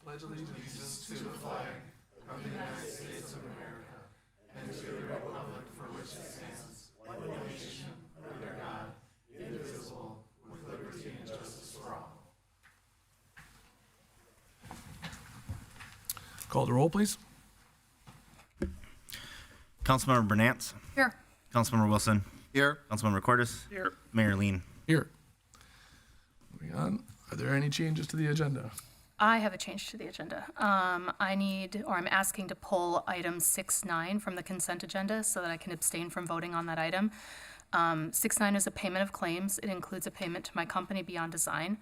pledge allegiance to the flag of the United States of America and to the republic for which it stands, one nation, under God, indivisible, with liberty and justice for all. Call the roll, please. Councilmember Bernance. Here. Councilmember Wilson. Here. Councilmember Cordes. Here. Mayor Lean. Here. Moving on. Are there any changes to the agenda? I have a change to the agenda. I'm asking to pull item 6.9 from the consent agenda so that I can abstain from voting on that item. 6.9 is a payment of claims. It includes a payment to my company Beyond Design.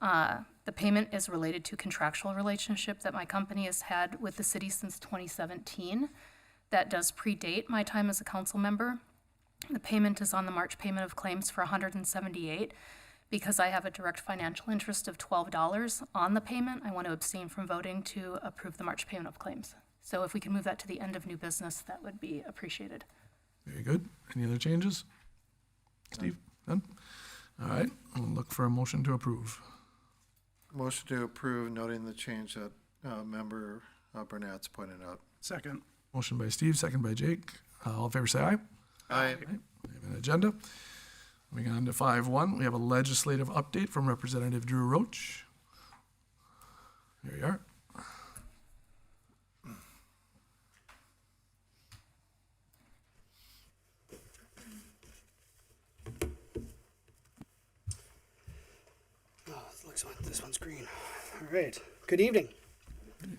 The payment is related to contractual relationship that my company has had with the city since 2017. That does predate my time as a council member. The payment is on the March payment of claims for $178. Because I have a direct financial interest of $12 on the payment, I want to abstain from voting to approve the March payment of claims. So if we can move that to the end of new business, that would be appreciated. Very good. Any other changes? Steve? None? All right. We'll look for a motion to approve. Motion to approve, noting the change that member Bernat's pointed out. Second. Motion by Steve, second by Jake. All in favor say aye. Aye. We have an agenda. Moving on to 5.1, we have a legislative update from Representative Drew Roach. Here you are. Oh, it looks like this one's green. All right. Good evening.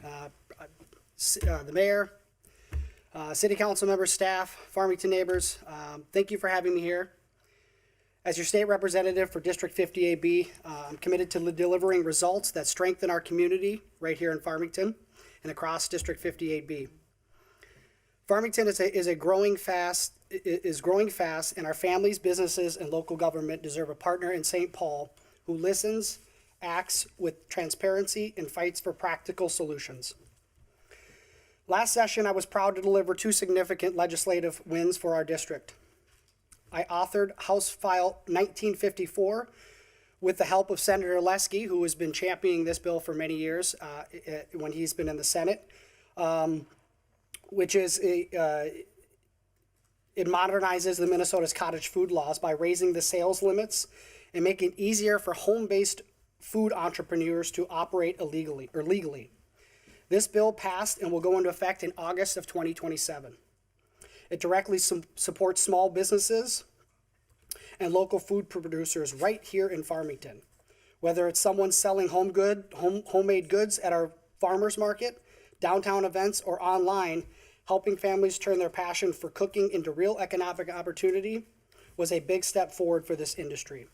The mayor, city council members, staff, Farmington neighbors, thank you for having me here. As your state representative for District 50AB, I'm committed to delivering results that strengthen our community right here in Farmington and across District 50AB. Farmington is growing fast, and our families, businesses, and local government deserve a partner in St. Paul who listens, acts with transparency, and fights for practical solutions. Last session, I was proud to deliver 2 significant legislative wins for our district. I authored House File 1954 with the help of Senator Lesky, who has been championing this bill for many years when he's been in the Senate, which is it modernizes the Minnesota's cottage food laws by raising the sales limits and making it easier for home-based food entrepreneurs to operate legally. This bill passed and will go into effect in August of 2027. It directly supports small businesses and local food producers right here in Farmington. Whether it's someone selling homemade goods at our farmers market, downtown events, or online, helping families turn their passion for cooking into real economic opportunity was a big step forward for this industry.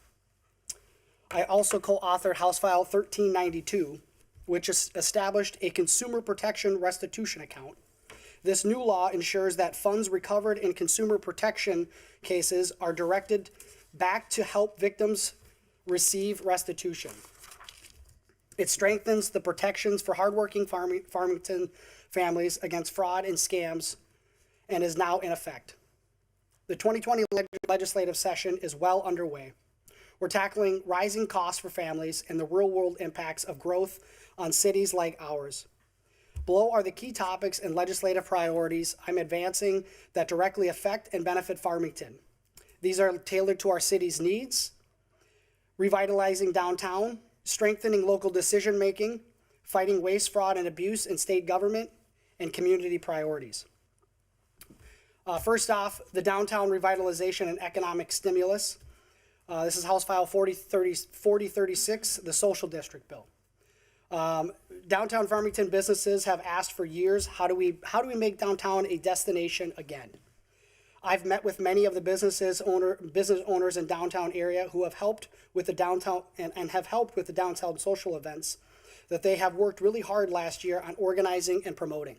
I also co-authored House File 1392, which established a consumer protection restitution account. This new law ensures that funds recovered in consumer protection cases are directed back to help victims receive restitution. It strengthens the protections for hardworking Farmington families against fraud and scams and is now in effect. The 2020 legislative session is well underway. We're tackling rising costs for families and the real-world impacts of growth on cities like ours. Below are the key topics and legislative priorities I'm advancing that directly affect and benefit Farmington. These are tailored to our city's needs: revitalizing downtown, strengthening local decision-making, fighting waste, fraud, and abuse in state government, and community priorities. First off, the downtown revitalization and economic stimulus. This is House File 4036, the Social District Bill. Downtown Farmington businesses have asked for years, how do we make downtown a destination again? I've met with many of the business owners in downtown area who have helped with the downtown and have helped with the downtown social events that they have worked really hard last year on organizing and promoting.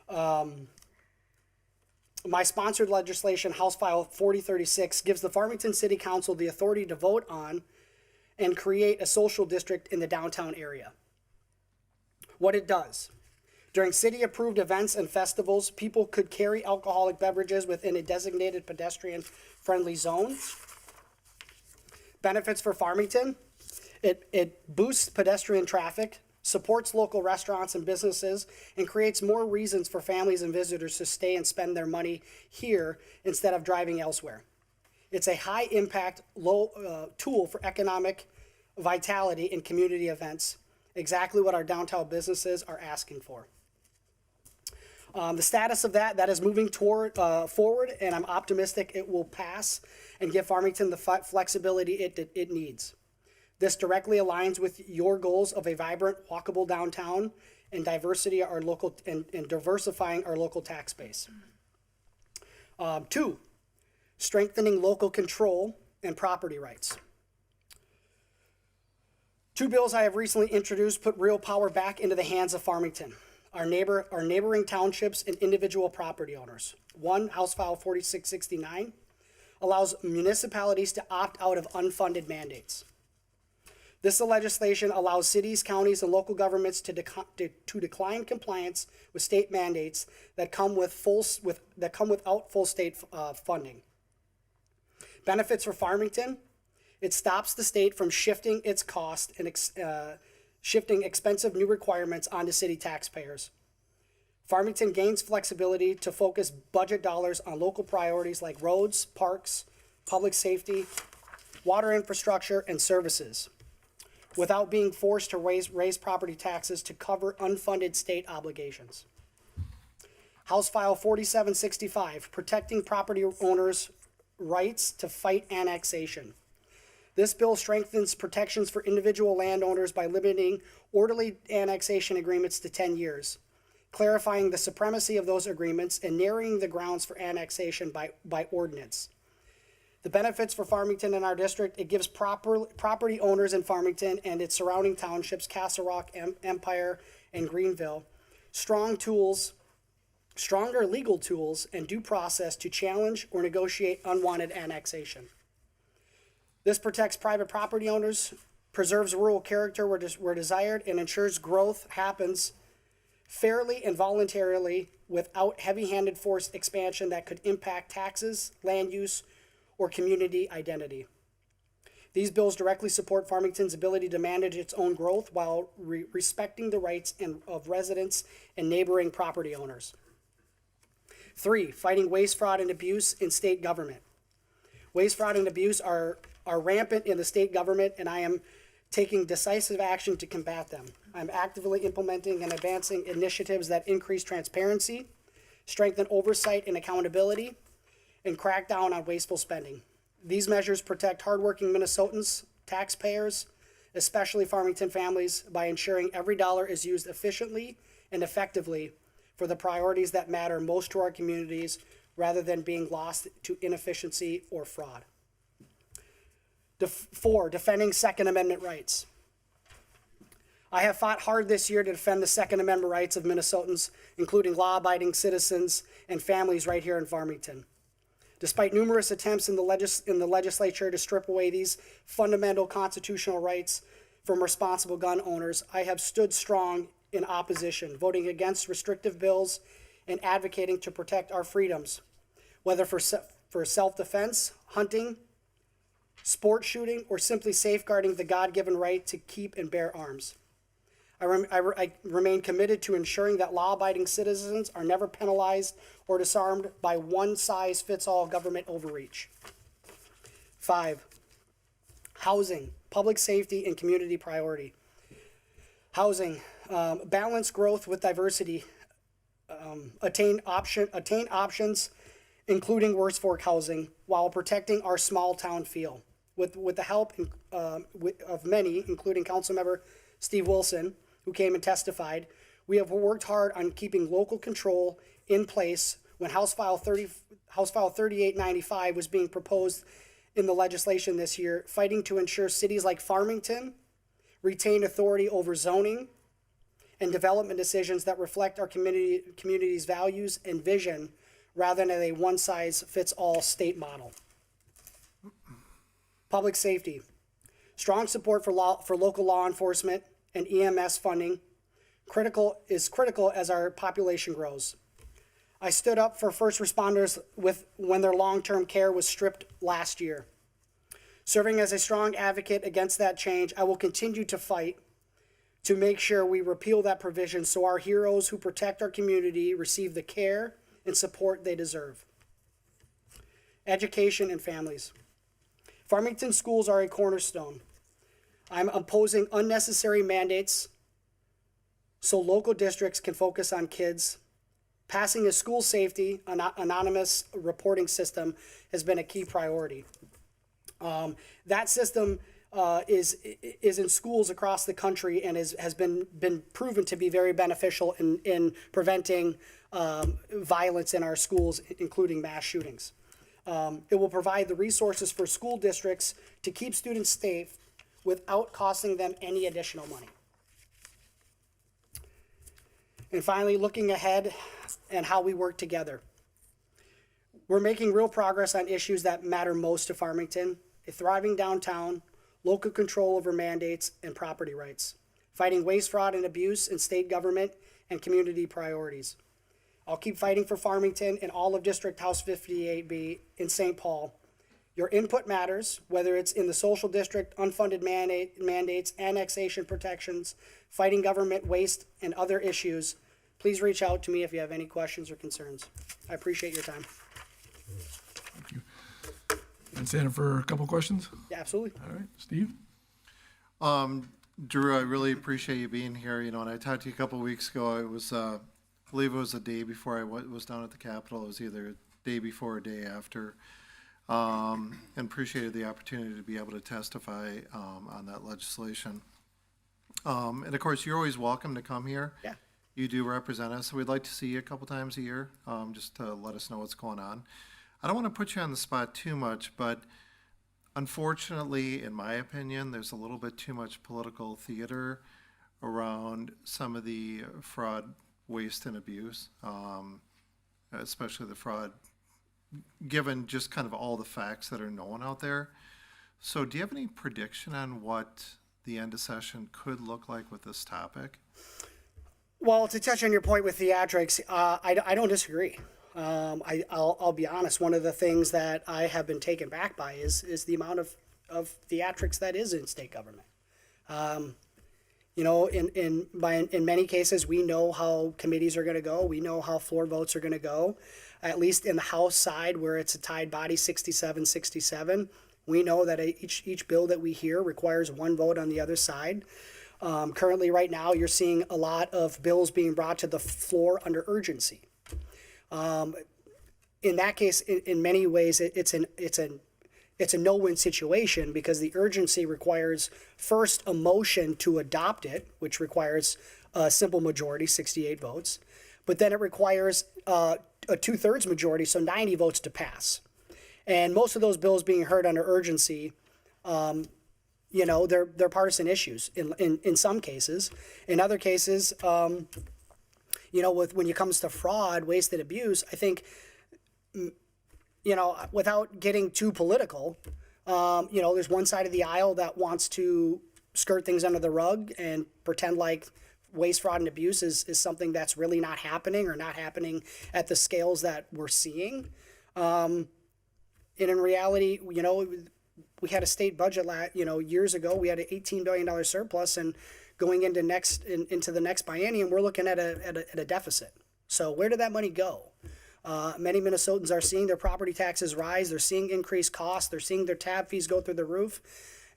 My sponsored legislation, House File 4036, gives the Farmington City Council the authority to vote on and create a social district in the downtown area. What it does: during city-approved events and festivals, people could carry alcoholic beverages within a designated pedestrian-friendly zone. Benefits for Farmington: It boosts pedestrian traffic, supports local restaurants and businesses, and creates more reasons for families and visitors to stay and spend their money here instead of driving elsewhere. It's a high-impact tool for economic vitality and community events, exactly what our downtown businesses are asking for. The status of that is moving forward, and I'm optimistic it will pass and give Farmington the flexibility it needs. This directly aligns with your goals of a vibrant, walkable downtown and diversifying our local tax base. 2, strengthening local control and property rights. 2 bills I have recently introduced put real power back into the hands of Farmington, our neighboring townships and individual property owners. 1, House File 4669, allows municipalities to opt out of unfunded mandates. This legislation allows cities, counties, and local governments to decline compliance with state mandates that come without full state funding. Benefits for Farmington: it stops the state from shifting its cost and shifting expensive new requirements onto city taxpayers. Farmington gains flexibility to focus budget dollars on local priorities like roads, parks, public safety, water infrastructure, and services, without being forced to raise property taxes to cover unfunded state obligations. House File 4765, protecting property owners' rights to fight annexation. This bill strengthens protections for individual landowners by limiting orderly annexation agreements to 10 years, clarifying the supremacy of those agreements and narrowing the grounds for annexation by ordinance. The benefits for Farmington and our district: it gives property owners in Farmington and its surrounding townships, Castle Rock, Empire, and Greenville, stronger legal tools and due process to challenge or negotiate unwanted annexation. This protects private property owners, preserves rural character where desired, and ensures growth happens fairly and voluntarily without heavy-handed forced expansion that could impact taxes, land use, or community identity. These bills directly support Farmington's ability to manage its own growth while respecting the rights of residents and neighboring property owners. 3, fighting waste, fraud, and abuse in state government. Waste, fraud, and abuse are rampant in the state government, and I am taking decisive action to combat them. I'm actively implementing and advancing initiatives that increase transparency, strengthen oversight and accountability, and crack down on wasteful spending. These measures protect hardworking Minnesotans, taxpayers, especially Farmington families, by ensuring every dollar is used efficiently and effectively for the priorities that matter most to our communities, rather than being lost to inefficiency or fraud. 4, defending Second Amendment rights. I have fought hard this year to defend the Second Amendment rights of Minnesotans, including law-abiding citizens and families right here in Farmington. Despite numerous attempts in the legislature to strip away these fundamental constitutional rights from responsible gun owners, I have stood strong in opposition, voting against restrictive bills and advocating to protect our freedoms, whether for self-defense, hunting, sport shooting, or simply safeguarding the God-given right to keep and bear arms. I remain committed to ensuring that law-abiding citizens are never penalized or disarmed by one-size-fits-all government overreach. 5, housing, public safety, and community priority. Housing, balance growth with diversity, attain options, including Worst Fork housing, while protecting our small town feel. With the help of many, including Councilmember Steve Wilson, who came and testified, we have worked hard on keeping local control in place when House File 3895 was being proposed in the legislation this year, fighting to ensure cities like Farmington retain authority over zoning and development decisions that reflect our community's values and vision, rather than a one-size-fits-all state model. Public safety. Strong support for local law enforcement and EMS funding is critical as our population grows. I stood up for first responders when their long-term care was stripped last year. Serving as a strong advocate against that change, I will continue to fight to make sure we repeal that provision so our heroes who protect our community receive the care and support they deserve. Education and families. Farmington schools are a cornerstone. I'm opposing unnecessary mandates so local districts can focus on kids. Passing a school safety anonymous reporting system has been a key priority. That system is in schools across the country and has been proven to be very beneficial in preventing violence in our schools, including mass shootings. It will provide the resources for school districts to keep students safe without costing them any additional money. And finally, looking ahead and how we work together. We're making real progress on issues that matter most to Farmington: a thriving downtown, local control over mandates and property rights, fighting waste, fraud, and abuse in state government, and community priorities. I'll keep fighting for Farmington and all of District House 58B in St. Paul. Your input matters, whether it's in the social district, unfunded mandates, annexation protections, fighting government waste, and other issues. Please reach out to me if you have any questions or concerns. I appreciate your time. Thank you. And Santa for a couple questions? Yeah, absolutely. All right, Steve? Drew, I really appreciate you being here. You know, and I talked to you a couple of weeks ago. It was, I believe it was the day before I was down at the Capitol. It was either a day before or day after. And appreciated the opportunity to be able to testify on that legislation. And of course, you're always welcome to come here. Yeah. You do represent us. We'd like to see you a couple times a year, just to let us know what's going on. I don't want to put you on the spot too much, but unfortunately, in my opinion, there's a little bit too much political theater around some of the fraud, waste, and abuse, especially the fraud, given just kind of all the facts that are known out there. So do you have any prediction on what the end of session could look like with this topic? Well, to touch on your point with theatrics, I don't disagree. I'll be honest. One of the things that I have been taken back by is the amount of theatrics that is in state government. You know, in many cases, we know how committees are going to go. We know how floor votes are going to go. At least in the House side, where it's a tied body, 67-67, we know that each bill that we hear requires one vote on the other side. Currently, right now, you're seeing a lot of bills being brought to the floor under urgency. In that case, in many ways, it's a no-win situation, because the urgency requires first a motion to adopt it, which requires a simple majority, 68 votes, but then it requires a 2/3 majority, so 90 votes to pass. And most of those bills being heard under urgency, you know, they're partisan issues in some cases. In other cases, you know, when it comes to fraud, waste, and abuse, I think, you know, without getting too political, you know, there's one side of the aisle that wants to skirt things under the rug and pretend like waste, fraud, and abuse is something that's really not happening, or not happening at the scales that we're seeing. And in reality, you know, we had a state budget years ago. We had an $18 billion surplus, and going into the next biennium, we're looking at a deficit. So where did that money go? Many Minnesotans are seeing their property taxes rise. They're seeing increased costs. They're seeing their tab fees go through the roof.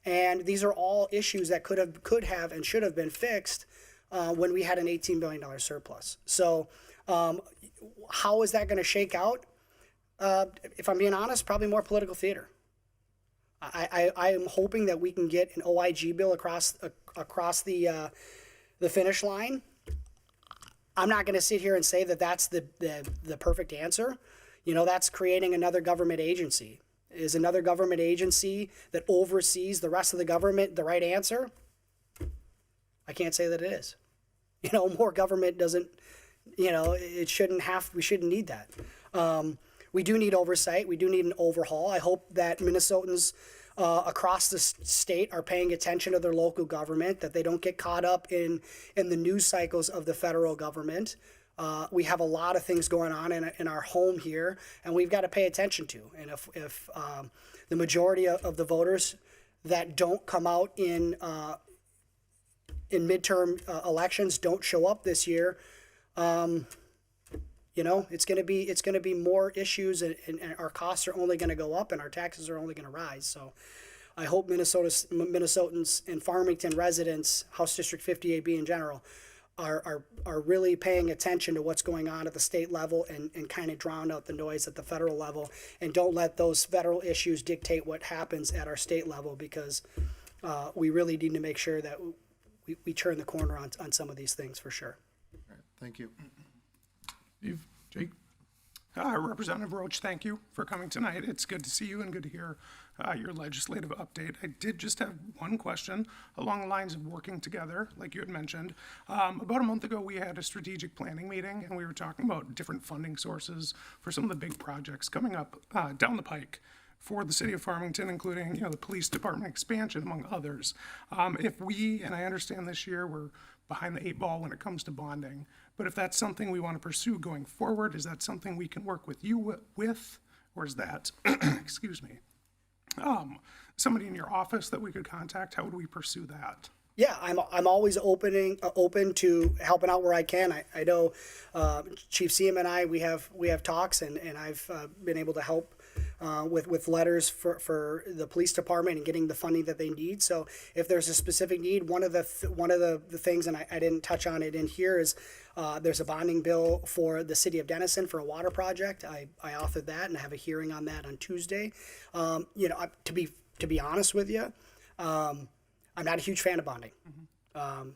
And these are all issues that could have and should have been fixed when we had an $18 billion surplus. So how is that going to shake out? If I'm being honest, probably more political theater. I am hoping that we can get an OIG bill across the finish line. I'm not going to sit here and say that that's the perfect answer. You know, that's creating another government agency. Is another government agency that oversees the rest of the government the right answer? I can't say that it is. You know, more government doesn't, you know, we shouldn't need that. We do need oversight. We do need an overhaul. I hope that Minnesotans across the state are paying attention to their local government, that they don't get caught up in the news cycles of the federal government. We have a lot of things going on in our home here, and we've got to pay attention to. And if the majority of the voters that don't come out in midterm elections don't show up this year, you know, it's going to be more issues, and our costs are only going to go up, and our taxes are only going to rise. So I hope Minnesotans and Farmington residents, House District 58B in general, are really paying attention to what's going on at the state level and kind of drown out the noise at the federal level, and don't let those federal issues dictate what happens at our state level, because we really need to make sure that we turn the corner on some of these things for sure. All right, thank you. Steve, Jake? Representative Roach, thank you for coming tonight. It's good to see you and good to hear your legislative update. I did just have one question along the lines of working together, like you had mentioned. About a month ago, we had a strategic planning meeting, and we were talking about different funding sources for some of the big projects coming up down the pike for the city of Farmington, including, you know, the police department expansion, among others. If we, and I understand this year we're behind the 8 ball when it comes to bonding, but if that's something we want to pursue going forward, is that something we can work with you with, or is that, excuse me, somebody in your office that we could contact? How would we pursue that? Yeah, I'm always open to helping out where I can. I know Chief Seam and I, we have talks, and I've been able to help with letters for the police department and getting the funding that they need. So if there's a specific need, one of the things, and I didn't touch on it in here, is there's a bonding bill for the city of Denison for a water project. I authored that, and I have a hearing on that on Tuesday. You know, to be honest with you, I'm not a huge fan of bonding. I'm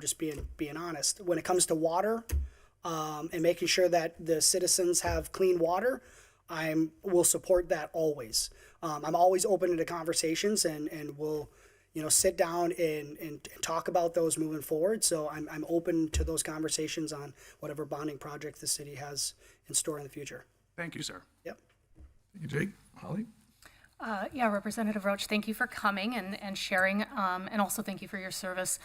just being honest. When it comes to water and making sure that the citizens have clean water, will support that always. I'm always open to conversations, and we'll, you know, sit down and talk about those moving forward. So I'm open to those conversations on whatever bonding project the city has in store in the future. Thank you, sir. Yep. Thank you, Jake. Holly? Yeah, Representative Roach, thank you for coming and sharing, and also thank you for your service.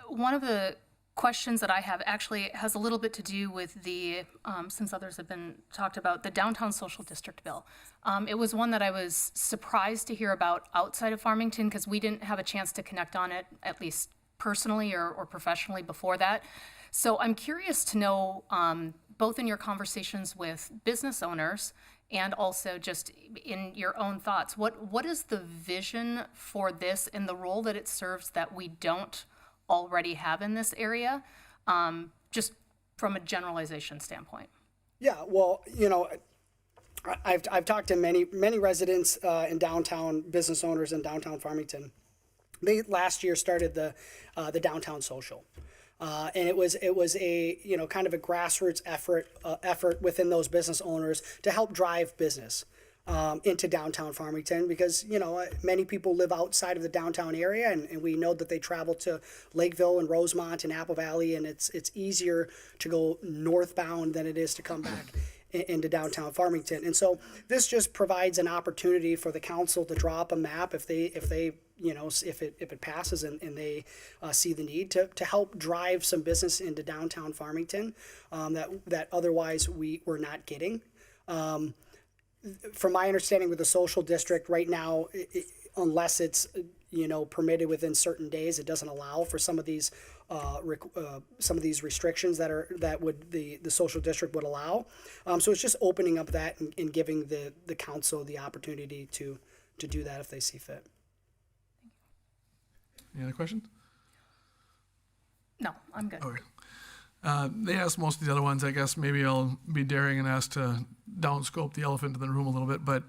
One of the questions that I have actually has a little bit to do with the, since others have been talked about, the Downtown Social District Bill. It was one that I was surprised to hear about outside of Farmington, because we didn't have a chance to connect on it, at least personally or professionally before that. So I'm curious to know, both in your conversations with business owners and also just in your own thoughts, what is the vision for this and the role that it serves that we don't already have in this area, just from a generalization standpoint? Yeah, well, you know, I've talked to many residents in downtown, business owners in downtown Farmington. They last year started the downtown social. And it was a, you know, kind of a grassroots effort within those business owners to help drive business into downtown Farmington, because, you know, many people live outside of the downtown area, and we know that they travel to Lakeville and Rosemont and Apple Valley, and it's easier to go northbound than it is to come back into downtown Farmington. And so this just provides an opportunity for the council to draw up a map if they you know, if it passes and they see the need to help drive some business into downtown Farmington that otherwise we're not getting. From my understanding with the social district right now, unless it's, you know, permitted within certain days, it doesn't allow for some of these restrictions that would the social district would allow. So it's just opening up that and giving the council the opportunity to do that if they see fit. Any other questions? No, I'm good. Okay. They asked most of the other ones. I guess maybe I'll be daring and ask to downscope the elephant in the room a little bit. But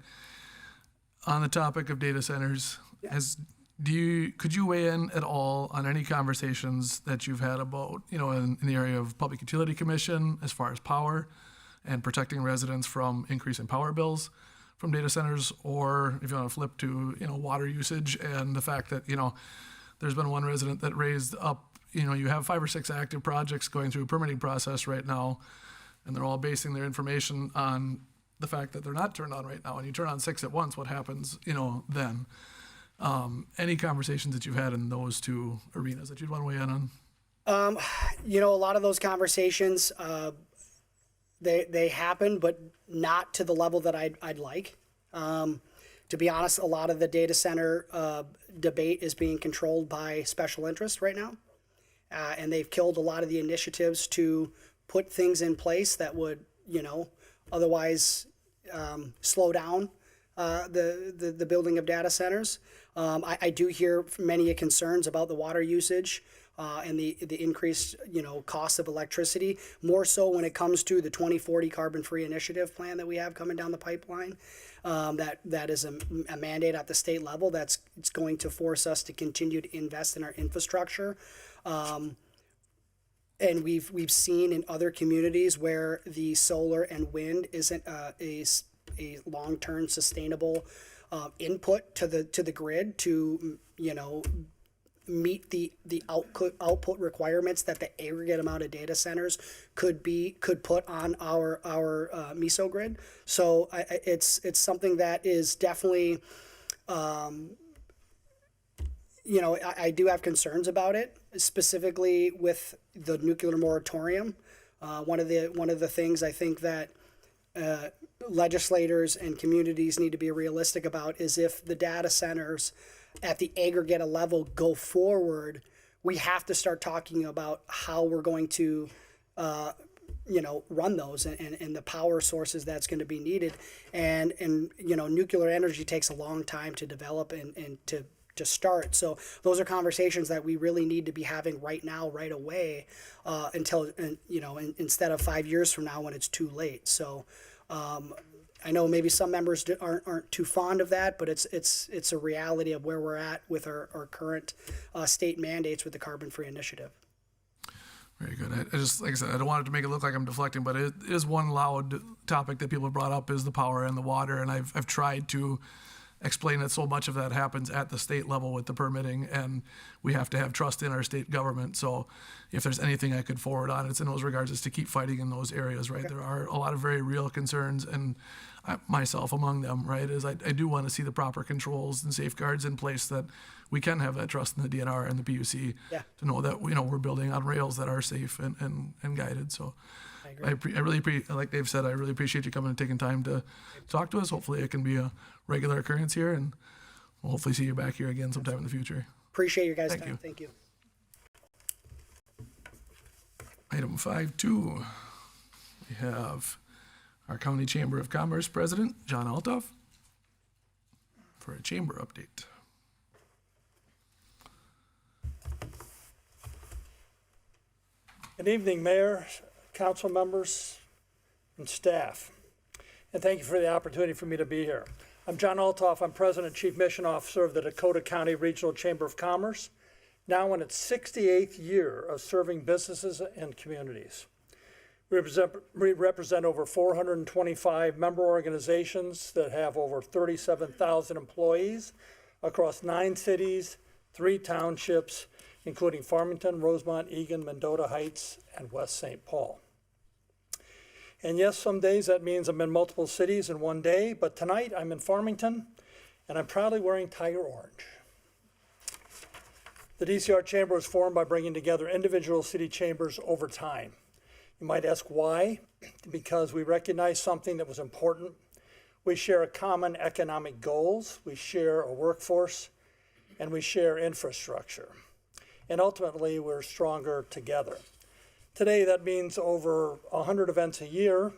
on the topic of data centers, could you weigh in at all on any conversations that you've had about, you know, in the area of Public Utility Commission as far as power and protecting residents from increasing power bills from data centers, or if you want to flip to, you know, water usage and the fact that, you know, there's been one resident that raised up, you know, you have 5 or 6 active projects going through a permitting process right now, and they're all basing their information on the fact that they're not turned on right now. And you turn on 6 at once, what happens, you know, then? Any conversations that you've had in those two arenas that you'd want to weigh in on? You know, a lot of those conversations, they happen, but not to the level that I'd like. To be honest, a lot of the data center debate is being controlled by special interests right now. And they've killed a lot of the initiatives to put things in place that would, otherwise slow down the building of data centers. I do hear many concerns about the water usage and the increased, cost of electricity, more so when it comes to the 2040 carbon-free initiative plan that we have coming down the pipeline. That is a mandate at the state level it's going to force us to continue to invest in our infrastructure. And we've seen in other communities where the solar and wind isn't a long-term sustainable input to the grid to meet the output requirements that the aggregate amount of data centers could put on our meso grid. So it's something that is definitely I do have concerns about it, specifically with the nuclear moratorium. One of the things I think that legislators and communities need to be realistic about is if the data centers at the aggregate level go forward, we have to start talking about how we're going to run those and the power sources that's going to be needed. And nuclear energy takes a long time to develop and to start. So those are conversations that we really need to be having right now, right away, until instead of 5 years from now when it's too late. So I know maybe some members aren't too fond of that, but it's a reality of where we're at with our current state mandates with the carbon-free initiative. Very good. I just, like I said, I don't want it to make it look like I'm deflecting, but it is one loud topic that people have brought up is the power and the water, and I've tried to explain that so much of that happens at the state level with the permitting, and we have to have trust in our state government. So if there's anything I could forward on, it's in those regards, is to keep fighting in those areas, right? Okay. There are a lot of very real concerns, and myself among them, right, is I do want to see the proper controls and safeguards in place that we can have that trust in the DNR and the PUC to know that, we're building on rails that are safe and guided. So I really like Dave said, I really appreciate you coming and taking time to talk to us. Hopefully it can be a regular occurrence here, and we'll hopefully see you back here again sometime in the future. Appreciate your guys' time. Thank you. Item 5.2, we have our County Chamber of Commerce President, John ALTHOFF, for a chamber update. Good evening, Mayor, council members, and staff. And thank you for the opportunity for me to be here. I'm John ALTHOFF. I'm President and Chief Mission Officer of the Dakota County Regional Chamber of Commerce, now in its 68th year of serving businesses and communities. We represent over 425 member organizations that have over 37,000 employees across 9 cities, 3 townships, including Farmington, Rosemont, Eagan, Mendota Heights, and West St. Paul. And yes, some days that means I'm in multiple cities in one day, but tonight I'm in Farmington, and I'm proudly wearing Tiger Orange. The DCR Chamber was formed by bringing together individual city chambers over time. You might ask why? Because we recognize something that was important. We share a common economic goals, we share a workforce, and we share infrastructure. And ultimately, we're stronger together. Today, that means over 100 events a year,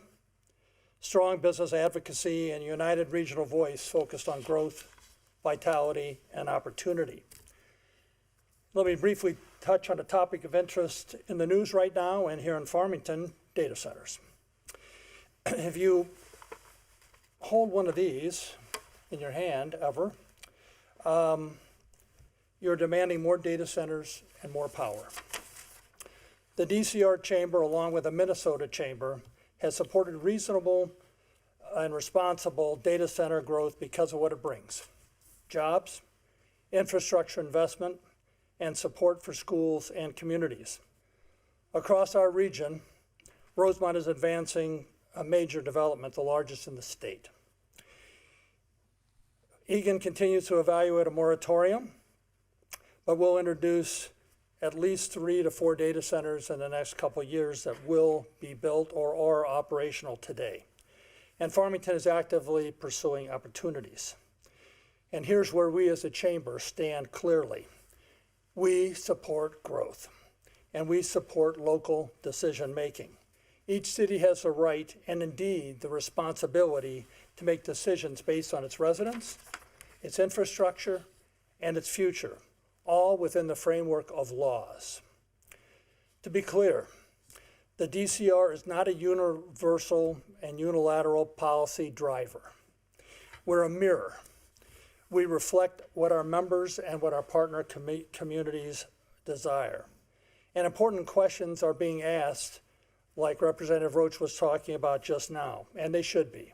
strong business advocacy, and united regional voice focused on growth, vitality, and opportunity. Let me briefly touch on a topic of interest in the news right now and here in Farmington, data centers. If you hold one of these in your hand ever, you're demanding more data centers and more power. The DCR Chamber, along with the Minnesota Chamber, has supported reasonable and responsible data center growth because of what it brings: jobs, infrastructure investment, and support for schools and communities. Across our region, Rosemont is advancing a major development, the largest in the state. Eagan continues to evaluate a moratorium, but we'll introduce at least 3 to 4 data centers in the next couple of years that will be built or are operational today. And Farmington is actively pursuing opportunities. And here's where we as a chamber stand clearly. We support growth, and we support local decision-making. Each city has the right and indeed the responsibility to make decisions based on its residents, its infrastructure, and its future, all within the framework of laws. To be clear, the DCR is not a universal and unilateral policy driver. We're a mirror. We reflect what our members and what our partner communities desire. And important questions are being asked, like Representative Roach was talking about just now, and they should be.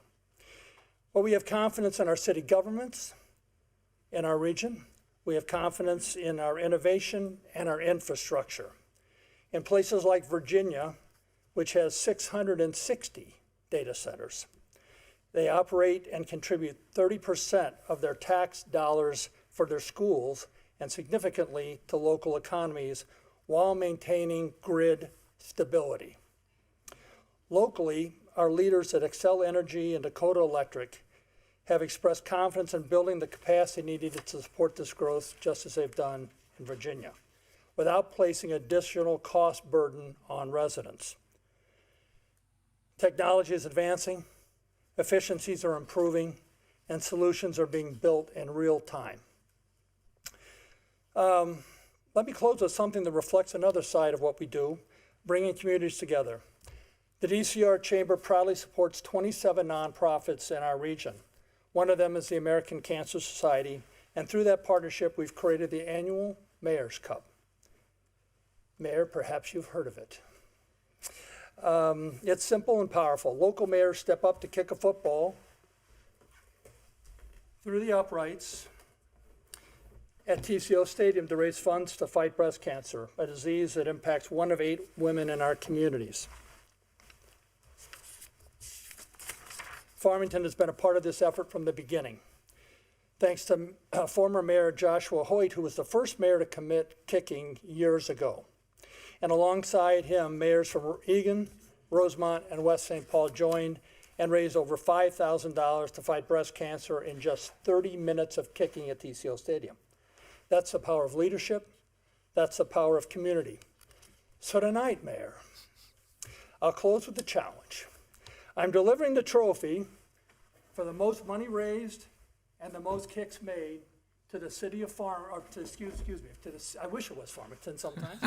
Well, we have confidence in our city governments, in our region. We have confidence in our innovation and our infrastructure. In places like Virginia, which has 660 data centers, they operate and contribute 30% of their tax dollars for their schools and significantly to local economies while maintaining grid stability. Locally, our leaders at Xcel Energy and Dakota Electric have expressed confidence in building the capacity needed to support this growth, just as they've done in Virginia, without placing additional cost burden on residents. Technology is advancing, efficiencies are improving, and solutions are being built in real time. Let me close with something that reflects another side of what we do, bringing communities together. The DCR Chamber proudly supports 27 nonprofits in our region. One of them is the American Cancer Society, and through that partnership, we've created the annual Mayor's Cup. Mayor, perhaps you've heard of it. It's simple and powerful. Local mayors step up to kick a football through the uprights at TCO Stadium to raise funds to fight breast cancer, a disease that impacts 1 of 8 women in our communities. Farmington has been a part of this effort from the beginning. Thanks to former Mayor Joshua Hoyt, who was the first mayor to commit kicking years ago. And alongside him, mayors from Eagan, Rosemont, and West St. Paul joined and raised over $5,000 to fight breast cancer in just 30 minutes of kicking at TCO Stadium. That's the power of leadership. That's the power of community. So tonight, Mayor, I'll close with a challenge. I'm delivering the trophy for the most money raised and the most kicks made to the city of I wish it was Farmington sometimes,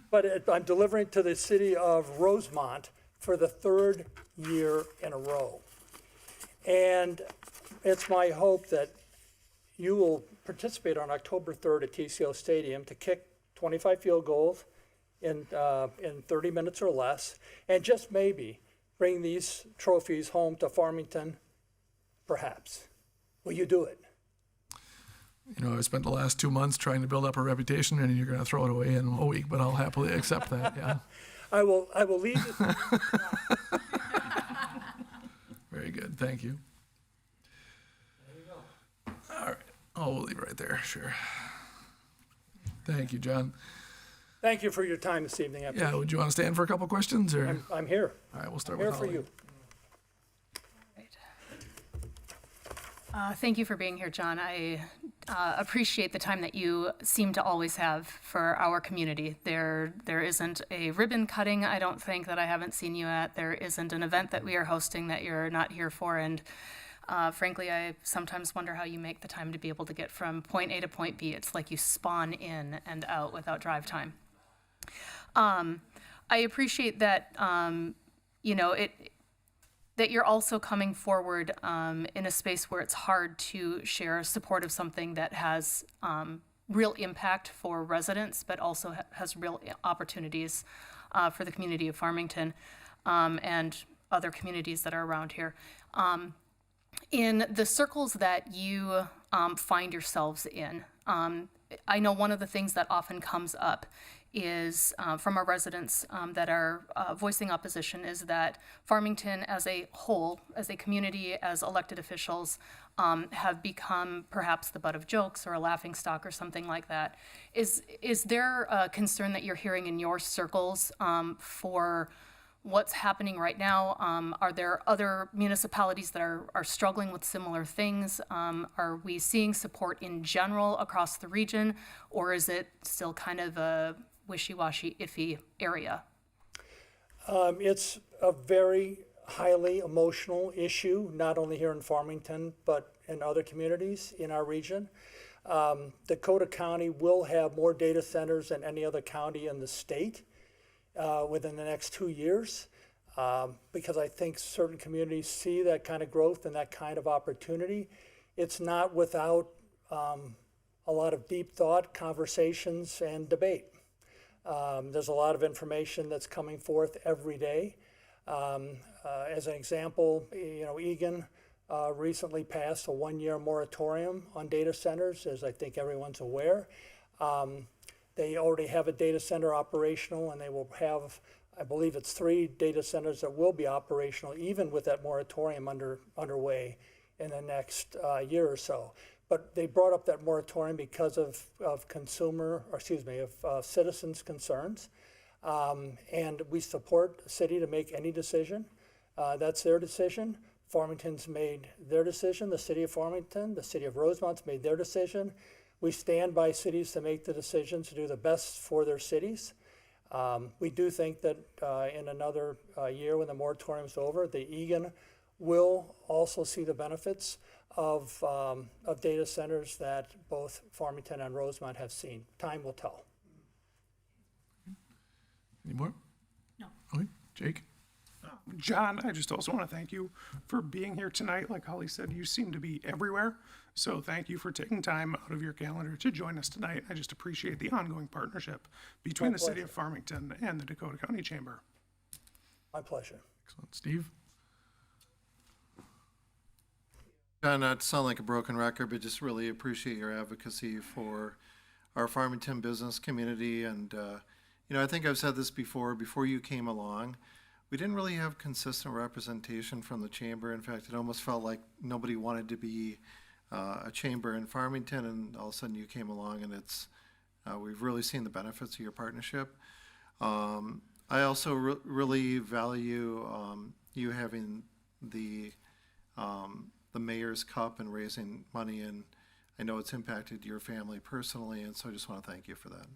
but I'm delivering to the city of Rosemont for the 3rd year in a row. And it's my hope that you will participate on October 3rd at TCO Stadium to kick 25 field goals in 30 minutes or less, and just maybe bring these trophies home to Farmington, perhaps. Will you do it? You know, I spent the last 2 months trying to build up a reputation, and you're going to throw it away in a week, but I'll happily accept that, yeah. I will leave it. Very good, thank you. There you go. All right, we'll leave it right there, sure. Thank you, John. Thank you for your time this evening. Yeah, would you want to stand for a couple questions, or? I'm here. All right, we'll start I'm with here for Holly. you. Thank you for being here, John. I appreciate the time that you seem to always have for our community. There isn't a ribbon cutting, I don't think, that I haven't seen you at. There isn't an event that we are hosting that you're not here for. And frankly, I sometimes wonder how you make the time to be able to get from point A to point B. It's like you spawn in and out without drive time. I appreciate that, that you're also coming forward in a space where it's hard to share support of something that has real impact for residents, but also has real opportunities for the community of Farmington and other communities that are around here. In the circles that you find yourselves in, I know one of the things that often comes up is from our residents that are voicing opposition is that Farmington as a whole, as a community, as elected officials, have become perhaps the butt of jokes or a laughingstock or something like that. Is there a concern that you're hearing in your circles for what's happening right now. Are there other municipalities that are struggling with similar things? Are we seeing support in general across the region, or is it still kind of a wishy-washy, iffy area? It's a very highly emotional issue, not only here in Farmington, but in other communities in our region. Dakota County will have more data centers than any other county in the state within the next 2 years, because I think certain communities see that kind of growth and that kind of opportunity. It's not without a lot of deep thought, conversations, and debate. There's a lot of information that's coming forth every day. As an example, Egan recently passed a 1-year moratorium on data centers, as I think everyone's aware. They already have a data center operational, and they will have, I believe it's 3 data centers that will be operational, even with that moratorium underway in the next year or so. But they brought up that moratorium because of citizens' concerns. And we support the city to make any decision. That's their decision. Farmington's made their decision. The city of Farmington, the city of Rosemont's made their decision. We stand by cities to make the decisions to do the best for their cities. We do think that in another year, when the moratorium's over, the Egan will also see the benefits of data centers that both Farmington and Rosemont have seen. Time will tell. Any more? No. Okay, Jake? John, I just also want to thank you for being here tonight. Like Holly said, you seem to be everywhere. So thank you for taking time out of your calendar to join us tonight. I just appreciate the ongoing partnership between the city of Farmington and the Dakota County Chamber. My pleasure. Excellent. Steve? Not to sound like a broken record, but just really appreciate your advocacy for our Farmington business community. And, I think I've said this before you came along, we didn't really have consistent representation from the chamber. In fact, it almost felt like nobody wanted to be a chamber in Farmington, and all of a sudden you came along, and we've really seen the benefits of your partnership. I also really value you having the Mayor's Cup and raising money, and I know it's impacted your family personally, and so I just want to thank you for that.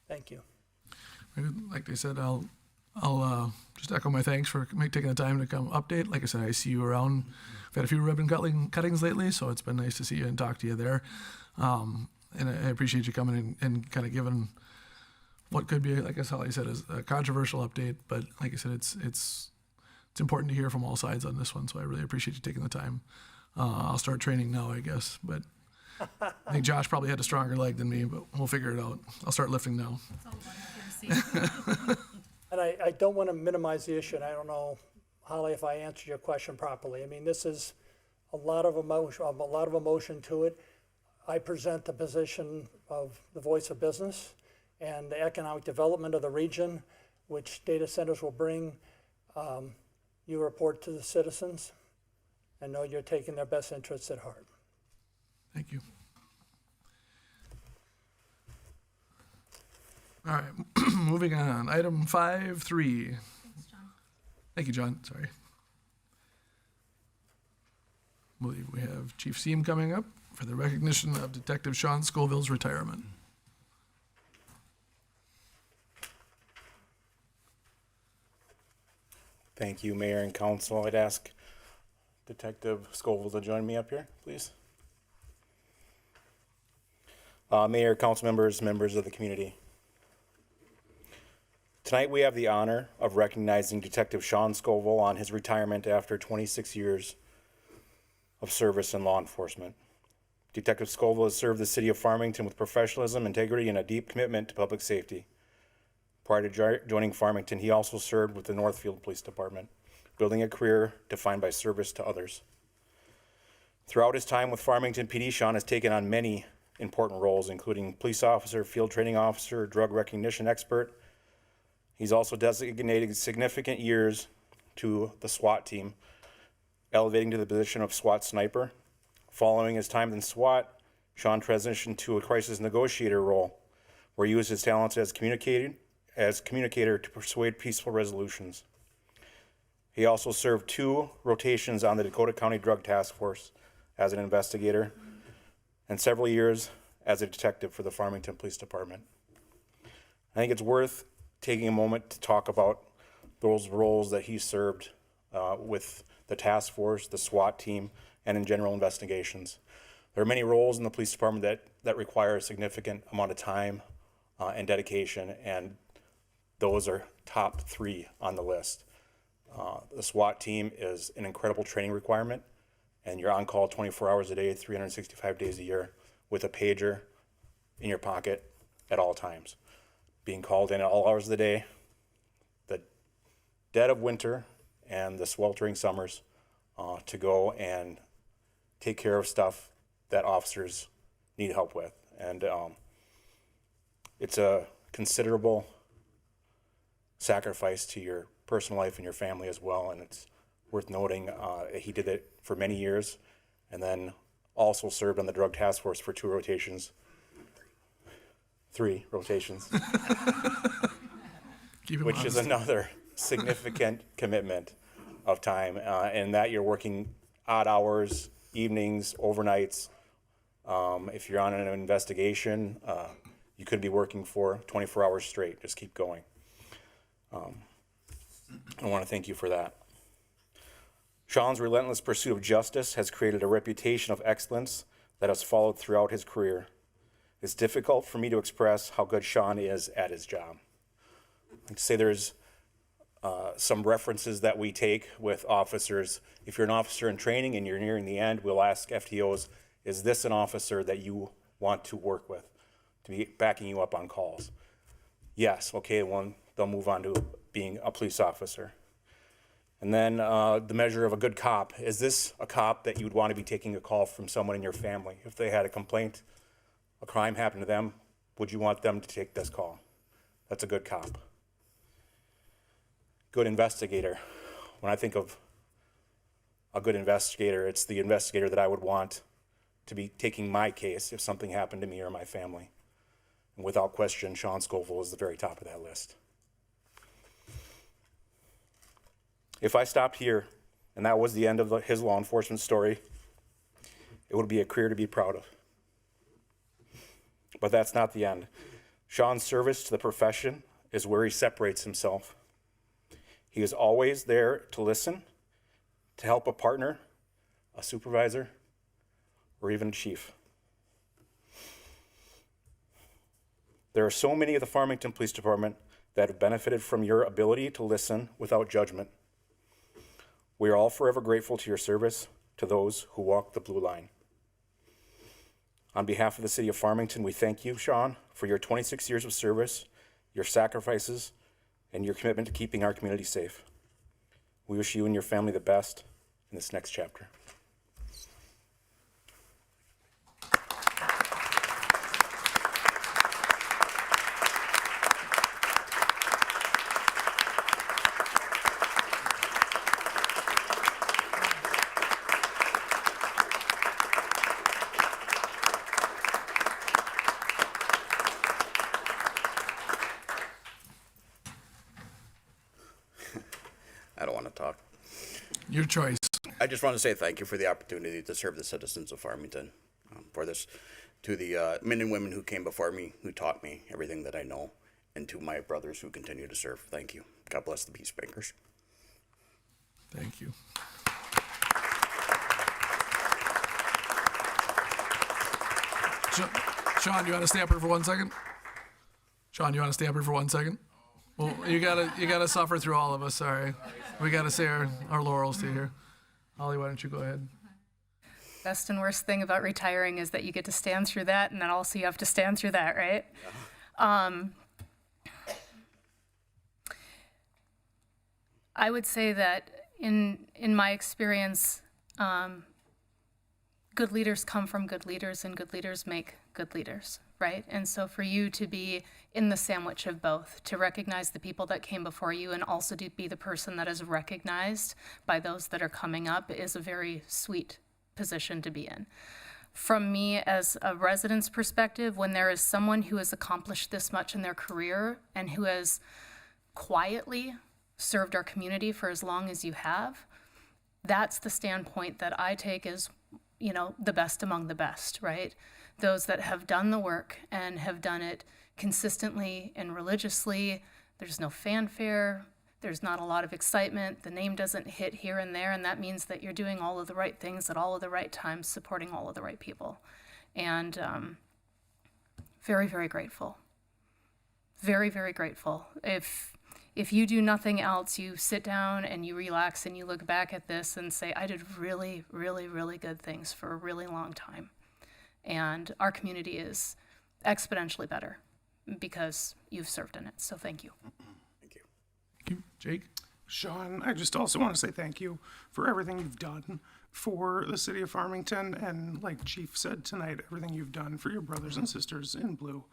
Thank you. Like they said, I'll just echo my thanks for taking the time to come update. Like I said, I see you around. I've had a few ribbon cuttings lately, so it's been nice to see you and talk to you there. And I appreciate you coming and kind of giving what could be, like as Holly said, is a controversial update. But like I said, it's important to hear from all sides on this one, so I really appreciate you taking the time. I'll start training now, I guess, but I think Josh probably had a stronger leg than me, but we'll figure it out. I'll start lifting now. And I don't want to minimize the issue, and I don't know, Holly, if I answered your question properly. I mean, this is a lot of emotion to it. I present the position of the voice of business and the economic development of the region, which data centers will bring. You report to the citizens and know you're taking their best interests at heart. Thank you. All right, moving on. Item 5.3. Thank you, John. Sorry. I believe we have Chief Seam coming up for the recognition of Detective Shawn Scoville's retirement. Thank you, Mayor and Council. I'd ask Detective Scoville to join me up here, please. Mayor, council members, members of the community. Tonight we have the honor of recognizing Detective Shawn Scoville on his retirement after 26 years of service in law enforcement. Detective Scoville has served the city of Farmington with professionalism, integrity, and a deep commitment to public safety. Prior to joining Farmington, he also served with the Northfield Police Department, building a career defined by service to others. Throughout his time with Farmington PD, Shawn has taken on many important roles, including police officer, field training officer, drug recognition expert. He's also designated significant years to the SWAT team, elevating to the position of SWAT sniper. Following his time in SWAT, Shawn transitioned to a crisis negotiator role, where he used his talents as as communicator to persuade peaceful resolutions. He also served 2 rotations on the Dakota County Drug Task Force as an investigator and several years as a detective for the Farmington Police Department. I think it's worth taking a moment to talk about those roles that he served with the task force, the SWAT team, and in general investigations. There are many roles in the police department that require a significant amount of time and dedication, and those are top 3 on the list. The SWAT team is an incredible training requirement, and you're on call 24 hours a day, 365 days a year, with a pager in your pocket at all times. Being called in at all hours of the day, the dead of winter and the sweltering summers, to go and take care of stuff that officers need help with. And it's a considerable sacrifice to your personal life and your family as well, and it's worth noting he did it for many years, and then also served on the drug task force for 3 rotations. Which is another significant commitment of time, and that you're working odd hours, evenings, overnights. If you're on an investigation, you could be working for 24 hours straight. Just keep going. I want to thank you for that. Shawn's relentless pursuit of justice has created a reputation of excellence that has followed throughout his career. It's difficult for me to express how good Shawn is at his job. I'd say there's some references that we take with officers. If you're an officer in training and you're nearing the end, we'll ask FTOs, is this an officer that you want to work with, to be backing you up on calls? Yes, okay, well, they'll move on to being a police officer. And then the measure of a good cop. Is this a cop that you would want to be taking a call from someone in your family? If they had a complaint, a crime happened to them, would you want them to take this call? That's a good cop. Good investigator. When I think of a good investigator, it's the investigator that I would want to be taking my case if something happened to me or my family. And without question, Shawn Scovill is the very top of that list. If I stopped here and that was the end of his law enforcement story, it would be a career to be proud of. But that's not the end. Shawn's service to the profession is where he separates himself. He is always there to listen, to help a partner, a supervisor, or even a chief. There are so many of the Farmington Police Department that have benefited from your ability to listen without judgment. We are all forever grateful to your service, to those who walk the blue line. On behalf of the city of Farmington, we thank you, Shawn, for your 26 years of service, your sacrifices, and your commitment to keeping our community safe. We wish you and your family the best in this next chapter. I don't want to talk. Your choice. I just want to say thank you for the opportunity to serve the citizens of Farmington, for this, to the men and women who came before me, who taught me everything that I know, and to my brothers who continue to serve. Thank you. God bless the peacemakers. Thank you. Shawn, you want to stay up here for 1 second? Shawn, you want to stay up here for 1 second? Well, you gotta suffer through all of us. Sorry, we gotta say our laurels to you here. Holly, why don't you go ahead? Best and worst thing about retiring is that you get to stand through that, and then also you have to stand through that, right? I would say that in my experience, good leaders come from good leaders, and good leaders make good leaders, right? And so for you to be in the sandwich of both, to recognize the people that came before you and also to be the person that is recognized by those that are coming up, is a very sweet position to be in. from me as a resident's perspective, when there is someone who has accomplished this much in their career and who has quietly served our community for as long as you have, that's the standpoint that I take as, you know, the best among the best, right? Those that have done the work and have done it consistently and religiously. There's no fanfare. There's not a lot of excitement. The name doesn't hit here and there, and that means that you're doing all of the right things at all of the right times, supporting all of the right people. And very, very grateful. Very, very grateful. If you do nothing else, you sit down and you relax and you look back at this and say, I did really, really, really good things for a really long time. And our community is exponentially better because you've served in it. So thank you. Thank you. Thank you. Jake? Sean, I just also want to say thank you for everything you've done for the city of Farmington, and like Chief said tonight, everything you've done for your brothers and sisters in blue.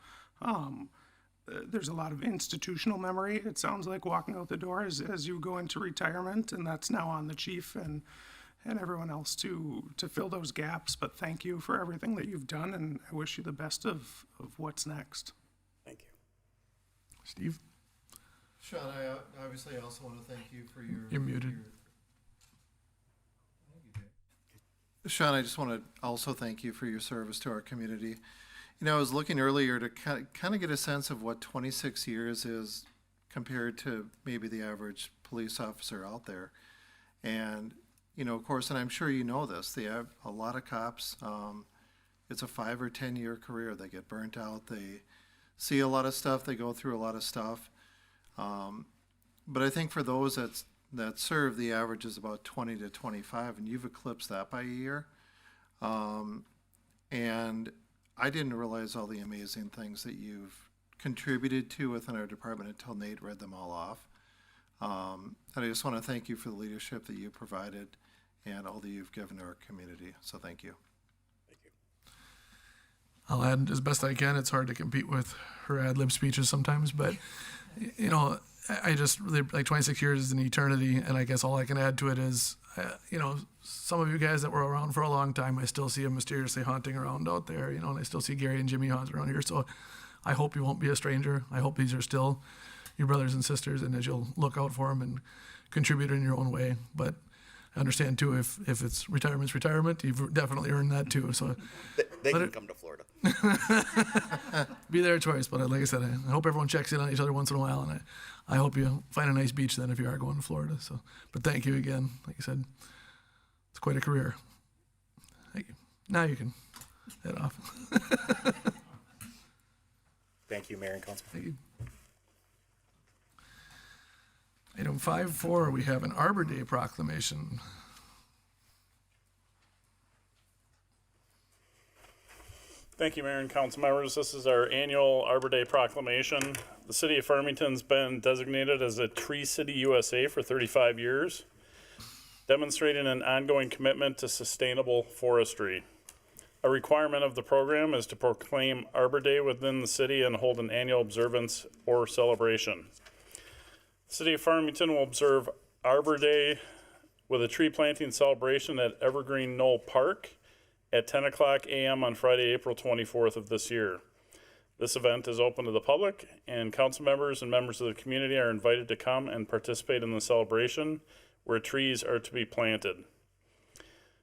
There's a lot of institutional memory, it sounds like, walking out the door as you go into retirement, and that's now on the chief and everyone else to fill those gaps. But thank you for everything that you've done, and I wish you the best of what's next. Thank you. Steve? Sean, I obviously also want to thank you for your... You're muted. Sean, I just want to also thank you for your service to our community. You know, I was looking earlier to kind of get a sense of what 26 years is compared to maybe the average police officer out there. And, you know, of course, and I'm sure you know this, they have a lot of cops. It's a 5 or 10 year career. They get burnt out. They see a lot of stuff. They go through a lot of stuff. But I think for those that serve, the average is about 20 to 25, and you've eclipsed that by a year. And I didn't realize all the amazing things that you've contributed to within our department until Nate read them all off. And I just want to thank you for the leadership that you provided and all that you've given to our community. So thank you. Thank you. I'll add as best I can. It's hard to compete with her ad-lib speeches sometimes, but, you know, I just really, like, 26 years is an eternity, and I guess all I can add to it is, you know, some of you guys that were around for a long time, I still see them mysteriously haunting around out there, you know, and I still see Gary and Jimmy haunting around here. So I hope you won't be a stranger. I hope these are still your brothers and sisters, and as you'll look out for them and contribute in your own way. But I understand too, if it's retirement's retirement, you've definitely earned that too. So They can come to Florida. be their choice. But like I said, I hope everyone checks in on each other once in a while, and I hope you find a nice beach then if you are going to Florida. So, but thank you again. Like I said, it's quite a career. Thank you. Now you can head off. Thank you, Mayor and Council. Thank you. Item 5.4, we have an Arbor Day proclamation. Thank you, Mayor and Council members. This is our annual Arbor Day proclamation. The city of Farmington's been designated as a Tree City USA for 35 years, demonstrating an ongoing commitment to sustainable forestry. A requirement of the program is to proclaim Arbor Day within the city and hold an annual observance or celebration. The city of Farmington will observe Arbor Day with a tree planting celebration at Evergreen Knoll Park at 10 o'clock a.m. on Friday, April 24th of this year. This event is open to the public, and council members and members of the community are invited to come and participate in the celebration where trees are to be planted.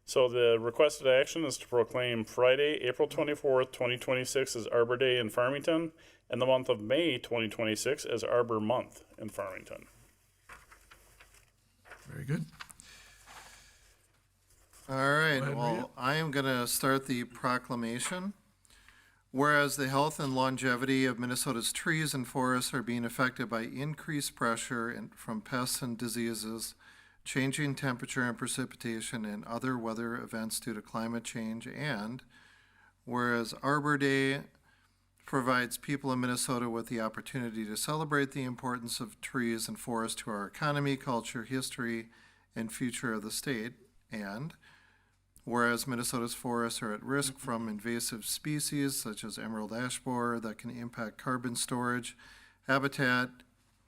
So the requested action is to proclaim Friday, April 24th, 2026 as Arbor Day in Farmington, and the month of May 2026 as Arbor Month in Farmington. Very good. All right, Go ahead, well, Maria. I am going to start the proclamation. Whereas the health and longevity of Minnesota's trees and forests are being affected by increased pressure from pests and diseases, changing temperature and precipitation, and other weather events due to climate change, and whereas Arbor Day provides people in Minnesota with the opportunity to celebrate the importance of trees and forests to our economy, culture, history, and future of the state, and whereas Minnesota's forests are at risk from invasive species such as emerald ash borer that can impact carbon storage, habitat,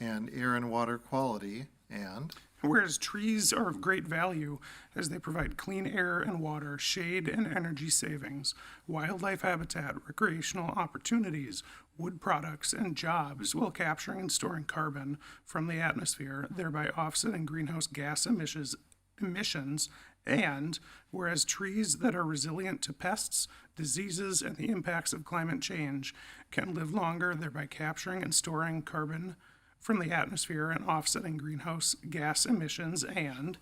and air and water quality, and Whereas trees are of great value as they provide clean air and water, shade and energy savings, wildlife habitat, recreational opportunities, wood products, and jobs while capturing and storing carbon from the atmosphere, thereby offsetting greenhouse gas emissions, and whereas trees that are resilient to pests, diseases, and the impacts of climate change can live longer, thereby capturing and storing carbon from the atmosphere and offsetting greenhouse gas emissions, and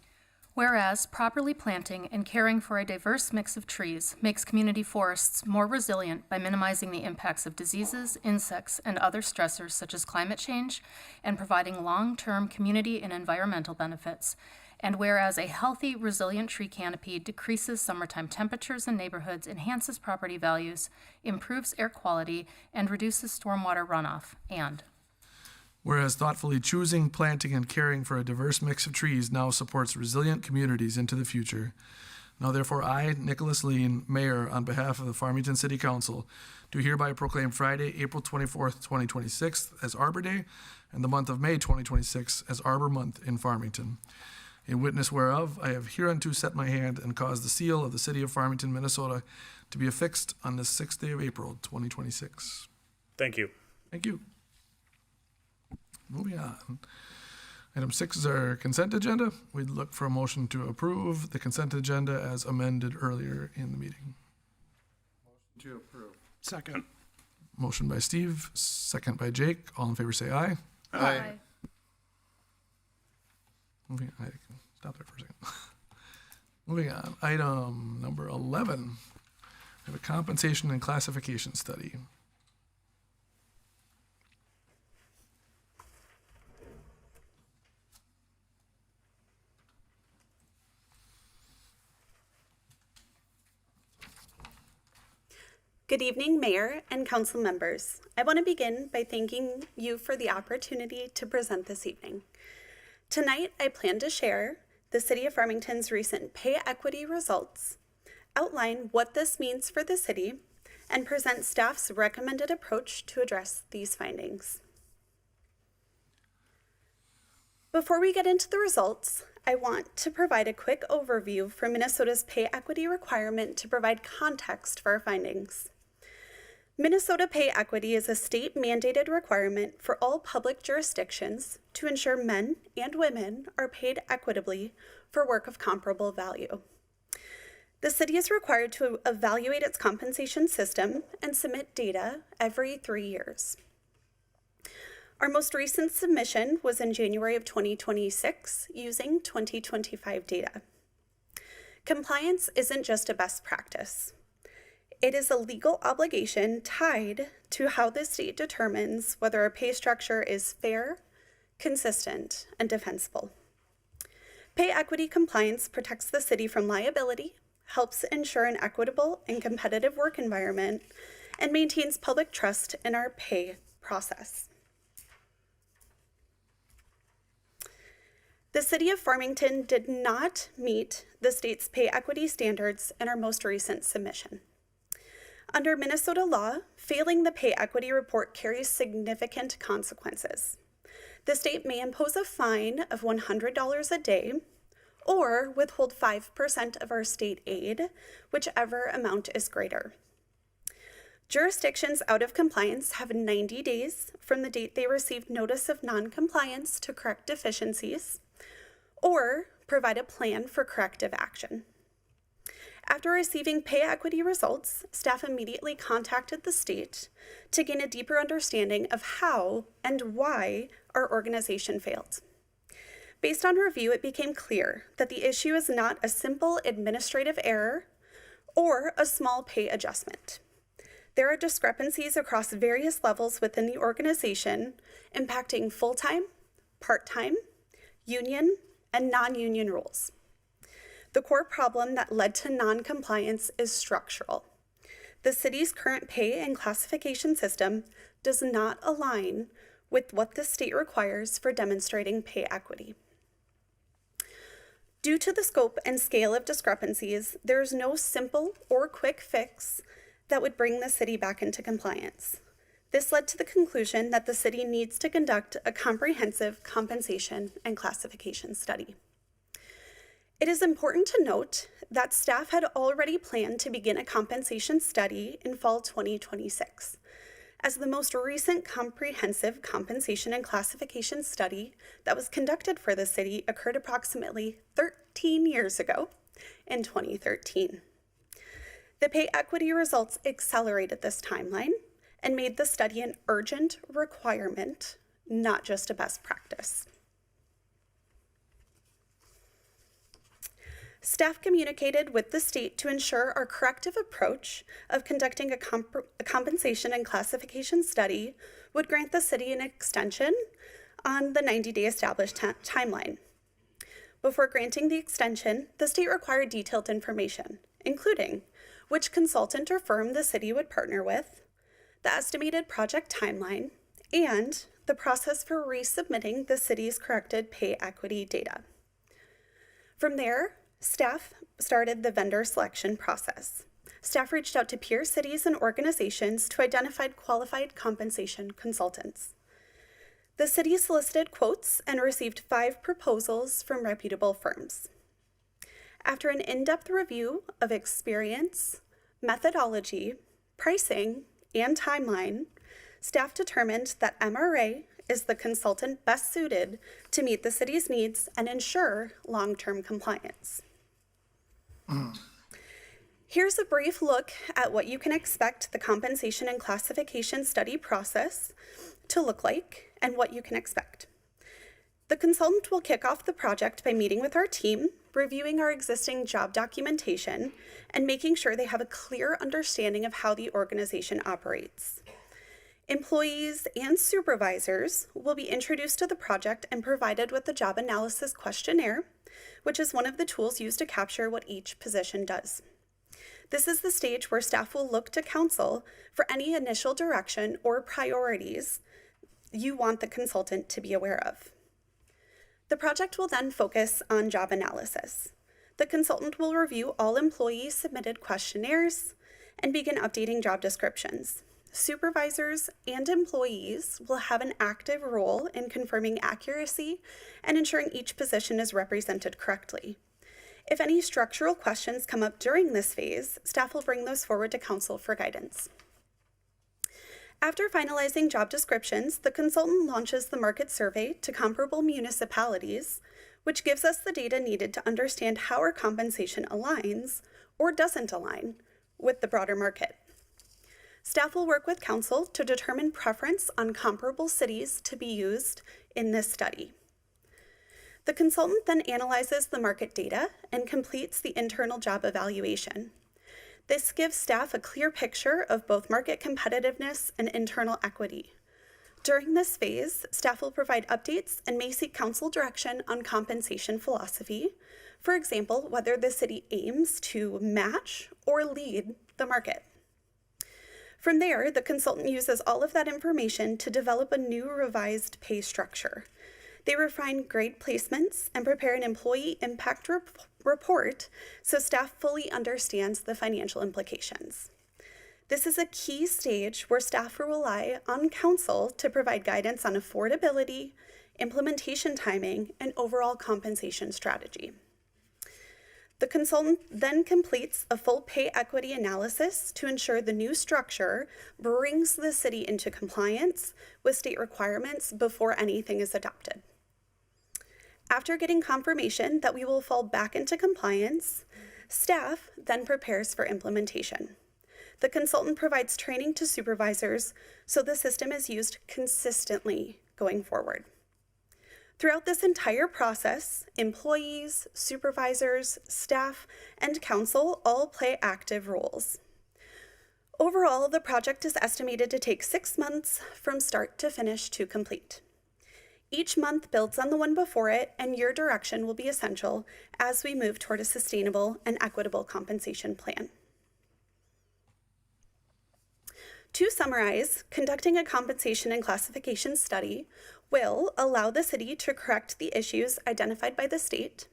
whereas properly planting and caring for a diverse mix of trees makes community forests more resilient by minimizing the impacts of diseases, insects, and other stressors such as climate change, and providing long-term community and environmental benefits. And whereas a healthy, resilient tree canopy decreases summertime temperatures in neighborhoods, enhances property values, improves air quality, and reduces stormwater runoff. And whereas thoughtfully choosing, planting, and caring for a diverse mix of trees now supports resilient communities into the future. Now therefore I, Nicholas Lean, Mayor, on behalf of the Farmington City Council, do hereby proclaim Friday, April 24th, 2026 as Arbor Day, and the month of May 2026 as Arbor Month in Farmington. In witness whereof, I have hereunto set my hand and caused the seal of the City of Farmington, Minnesota, to be affixed on the 6th day of April, 2026. Thank you. Thank you. Moving on. Item 6 is our consent agenda. We'd look for a motion to approve the consent agenda as amended earlier in the meeting. To approve. second. Motion by Steve, second by Jake. All in favor say aye. Aye. Moving, I can stop there for a second. Moving on, item number 11. We have a compensation and classification study. Good evening, Mayor and Council members. I want to begin by thanking you for the opportunity to present this evening. Tonight, I plan to share the City of Farmington's recent pay equity results, outline what this means for the city, and present staff's recommended approach to address these findings. Before we get into the results, I want to provide a quick overview for Minnesota's pay equity requirement to provide context for our findings. Minnesota pay equity is a state-mandated requirement for all public jurisdictions to ensure men and women are paid equitably for work of comparable value. The city is required to evaluate its compensation system and submit data every 3 years. Our most recent submission was in January of 2026 using 2025 data. Compliance isn't just a best practice. It is a legal obligation tied to how the state determines whether a pay structure is fair, consistent, and defensible. Pay equity compliance protects the city from liability, helps ensure an equitable and competitive work environment, and maintains public trust in our pay process. The City of Farmington did not meet the state's pay equity standards in our most recent submission. Under Minnesota law, failing the pay equity report carries significant consequences. The state may impose a fine of $100 a day or withhold 5% of our state aid, whichever amount is greater. Jurisdictions out of compliance have 90 days from the date they received notice of non-compliance to correct deficiencies or provide a plan for corrective action. After receiving pay equity results, staff immediately contacted the state to gain a deeper understanding of how and why our organization failed. Based on review, it became clear that the issue is not a simple administrative error or a small pay adjustment. There are discrepancies across various levels within the organization, impacting full-time, part-time, union, and non-union roles. The core problem that led to non-compliance is structural. The city's current pay and classification system does not align with what the state requires for demonstrating pay equity. Due to the scope and scale of discrepancies, there is no simple or quick fix that would bring the city back into compliance. This led to the conclusion that the city needs to conduct a comprehensive compensation and classification study. It is important to note that staff had already planned to begin a compensation study in fall 2026, as the most recent comprehensive compensation and classification study that was conducted for the city occurred approximately 13 years ago in 2013. The pay equity results accelerated this timeline and made the study an urgent requirement, not just a best practice. Staff communicated with the state to ensure our corrective approach of conducting a compensation and classification study would grant the city an extension on the 90-day established timeline. Before granting the extension, the state required detailed information, including which consultant or firm the city would partner with, the estimated project timeline, and the process for resubmitting the city's corrected pay equity data. From there, staff started the vendor selection process. Staff reached out to peer cities and organizations to identify qualified compensation consultants. The city solicited quotes and received 5 proposals from reputable firms. After an in-depth review of experience, methodology, pricing, and timeline, staff determined that MRA is the consultant best suited to meet the city's needs and ensure long-term compliance. Here's a brief look at what you can expect the compensation and classification study process to look like and what you can expect. The consultant will kick off the project by meeting with our team, reviewing our existing job documentation, and making sure they have a clear understanding of how the organization operates. Employees and supervisors will be introduced to the project and provided with the job analysis questionnaire, which is one of the tools used to capture what each position does. This is the stage where staff will look to counsel for any initial direction or priorities you want the consultant to be aware of. The project will then focus on job analysis. The consultant will review all employees' submitted questionnaires and begin updating job descriptions. Supervisors and employees will have an active role in confirming accuracy and ensuring each position is represented correctly. If any structural questions come up during this phase, staff will bring those forward to council for guidance. After finalizing job descriptions, the consultant launches the market survey to comparable municipalities, which gives us the data needed to understand how our compensation aligns or doesn't align with the broader market. Staff will work with council to determine preference on comparable cities to be used in this study. The consultant then analyzes the market data and completes the internal job evaluation. This gives staff a clear picture of both market competitiveness and internal equity. During this phase, staff will provide updates and may seek council direction on compensation philosophy. For example, whether the city aims to match or lead the market. From there, the consultant uses all of that information to develop a new revised pay structure. They refine grade placements and prepare an employee impact report so staff fully understands the financial implications. This is a key stage where staff will rely on council to provide guidance on affordability, implementation timing, and overall compensation strategy. The consultant then completes a full pay equity analysis to ensure the new structure brings the city into compliance with state requirements before anything is adopted. After getting confirmation that we will fall back into compliance, staff then prepares for implementation. The consultant provides training to supervisors so the system is used consistently going forward. Throughout this entire process, employees, supervisors, staff, and council all play active roles. Overall, the project is estimated to take 6 months from start to finish to complete. Each month builds on the one before it, and your direction will be essential as we move toward a sustainable and equitable compensation plan. To summarize, conducting a compensation and classification study will allow the city to correct the issues identified by the state,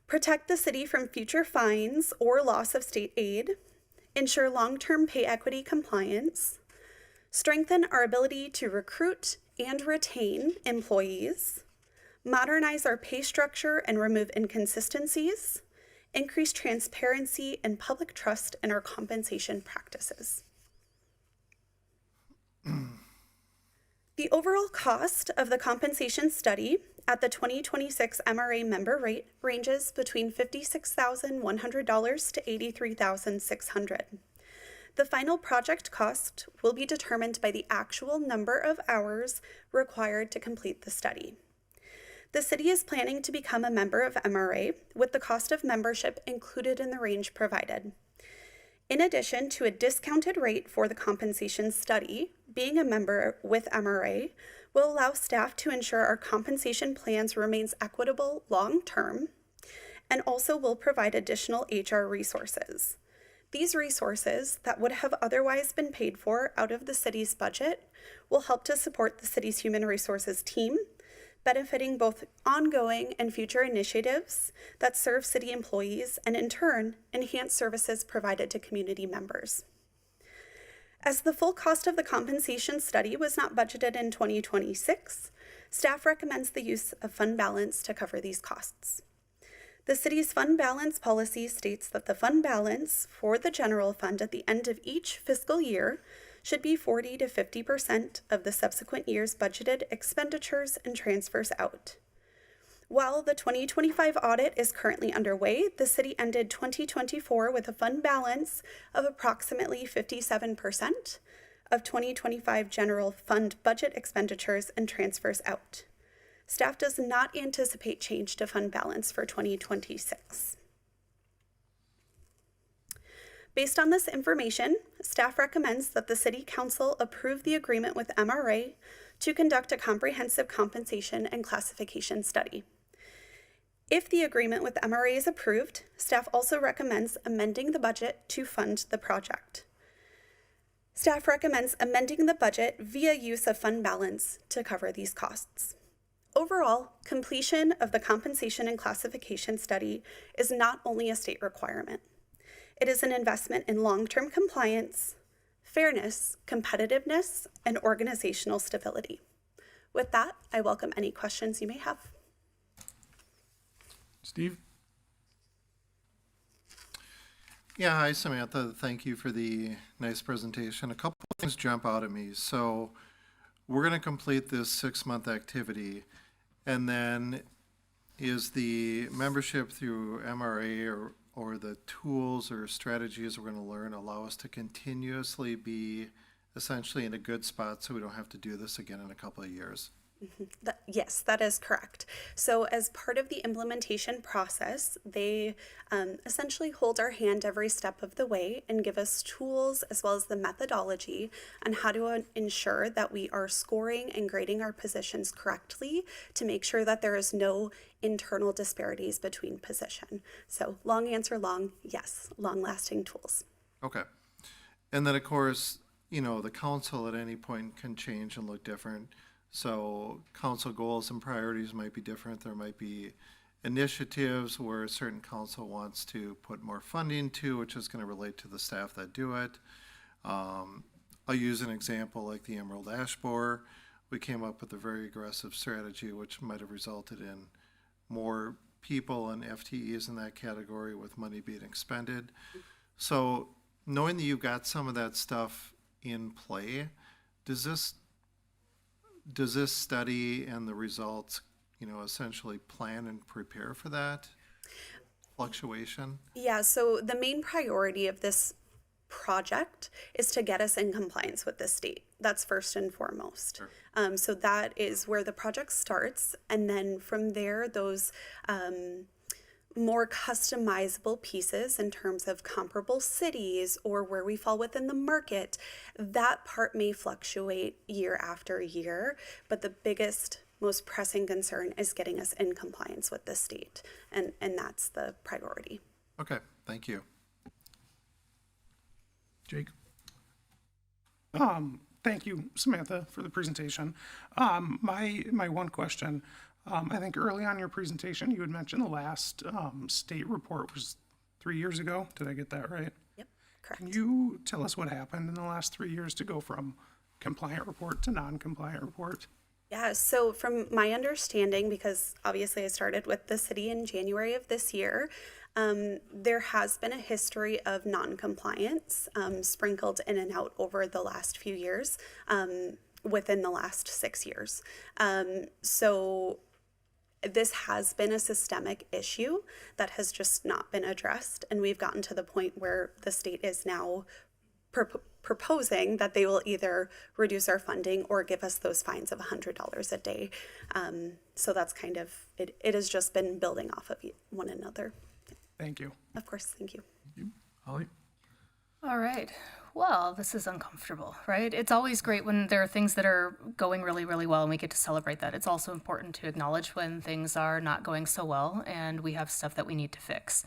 protect the city from future fines or loss of state aid, ensure long-term pay equity compliance, strengthen our ability to recruit and retain employees, modernize our pay structure and remove inconsistencies, increase transparency and public trust in our compensation practices. The overall cost of the compensation study at the 2026 MRA member rate ranges between $56,100 to $83,600. The final project cost will be determined by the actual number of hours required to complete the study. The city is planning to become a member of MRA with the cost of membership included in the range provided. In addition to a discounted rate for the compensation study, being a member with MRA will allow staff to ensure our compensation plans remains equitable long-term and also will provide additional HR resources. These resources that would have otherwise been paid for out of the city's budget will help to support the city's human resources team, benefiting both ongoing and future initiatives that serve city employees and in turn enhance services provided to community members. As the full cost of the compensation study was not budgeted in 2026, staff recommends the use of fund balance to cover these costs. The city's fund balance policy states that the fund balance for the general fund at the end of each fiscal year should be 40 to 50% of the subsequent year's budgeted expenditures and transfers out. While the 2025 audit is currently underway, the city ended 2024 with a fund balance of approximately 57% of 2025 general fund budget expenditures and transfers out. Staff does not anticipate change to fund balance for 2026. Based on this information, staff recommends that the City Council approve the agreement with MRA to conduct a comprehensive compensation and classification study. If the agreement with MRA is approved, staff also recommends amending the budget to fund the project. Staff recommends amending the budget via use of fund balance to cover these costs. Overall, completion of the compensation and classification study is not only a state requirement. It is an investment in long-term compliance, fairness, competitiveness, and organizational stability. With that, I welcome any questions you may have. Steve? Yeah, hi Samantha. Thank you for the nice presentation. A couple of things jump out at me. So we're going to complete this 6-month activity, and then is the membership through MRA or the tools or strategies we're going to learn allow us to continuously be essentially in a good spot so we don't have to do this again in a couple of years? Yes, that is correct. So as part of the implementation process, they essentially hold our hand every step of the way and give us tools as well as the methodology on how to ensure that we are scoring and grading our positions correctly to make sure that there is no internal disparities between position. So long answer long, yes, long-lasting tools. Okay. And then, of course, you know, the council at any point can change and look different. So council goals and priorities might be different. There might be initiatives where a certain council wants to put more funding to, which is going to relate to the staff that do it. I'll use an example like the Emerald Ash Borer. We came up with a very aggressive strategy, which might have resulted in more people and FTEs in that category with money being expended. So knowing that you've got some of that stuff in play, does this study and the results, you know, essentially plan and prepare for that fluctuation? Yeah, so the main priority of this project is to get us in compliance with the state. That's first and foremost. Sure. So that is where the project starts. And then from there, those more customizable pieces in terms of comparable cities or where we fall within the market, that part may fluctuate year after year, but the biggest, most pressing concern is getting us in compliance with the state, and that's the priority. Okay, thank you. Jake? Thank you, Samantha, for the presentation. My one question, I think early on in your presentation, you had mentioned the last state report was 3 years ago. Did I get that right? Yep, correct. Can you tell us what happened in the last 3 years to go from compliant report to non-compliant report? Yeah, so from my understanding, because obviously I started with the city in January of this year, there has been a history of non-compliance sprinkled in and out over the last few years, within the last 6 years. So this has been a systemic issue that has just not been addressed, and we've gotten to the point where the state is now proposing that they will either reduce our funding or give us those fines of $100 a day. So that's kind of, it has just been building off of one another. Thank you. Of course, thank you. Holly? All right. Well, this is uncomfortable, right? It's always great when there are things that are going really, really well and we get to celebrate that. It's also important to acknowledge when things are not going so well and we have stuff that we need to fix.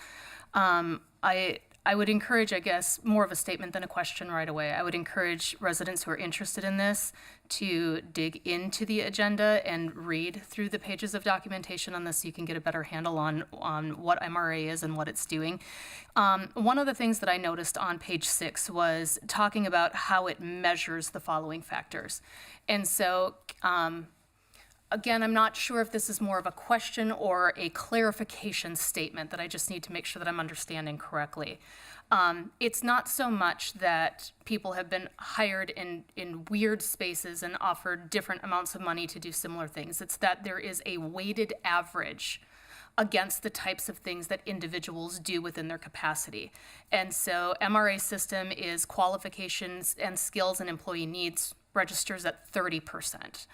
I would encourage, I guess, more of a statement than a question right away. I would encourage residents who are interested in this to dig into the agenda and read through the pages of documentation on this so you can get a better handle on what MRA is and what it's doing. One of the things that I noticed on page 6 was talking about how it measures the following factors. And so, again, I'm not sure if this is more of a question or a clarification statement that I just need to make sure that I'm understanding correctly. It's not so much that people have been hired in weird spaces and offered different amounts of money to do similar things. It's that there is a weighted average against the types of things that individuals do within their capacity. And so MRA system is qualifications and skills and employee needs registers at 30%.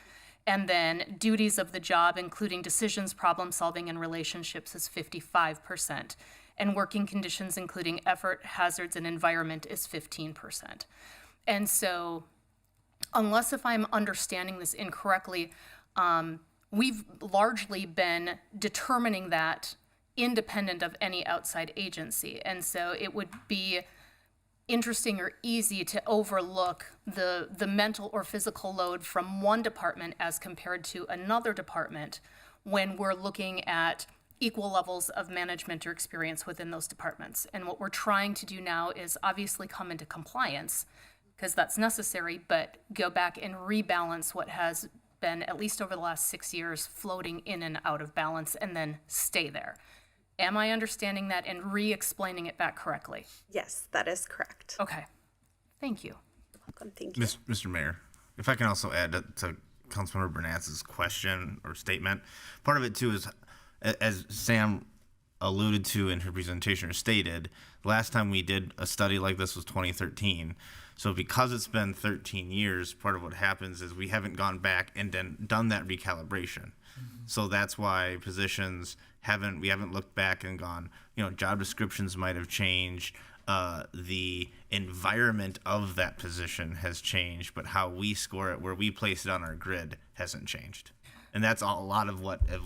And then duties of the job, including decisions, problem solving, and relationships, is 55%. And working conditions, including effort, hazards, and environment, is 15%. And so, unless if I'm understanding this incorrectly, we've largely been determining that independent of any outside agency. And so it would be interesting or easy to overlook the mental or physical load from one department as compared to another department when we're looking at equal levels of management or experience within those departments. And what we're trying to do now is obviously come into compliance, because that's necessary, but go back and rebalance what has been, at least over the last 6 years, floating in and out of balance and then stay there. Am I understanding that and re-explaining it back correctly? Yes, that is correct. Okay. Thank you. You're welcome. Thank you. Mr. Mayor, if I can also add to Councilmember Bernatz's question or statement, part of it too is, as Sam alluded to in her presentation or stated, the last time we did a study like this was 2013. So because it's been 13 years, part of what happens is we haven't gone back and done that recalibration. So that's why positions we haven't looked back and gone, job descriptions might have changed, the environment of that position has changed, but how we score it, where we place it on our grid, hasn't changed. And that's a lot of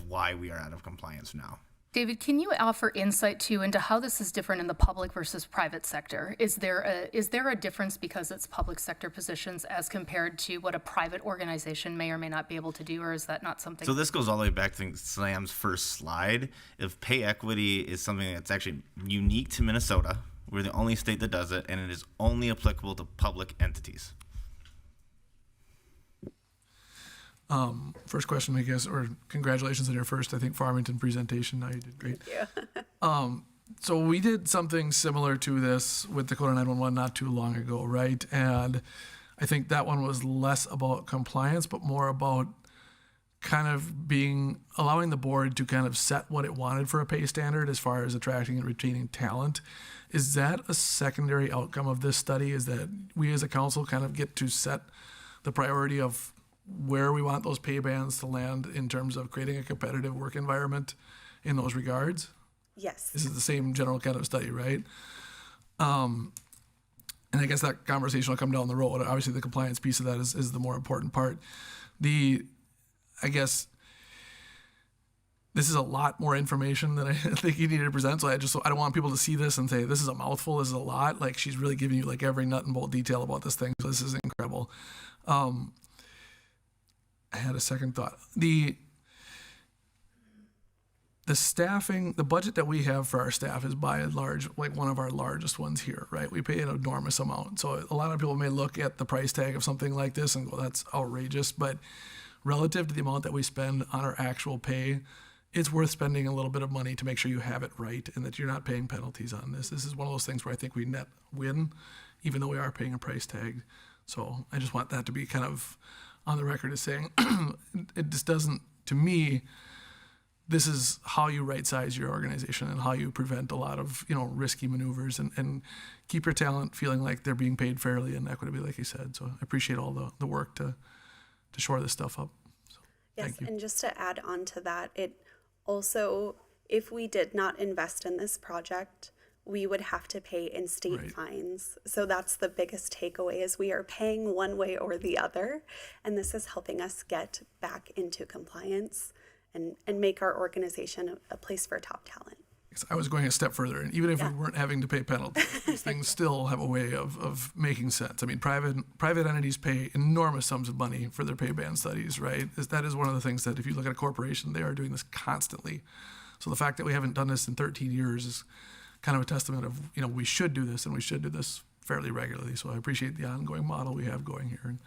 why we are out of compliance now. David, can you offer insight too into how this is different in the public versus private sector? Is there a difference because it's public sector positions as compared to what a private organization may or may not be able to do, or is that not something? So this goes all the way back to Sam's first slide. If pay equity is something that's actually unique to Minnesota, we're the only state that does it, and it is only applicable to public entities. First question, I guess, or congratulations on your first, I think, Farmington presentation. Now you did great. Thank you. So we did something similar to this with Dakota 911 not too long ago, right? And I think that one was less about compliance, but more about kind of allowing the board to kind of set what it wanted for a pay standard as far as attracting and retaining talent. Is that a secondary outcome of this study? Is that we as a council kind of get to set the priority of where we want those pay bands to land in terms of creating a competitive work environment in those regards? Yes. This is the same general kind of study, right? And I guess that conversation will come down the road. Obviously, the compliance piece of that is the more important part. I guess this is a lot more information than I think you needed to present. So I don't want people to see this and say, this is a mouthful, this is a lot. Like, she's really giving you like every nut and bolt detail about this thing. So this is incredible. I had a second thought. the staffing, the budget that we have for our staff is by and large like one of our largest ones here, right? We pay an enormous amount. So a lot of people may look at the price tag of something like this and go, that's outrageous. But relative to the amount that we spend on our actual pay, it's worth spending a little bit of money to make sure you have it right and that you're not paying penalties on this. This is one of those things where I think we net win, even though we are paying a price tag. So I just want that to be kind of on the record as saying, it just doesn't, to me, this is how you right size your organization and how you prevent a lot of, risky maneuvers and keep your talent feeling like they're being paid fairly and equitably, like you said. So I appreciate all the work to shore this stuff up. So, Yes, thank you. and just to add on to that, it also, if we did not invest in this project, we would have to pay in-state Right. fines. So that's the biggest takeaway, is we are paying one way or the other, and this is helping us get back into compliance and make our organization a place for top talent. I was going a step further, and even if we weren't having to pay penalties, these things still have a way of making sense. I mean, private entities pay enormous sums of money for their pay band studies, right? That is one of the things that if you look at a corporation, they are doing this constantly. So the fact that we haven't done this in 13 years is kind of a testament of, we should do this, and we should do this fairly regularly. So I appreciate the ongoing model we have going here, and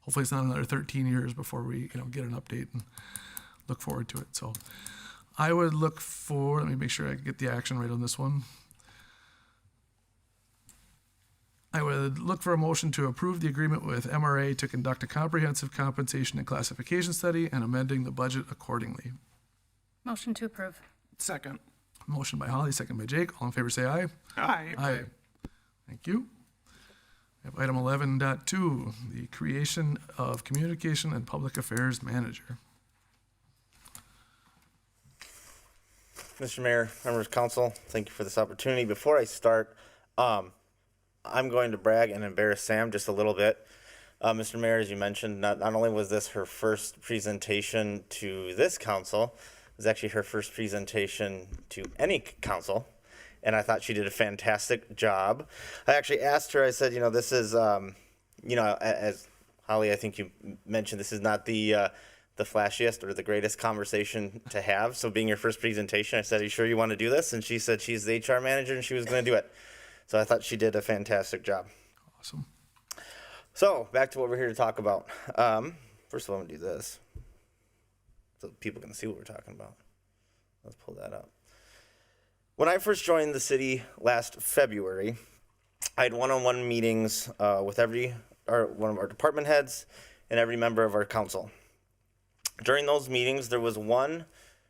hopefully it's not another 13 years before we, get an update and look forward to it. So I would look for, let me make sure I get the action right on this one. I would look for a motion to approve the agreement with MRA to conduct a comprehensive compensation and classification study and amending the budget accordingly. Motion to approve. Second. Motion by Holly, second by Jake. All in favor say aye. Aye. Aye. Thank you. We have item 11.2, the creation of Communication and Public Affairs Manager. Mr. Mayor, members of council, thank you for this opportunity. Before I start, I'm going to brag and embarrass Sam just a little bit. Mr. Mayor, as you mentioned, not only was this her first presentation to this council, it was actually her first presentation to any council, and I thought she did a fantastic job. I actually asked her, I said, this is, as Holly, I think you mentioned, this is not the flashiest or the greatest conversation to have. So being your first presentation, I said, are you sure you want to do this? And she said she's the HR manager and she was going to do it. So I thought she did a fantastic job. Awesome. So back to what we're here to talk about. First of all, I'm going to do this so people can see what we're talking about. Let's pull that up. When I first joined the city last February, I had one-on-one meetings with one of our department heads and every member of our council. During those meetings, there was one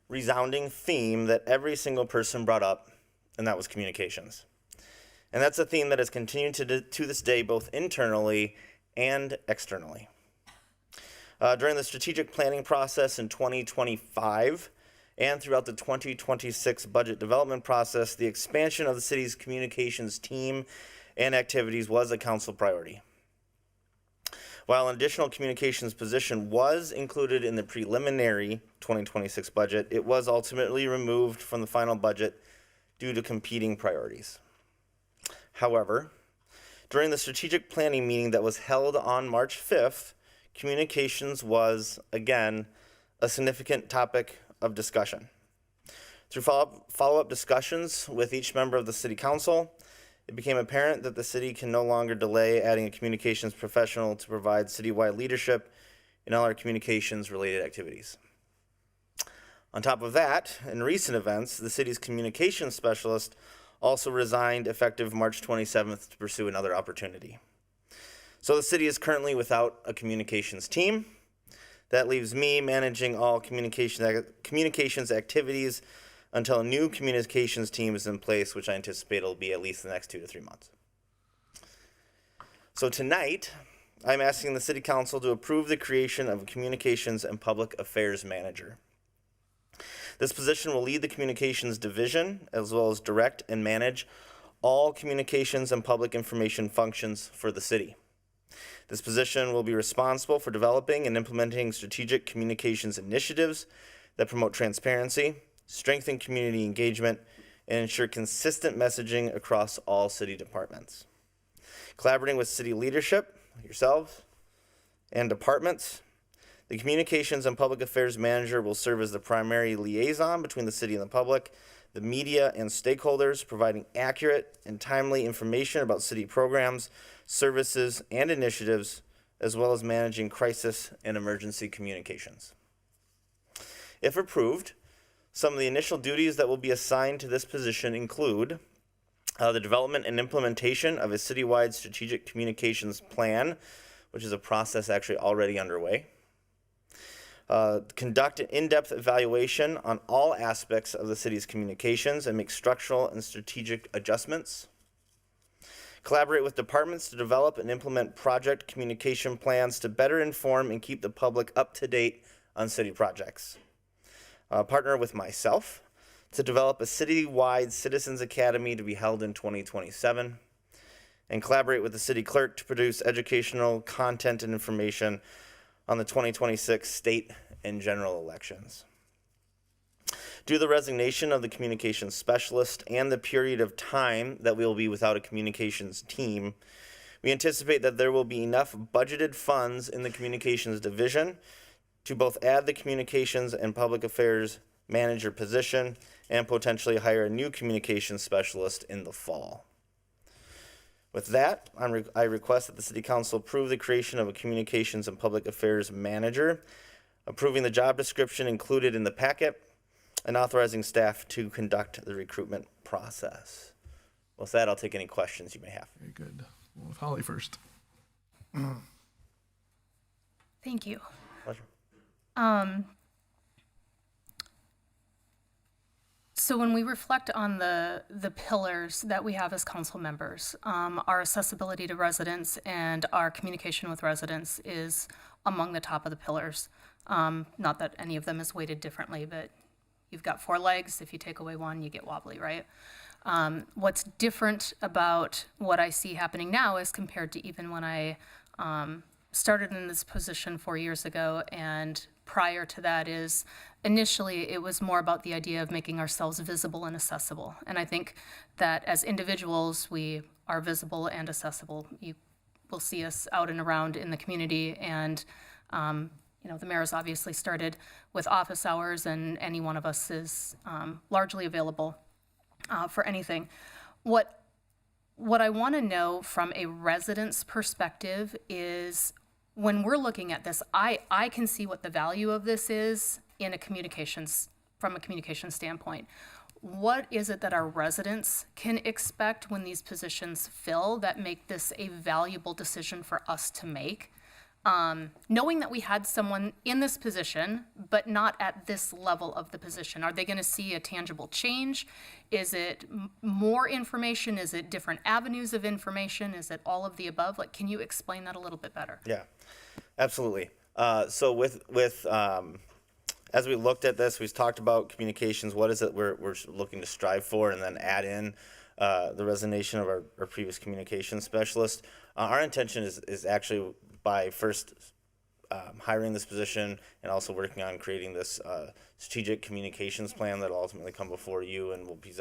resounding theme that every single person brought up, and that was communications. And that's a theme that has continued to this day, both internally and externally. During the strategic planning process in 2025 and throughout the 2026 budget development process, the expansion of the city's communications team and activities was a council priority. While an additional communications position was included in the preliminary 2026 budget, it was ultimately removed from the final budget due to competing priorities. However, during the strategic planning meeting that was held on March 5th, communications was, again, a significant topic of discussion. Through follow-up discussions with each member of the city council, it became apparent that the city can no longer delay adding a communications professional to provide citywide leadership in all our communications-related activities. On top of that, in recent events, the city's communications specialist also resigned effective March 27th to pursue another opportunity. So the city is currently without a communications team. That leaves me managing all communications activities until a new communications team is in place, which I anticipate will be at least the next 2 to 3 months. So tonight, I'm asking the City Council to approve the creation of a Communications and Public Affairs Manager. This position will lead the Communications Division, as well as direct and manage all communications and public information functions for the city. This position will be responsible for developing and implementing strategic communications initiatives that promote transparency, strengthen community engagement, and ensure consistent messaging across all city departments. Collaborating with city leadership, yourselves, and departments, The Communications and Public Affairs Manager will serve as the primary liaison between the city and the public, the media, and stakeholders, providing accurate and timely information about city programs, services, and initiatives, as well as managing crisis and emergency communications. If approved, some of the initial duties that will be assigned to this position include the development and implementation of a citywide strategic communications plan, which is a process actually already underway. Conduct an in-depth evaluation on all aspects of the city's communications and make structural and strategic adjustments. Collaborate with departments to develop and implement project communication plans to better inform and keep the public up to date on city projects. Partner with myself to develop a citywide Citizens Academy to be held in 2027. And collaborate with the city clerk to produce educational content and information on the 2026 state and general elections. Due to the resignation of the communications specialist and the period of time that we will be without a communications team, we anticipate that there will be enough budgeted funds in the communications division to both add the communications and public affairs manager position and potentially hire a new communications specialist in the fall. With that, I request that the City Council approve the creation of a Communications and Public Affairs Manager, approving the job description included in the packet, and authorizing staff to conduct the recruitment process. With that, I'll take any questions you may have. Very good. Well, with Holly first. Thank you. Pleasure. So when we reflect on the pillars that we have as council members, our accessibility to residents and our communication with residents is among the top of the pillars. Not that any of them is weighted differently, but you've got 4 legs. If you take away one, you get wobbly, right? What's different about what I see happening now is compared to even when I started in this position 4 years ago, and prior to that is initially it was more about the idea of making ourselves visible and accessible. And I think that as individuals, we are visible and accessible. You will see us out and around in the community, and the mayor's obviously started with office hours, and any one of us is largely available for anything. What I want to know from a resident's perspective is, when we're looking at this, I can see what the value of this is in from a communication standpoint. What is it that our residents can expect when these positions fill that make this a valuable decision for us to make? Knowing that we had someone in this position, but not at this level of the position, are they going to see a tangible change? Is it more information? Is it different avenues of information? Is it all of the above? Like, can you explain that a little bit better? Yeah, absolutely. So with as we looked at this, we've talked about communications. What is it we're looking to strive for, and then add in the resignation of our previous communications specialist. Our intention is actually by first hiring this position and also working on creating this strategic communications plan that will ultimately come before you, and we'll be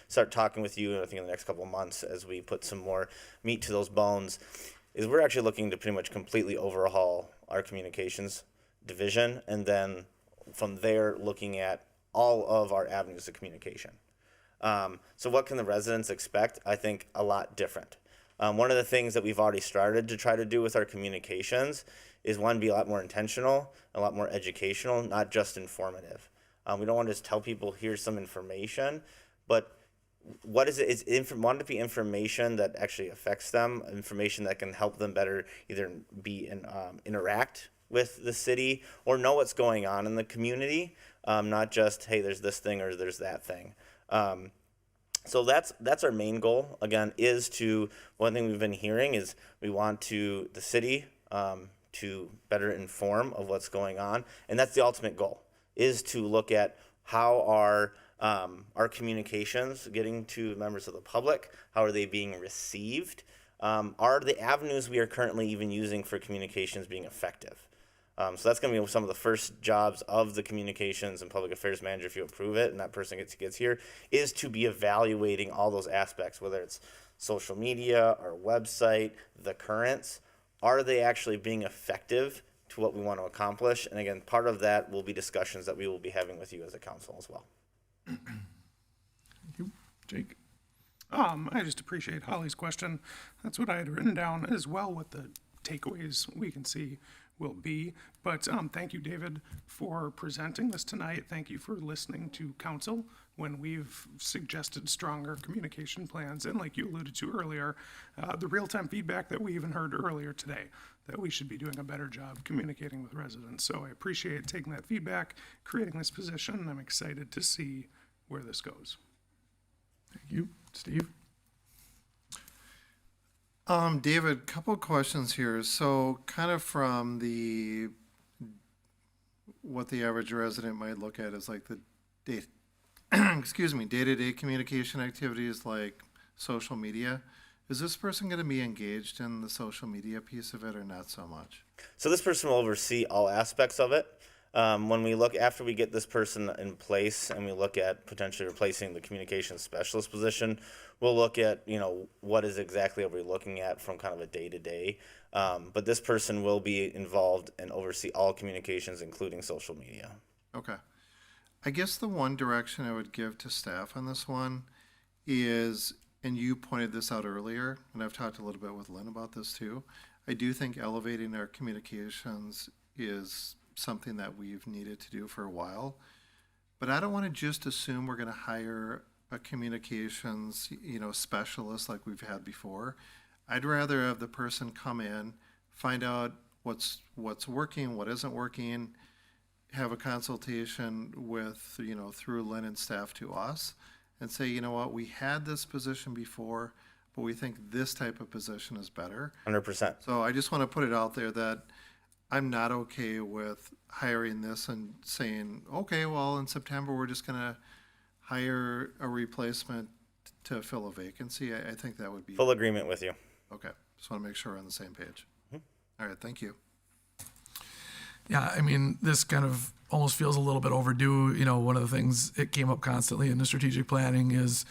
start talking with you, I think, in the next couple of months as we put some more meat to those bones, is we're actually looking to pretty much completely overhaul our communications division, and then from there looking at all of our avenues of communication. So what can the residents expect? I think a lot different. One of the things that we've already started to try to do with our communications is, one, be a lot more intentional, a lot more educational, not just informative. We don't want to just tell people, here's some information, but what is it? It's want to be information that actually affects them, information that can help them better either interact with the city or know what's going on in the community, not just, hey, there's this thing or there's that thing. So that's our main goal. Again, one thing we've been hearing is we want the city to better inform of what's going on, and that's the ultimate goal, is to look at how our communications getting to members of the public, how are they being received, are the avenues we are currently even using for communications being effective. So that's going to be some of the first jobs of the communications and public affairs manager, if you approve it and that person gets here, is to be evaluating all those aspects, whether it's social media, our website, the currents. Are they actually being effective to what we want to accomplish. And again, part of that will be discussions that we will be having with you as a council as well. Thank you. Jake? I just appreciate Holly's question. That's what I had written down as well, what the takeaways we can see will be. But thank you, David, for presenting this tonight. Thank you for listening to council when we've suggested stronger communication plans. And like you alluded to earlier, the real-time feedback that we even heard earlier today, that we should be doing a better job communicating with residents. So I appreciate taking that feedback, creating this position. I'm excited to see where this goes. Thank you. Steve? David, couple questions here. So kind of from what the average resident might look at is like the day-to-day communication activities like social media. Is this person going to be engaged in the social media piece of it or not so much? So this person will oversee all aspects of it. When we look, after we get this person in place and we look at potentially replacing the communications specialist position, we'll look at, what is exactly are we looking at from kind of a day-to-day. But this person will be involved and oversee all communications, including social media. Okay. I guess the one direction I would give to staff on this one is, and you pointed this out earlier, and I've talked a little bit with Lynn about this too, I do think elevating our communications is something that we've needed to do for a while. But I don't want to just assume we're going to hire a communications, specialist like we've had before. I'd rather have the person come in, find out what's working, what isn't working, have a consultation with, through Lynn and staff to us, and say, you know what, we had this position before, but we think this type of position is better. 100%. So I just want to put it out there that I'm not okay with hiring this and saying, okay, well, in September, we're just going to hire a replacement to fill a vacancy. I think that would be... Full agreement with you. Okay. Just want to make sure we're on the same page. All right. Thank you. Yeah, I mean, this kind of almost feels a little bit overdue. One of the things it came up constantly in the strategic planning is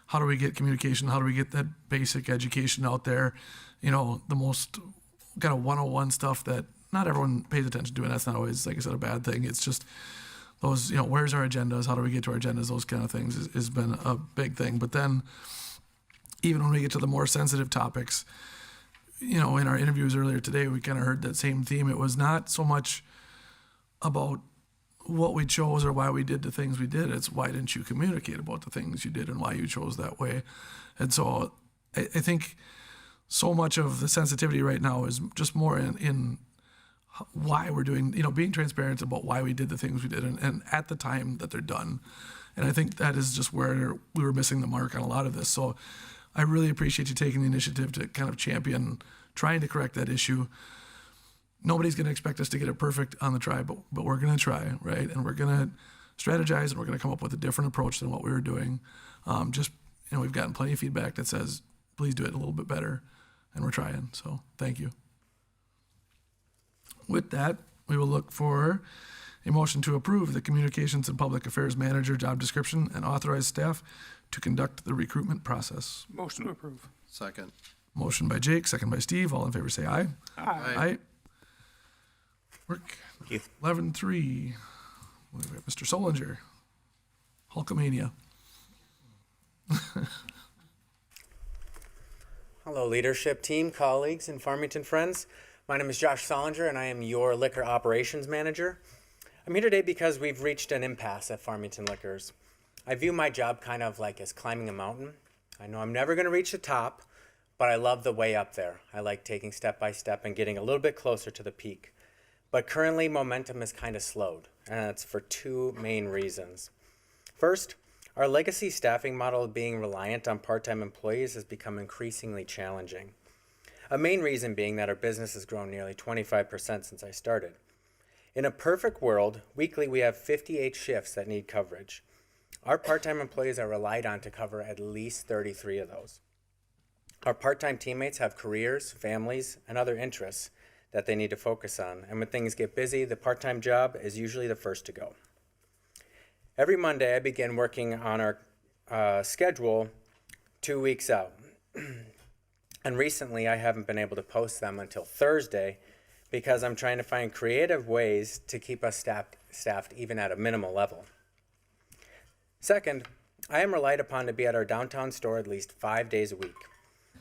how do we get communication? How do we get that basic education out there? The most kind of 101 stuff that not everyone pays attention to, and that's not always, like I said, a bad thing. It's just those, where's our agendas? How do we get to our agendas? Those kind of things has been a big thing. But then even when we get to the more sensitive topics, in our interviews earlier today, we kind of heard that same theme. It was not so much about what we chose or why we did the things we did. It's why didn't you communicate about the things you did and why you chose that way. And so I think so much of the sensitivity right now is just more in why we're doing, being transparent about why we did the things we did and at the time that they're done. And I think that is just where we were missing the mark on a lot of this. So I really appreciate you taking the initiative to kind of champion trying to correct that issue. Nobody's going to expect us to get it perfect on the try, but we're going to try, right? And we're going to strategize and we're going to come up with a different approach than what we were doing. We've gotten plenty of feedback that says, please do it a little bit better. And we're trying. So thank you. With that, we will look for a motion to approve the Communications and Public Affairs Manager job description and authorize staff to conduct the recruitment process. Motion to approve. Second. Motion by Jake, second by Steve. All in favor say aye. Aye. Work. Thank you. 11-3. Mr. Solinger. Hulkamania. Hello, leadership team, colleagues, and Farmington friends. My name is Josh Solinger, and I am your Liquor Operations Manager. I'm here today because we've reached an impasse at Farmington Liquors. I view my job kind of like as climbing a mountain. I know I'm never going to reach the top, but I love the way up there. I like taking step by step and getting a little bit closer to the peak. But currently, momentum is kind of slowed, and that's for two main reasons. First, our legacy staffing model of being reliant on part-time employees has become increasingly challenging. A main reason being that our business has grown nearly 25% since I started. In a perfect world, weekly we have 58 shifts that need coverage. Our part-time employees are relied on to cover at least 33 of those. Our part-time teammates have careers, families, and other interests that they need to focus on, and when things get busy, the part-time job is usually the first to go. Every Monday, I begin working on our schedule 2 weeks out. And recently, I haven't been able to post them until Thursday because I'm trying to find creative ways to keep us staffed even at a minimal level. Second, I am relied upon to be at our downtown store at least 5 days a week.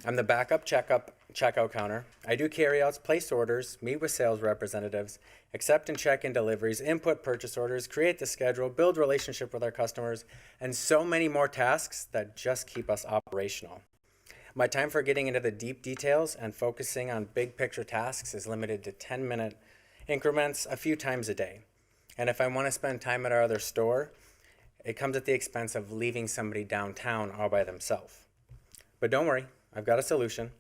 I'm the backup checkout counter. I do carryouts, place orders, meet with sales representatives, accept and check in deliveries, input purchase orders, create the schedule, build relationship with our customers, and so many more tasks that just keep us operational. My time for getting into the deep details and focusing on big picture tasks is limited to 10-minute increments a few times a day. And if I want to spend time at our other store, it comes at the expense of leaving somebody downtown all by themselves. But don't worry, I've got a solution.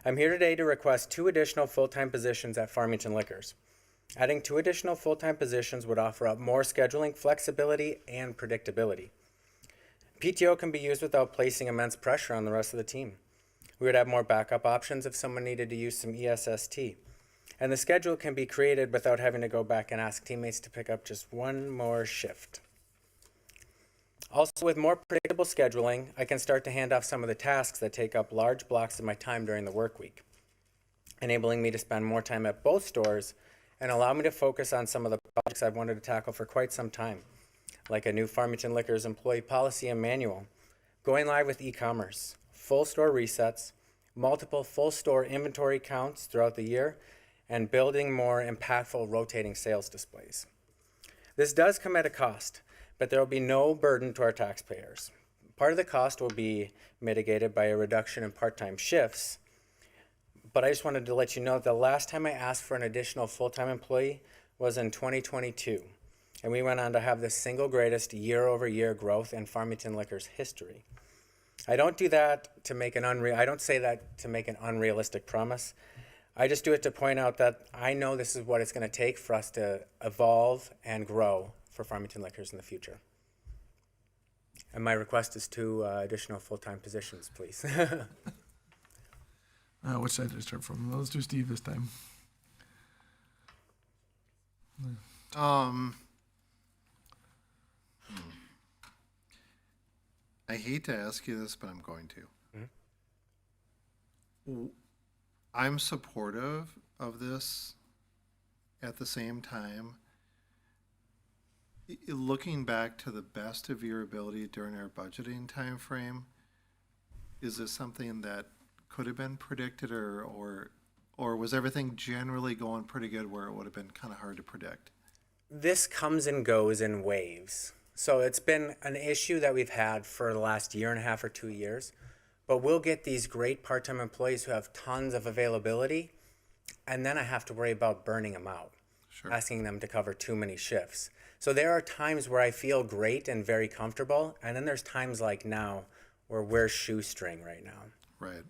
I'm here today to request 2 additional full-time positions at Farmington Liquors. Adding 2 additional full-time positions would offer up more scheduling flexibility and predictability. PTO can be used without placing immense pressure on the rest of the team. We would have more backup options if someone needed to use some ESST. And the schedule can be created without having to go back and ask teammates to pick up just one more shift. Also, with more predictable scheduling, I can start to hand off some of the tasks that take up large blocks of my time during the work week, enabling me to spend more time at both stores and allow me to focus on some of the projects I've wanted to tackle for quite some time, like a new Farmington Liquors employee policy and manual, going live with e-commerce, full store resets, multiple full store inventory counts throughout the year, and building more impactful rotating sales displays. This does come at a cost, but there will be no burden to our taxpayers. Part of the cost will be mitigated by a reduction in part-time shifts, but I just wanted to let you know that the last time I asked for an additional full-time employee was in 2022, and we went on to have the single greatest year-over-year growth in Farmington Liquors history. I don't do that to make I don't say that to make an unrealistic promise. I just do it to point out that I know this is what it's going to take for us to evolve and grow for Farmington Liquors in the future. And my request is 2 additional full-time positions, please. Which side did I start from? Let's do Steve this time. I hate to ask you this, but I'm going to. I'm supportive of this. At the same time, looking back to the best of your ability during our budgeting time frame, is this something that could have been predicted, or was everything generally going pretty good where it would have been kind of hard to predict? This comes and goes in waves. So it's been an issue that we've had for the last 1.5 years or 2 years, but we'll get these great part-time employees who have tons of availability, and then I have to worry about burning them out, asking them to cover too many shifts. So there are times where I feel great and very comfortable, and then there's times like now where we're shoestring right now. Right.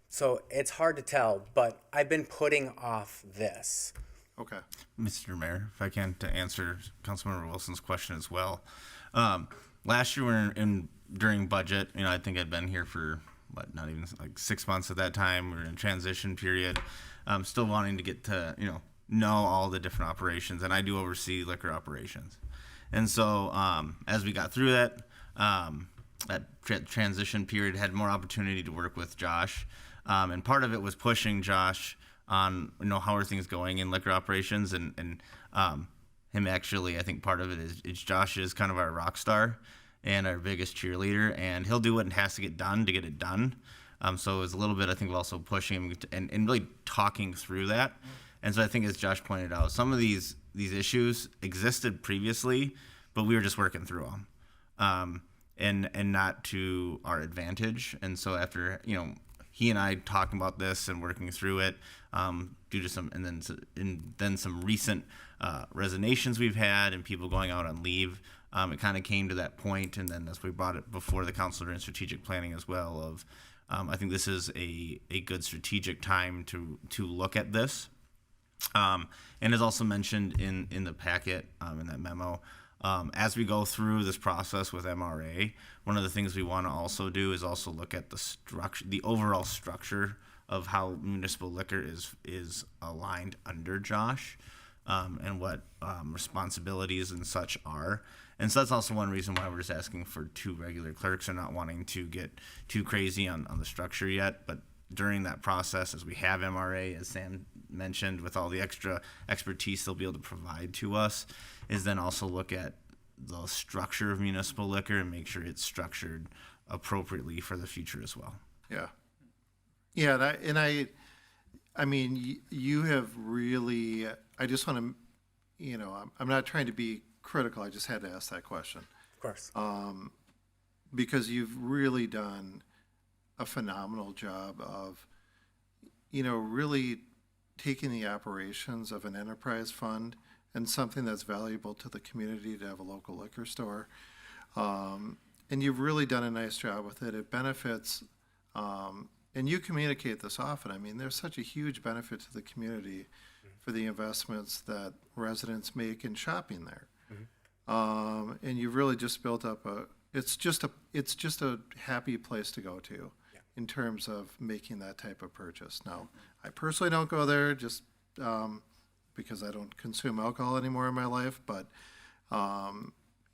So it's hard to tell, but I've been putting off this. Okay. Mr. Mayor, if I can, to answer Councilmember Wilson's question as well. Last year, we were during budget. I think I'd been here for not even like 6 months at that time. We were in a transition period. Still wanting to get to know all the different operations, and I do oversee liquor operations. And so as we got through that, that transition period, had more opportunity to work with Josh, and part of it was pushing Josh on how are things going in liquor operations, and him actually, I think part of it is Josh is kind of our rock star and our biggest cheerleader, and he'll do what has to get done to get it done. So it was a little bit, I think, of also pushing him and really talking through that. And so I think, as Josh pointed out, some of these issues existed previously, but we were just working through them, and not to our advantage. And so after he and I talking about this and working through it, due to some some recent resignations we've had and people going out on leave, it kind of came to that point. And then as we brought it before the council during strategic planning as well, of I think this is a good strategic time to look at this. And as also mentioned in the packet, in that memo, as we go through this process with MRA, one of the things we want to also do is also look at the structure, the overall structure of how municipal liquor is aligned under Josh, and what responsibilities and such are. And so that's also one reason why we're just asking for 2 regular clerks and not wanting to get too crazy on the structure yet. But during that process, as we have MRA, as Sam mentioned, with all the extra expertise they'll be able to provide to us, is then also look at the structure of municipal liquor and make sure it's structured appropriately for the future as well. Yeah. Yeah, I mean, you have really, I just want to, you know, I'm not trying to be critical, I just had to ask that question. Of course. Because you've really done a phenomenal job of, you know, really taking the operations of an enterprise fund and something that's valuable to the community to have a local liquor store. And you've really done a nice job with it. It benefits, and you communicate this often. I mean, there's such a huge benefit to the community for the investments that residents make in shopping there. And you've really just built up it's just a happy place to go to in terms of making that type of purchase. Now, I personally don't go there just because I don't consume alcohol anymore in my life, but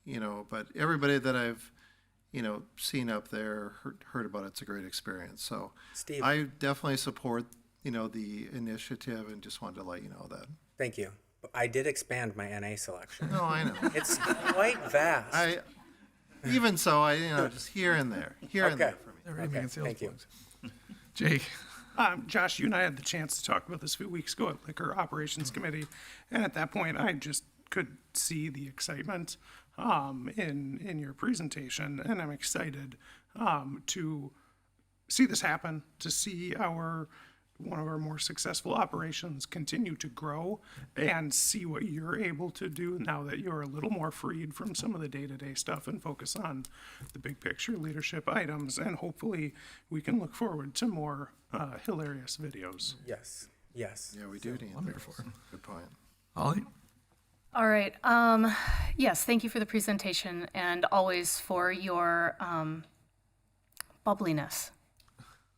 you know, but everybody that I've, you know, seen up there, heard about it's a great experience. So Steve, I definitely support, you know, the initiative, and just wanted to let you know that. thank you. I did expand my NA selection. No, I know. It's quite vast. Even so, you know, just here and there for me. Okay, thank you. Jake. Josh, you and I had the chance to talk about this a few weeks ago at Liquor Operations Committee, and at that point, I just could see the excitement in your presentation, and I'm excited to see this happen, to see one of our more successful operations continue to grow, and see what you're able to do now that you're a little more freed from some of the day-to-day stuff and focus on the big picture leadership items. And hopefully we can look forward to more hilarious videos. Yes. Yes. Yeah, we do need Wonderful. Good point. Holly? All right. Yes, thank you for the presentation and always for your bubbliness.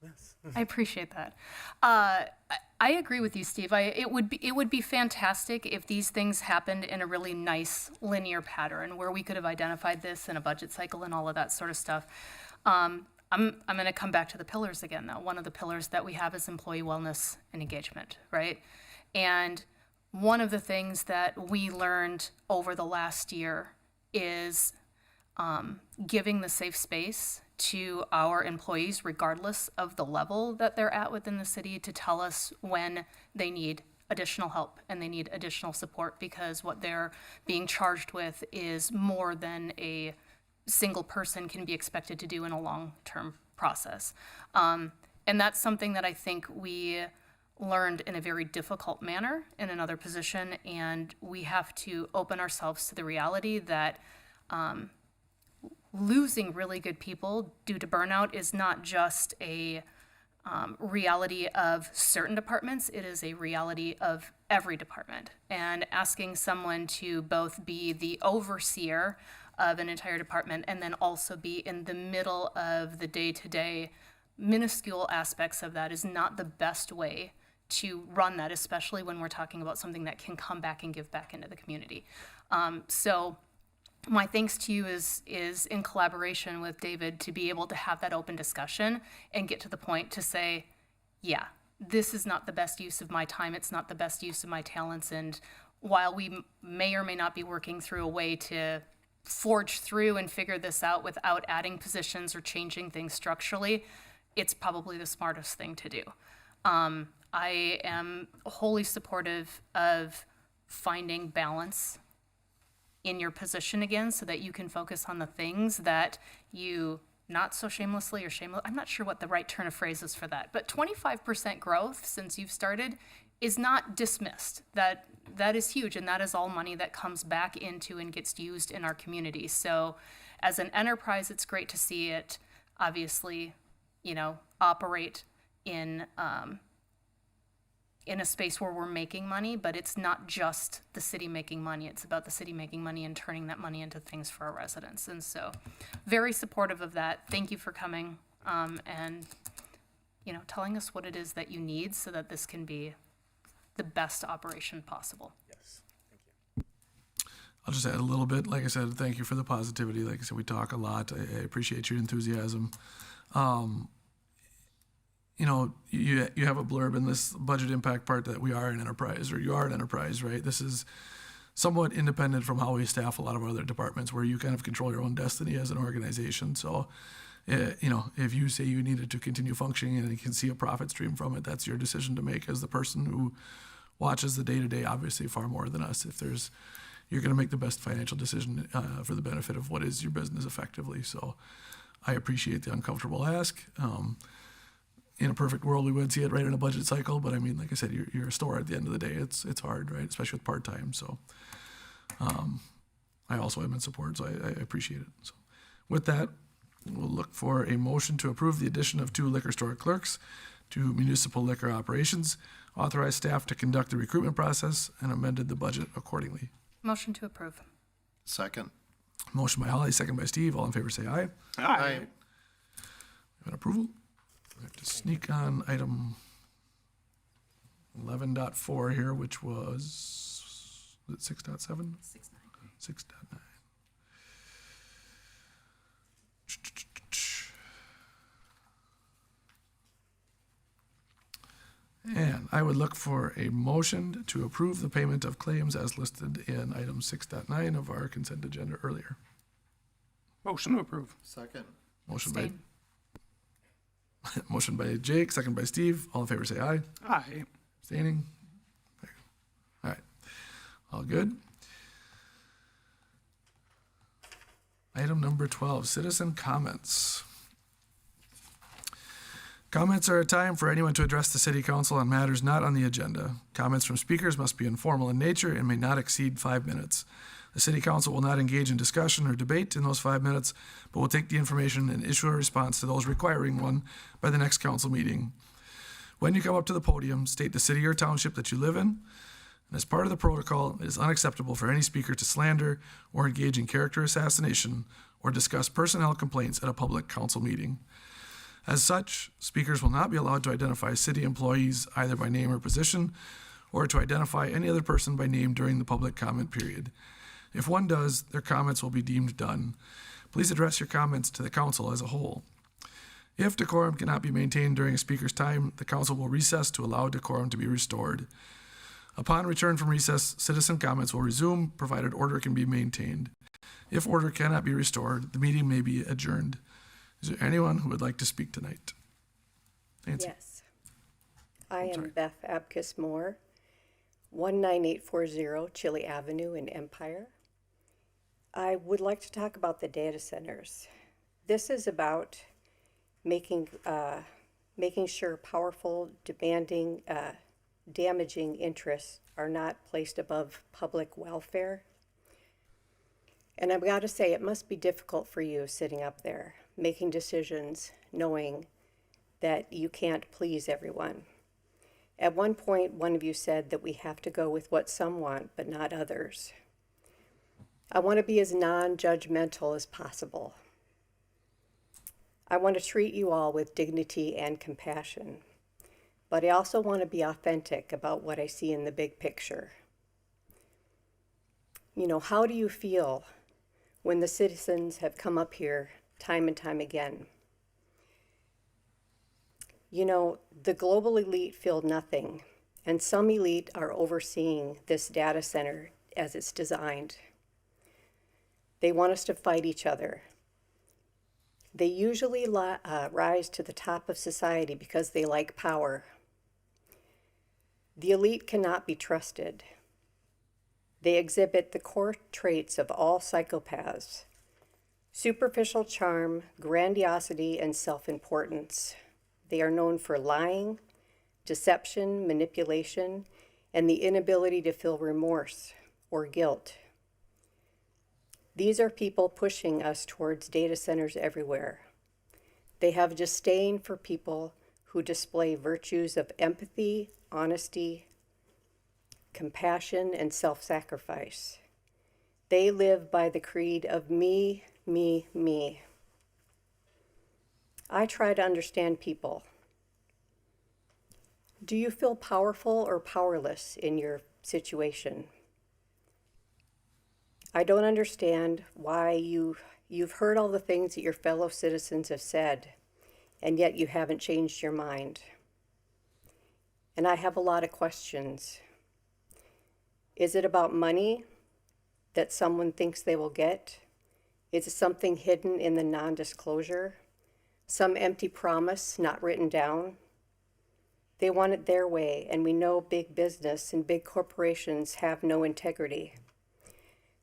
Yes. I appreciate that. I agree with you, Steve. It would be fantastic if these things happened in a really nice linear pattern where we could have identified this in a budget cycle and all of that sort of stuff. I'm going to come back to the pillars again, though. One of the pillars that we have is employee wellness and engagement, right? And one of the things that we learned over the last year is giving the safe space to our employees, regardless of the level that they're at within the city, to tell us when they need additional help and they need additional support, because what they're being charged with is more than a single person can be expected to do in a long-term process. And that's something that I think we learned in a very difficult manner in another position, and we have to open ourselves to the reality that losing really good people due to burnout is not just a reality of certain departments, it is a reality of every department. And asking someone to both be the overseer of an entire department and then also be in the middle of the day-to-day minuscule aspects of that is not the best way to run that, especially when we're talking about something that can come back and give back into the community. So my thanks to you is in collaboration with David to be able to have that open discussion and get to the point to say, yeah, this is not the best use of my time. It's not the best use of my talents. And while we may or may not be working through a way to forge through and figure this out without adding positions or changing things structurally, it's probably the smartest thing to do. I am wholly supportive of finding balance in your position again so that you can focus on the things that you not so shamelessly or shameless, I'm not sure what the right turn of phrase is for that, but 25% growth since you've started is not dismissed. That is huge, and that is all money that comes back into and gets used in our community. So as an enterprise, it's great to see it obviously, operate in a space where we're making money, but it's not just the city making money. It's about the city making money and turning that money into things for our residents. And so very supportive of that. Thank you for coming and telling us what it is that you need so that this can be the best operation possible. Yes, thank you. I'll just add a little bit. Like I said, thank you for the positivity. Like I said, we talk a lot. I appreciate your enthusiasm. you know, you have a blurb in this budget impact part that we are an enterprise, or you are an enterprise, right? This is somewhat independent from how we staff a lot of other departments, where you kind of control your own destiny as an organization. So, you know, if you say you needed to continue functioning and you can see a profit stream from it, that's your decision to make as the person who watches the day-to-day, obviously far more than us. You're going to make the best financial decision for the benefit of what is your business effectively. So I appreciate the uncomfortable ask. In a perfect world, we would see it right in a budget cycle, but I mean, like I said, you're a store at the end of the day. It's hard, right? Especially with part-time. So I also am in support, so I appreciate it. So with that, we'll look for a motion to approve the addition of 2 liquor store clerks to municipal liquor operations, authorize staff to conduct the recruitment process, and amended the budget accordingly. Motion to approve. Second. Motion by Holly, second by Steve. All in favor say aye. Aye. Got approval? We have to sneak on item 11.4 here, which was it 6.7? 6.9. 6.9. And I would look for a motion to approve the payment of claims as listed in item 6.9 of our consent agenda earlier. Motion to approve. Second. Motion by Jake, second by Steve. All in favor say aye. Aye. Abstaining? All right. All good. Item number 12, citizen comments. Comments are a time for anyone to address the city council on matters not on the agenda. Comments from speakers must be informal in nature and may not exceed 5 minutes. The city council will not engage in discussion or debate in those 5 minutes, but will take the information and issue a response to those requiring one by the next council meeting. When you come up to the podium, state the city or township that you live in. And as part of the protocol, it is unacceptable for any speaker to slander or engage in character assassination or discuss personnel complaints at a public council meeting. As such, speakers will not be allowed to identify city employees either by name or position, or to identify any other person by name during the public comment period. If one does, their comments will be deemed done. Please address your comments to the council as a whole. If decorum cannot be maintained during a speaker's time, the council will recess to allow decorum to be restored. Upon return from recess, citizen comments will resume, provided order can be maintained. If order cannot be restored, the meeting may be adjourned. Is there anyone who would like to speak tonight? Nancy. Yes. I am Beth Abkis Moore, 19840 Chile Avenue in Empire. I would like to talk about the data centers. This is about making sure powerful, demanding, damaging interests are not placed above public welfare. And I've got to say, it must be difficult for you sitting up there, making decisions, knowing that you can't please everyone. At one point, one of you said that we have to go with what some want, but not others. I want to be as non-judgmental as possible. I want to treat you all with dignity and compassion, but I also want to be authentic about what I see in the big picture. You know, how do you feel when the citizens have come up here time and time again? You know, the global elite feel nothing, and some elite are overseeing this data center as it's designed. They want us to fight each other. They usually rise to the top of society because they like power. The elite cannot be trusted. They exhibit the core traits of all psychopaths: superficial charm, grandiosity, and self-importance. They are known for lying, deception, manipulation, and the inability to feel remorse or guilt. These are people pushing us towards data centers everywhere. They have disdain for people who display virtues of empathy, honesty, compassion, and self-sacrifice. They live by the creed of me, me, me. I try to understand people. Do you feel powerful or powerless in your situation? I don't understand why you've heard all the things that your fellow citizens have said, and yet you haven't changed your mind. And I have a lot of questions. Is it about money that someone thinks they will get? Is it something hidden in the non-disclosure? Some empty promise not written down? They want it their way, and we know big business and big corporations have no integrity.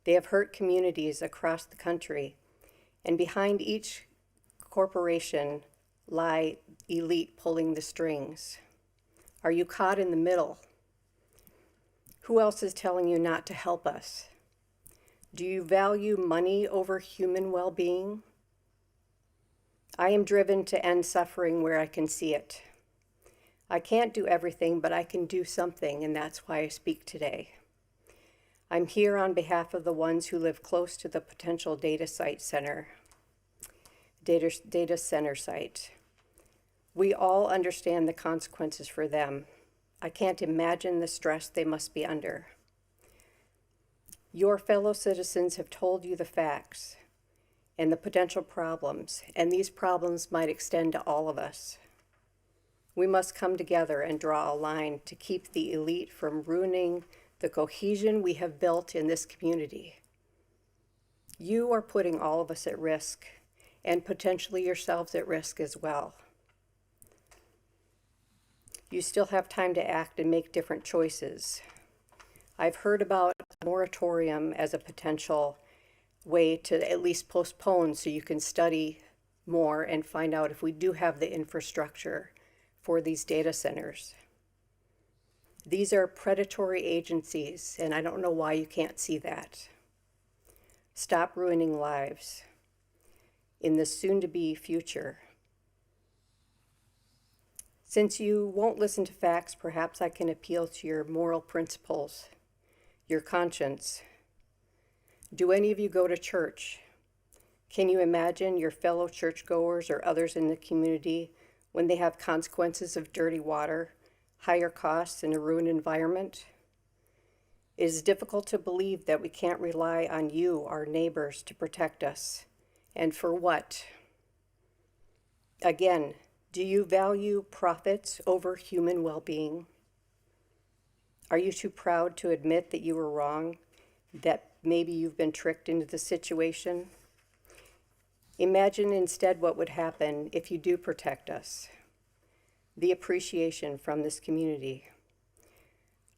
They have hurt communities across the country, and behind each corporation lie elite pulling the strings. Are you caught in the middle? Who else is telling you not to help us? Do you value money over human well-being? I am driven to end suffering where I can see it. I can't do everything, but I can do something, and that's why I speak today. I'm here on behalf of the ones who live close to the potential data center site. We all understand the consequences for them. I can't imagine the stress they must be under. Your fellow citizens have told you the facts and the potential problems, and these problems might extend to all of us. We must come together and draw a line to keep the elite from ruining the cohesion we have built in this community. You are putting all of us at risk, and potentially yourselves at risk as well. You still have time to act and make different choices. I've heard about a moratorium as a potential way to at least postpone so you can study more and find out if we do have the infrastructure for these data centers. These are predatory agencies, and I don't know why you can't see that. Stop ruining lives in the soon-to-be future. Since you won't listen to facts, perhaps I can appeal to your moral principles, your conscience. Do any of you go to church? Can you imagine your fellow churchgoers or others in the community when they have consequences of dirty water, higher costs, and a ruined environment? It is difficult to believe that we can't rely on you, our neighbors, to protect us. And for what? Again, do you value profits over human well-being? Are you too proud to admit that you were wrong, that maybe you've been tricked into the situation? Imagine instead what would happen if you do protect us. The appreciation from this community.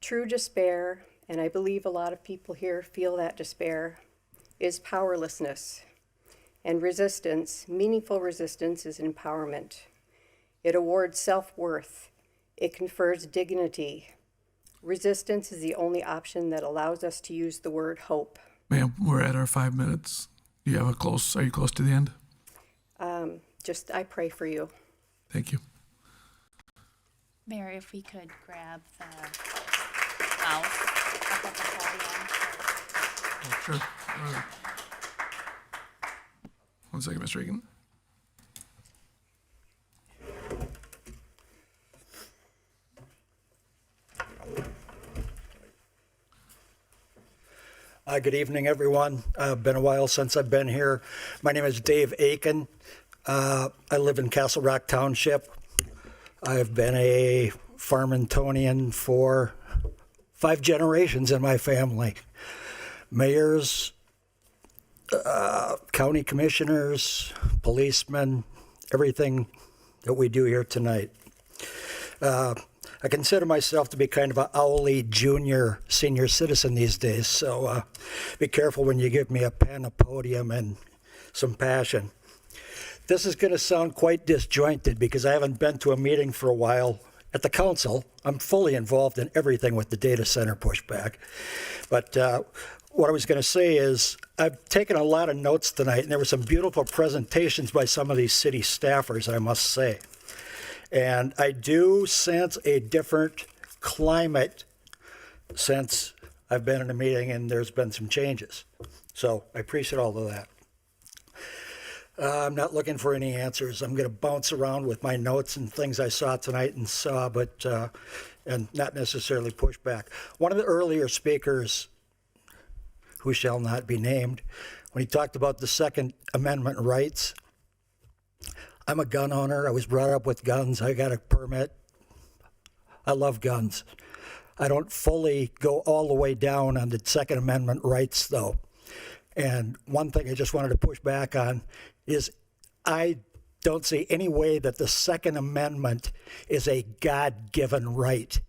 True despair, and I believe a lot of people here feel that despair, is powerlessness. And resistance, meaningful resistance, is empowerment. It awards self-worth. It confers dignity. Resistance is the only option that allows us to use the word hope. Ma'am, we're at our 5 minutes. Are you close to the end? I pray for you. Thank you. Mayor, if we could grab the mouse up at the podium. Oh, sure. All right. 1 second, Mr. Regan. Good evening, everyone. Been a while since I've been here. My name is Dave Aiken. I live in Castle Rock Township. I've been a Farmingtonian for 5 generations in my family. Mayors, county commissioners, policemen, everything that we do here tonight. I consider myself to be kind of an owly junior senior citizen these days, so be careful when you give me a pen, a podium, and some passion. This is going to sound quite disjointed because I haven't been to a meeting for a while at the council. I'm fully involved in everything with the data center pushback. But what I was going to say is I've taken a lot of notes tonight, and there were some beautiful presentations by some of these city staffers, I must say. And I do sense a different climate since I've been in a meeting and there's been some changes. So I appreciate all of that. I'm not looking for any answers. I'm going to bounce around with my notes and things I saw tonight and saw, but and not necessarily push back. One of the earlier speakers, who shall not be named, when he talked about the Second Amendment rights, I'm a gun owner. I was brought up with guns. I got a permit. I love guns. I don't fully go all the way down on the Second Amendment rights, though. And one thing I just wanted to push back on is I don't see any way that the Second Amendment is a God-given right.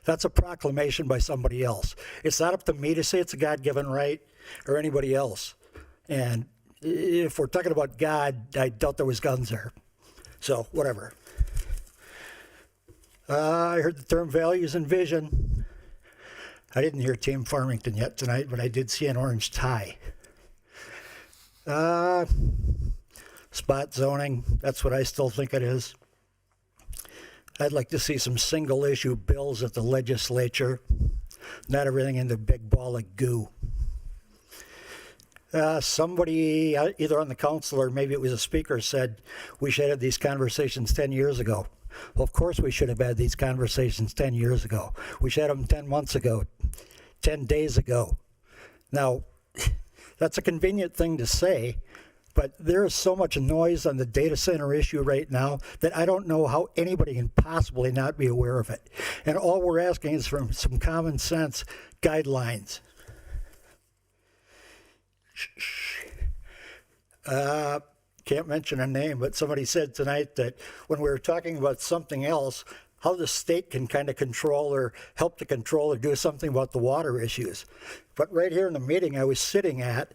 That's a proclamation by somebody else. It's not up to me to say it's a God-given right or anybody else. And if we're talking about God, I doubt there was guns there. So, whatever. I heard the term values and vision. I didn't hear Team Farmington yet tonight, but I did see an orange tie. Spot zoning, that's what I still think it is. I'd like to see some single issue bills at the legislature, not everything in the big ball of goo. Somebody, either on the council or maybe it was a speaker, said we should have these conversations 10 years ago. Well, of course we should have had these conversations 10 years ago. We should have them 10 months ago, 10 days ago. Now, that's a convenient thing to say, but there is so much noise on the data center issue right now that I don't know how anybody can possibly not be aware of it. And all we're asking is for some common sense guidelines. Can't mention a name, but somebody said tonight that when we were talking about something else, how the state can kind of control or help to control or do something about the water issues. But right here in the meeting I was sitting at,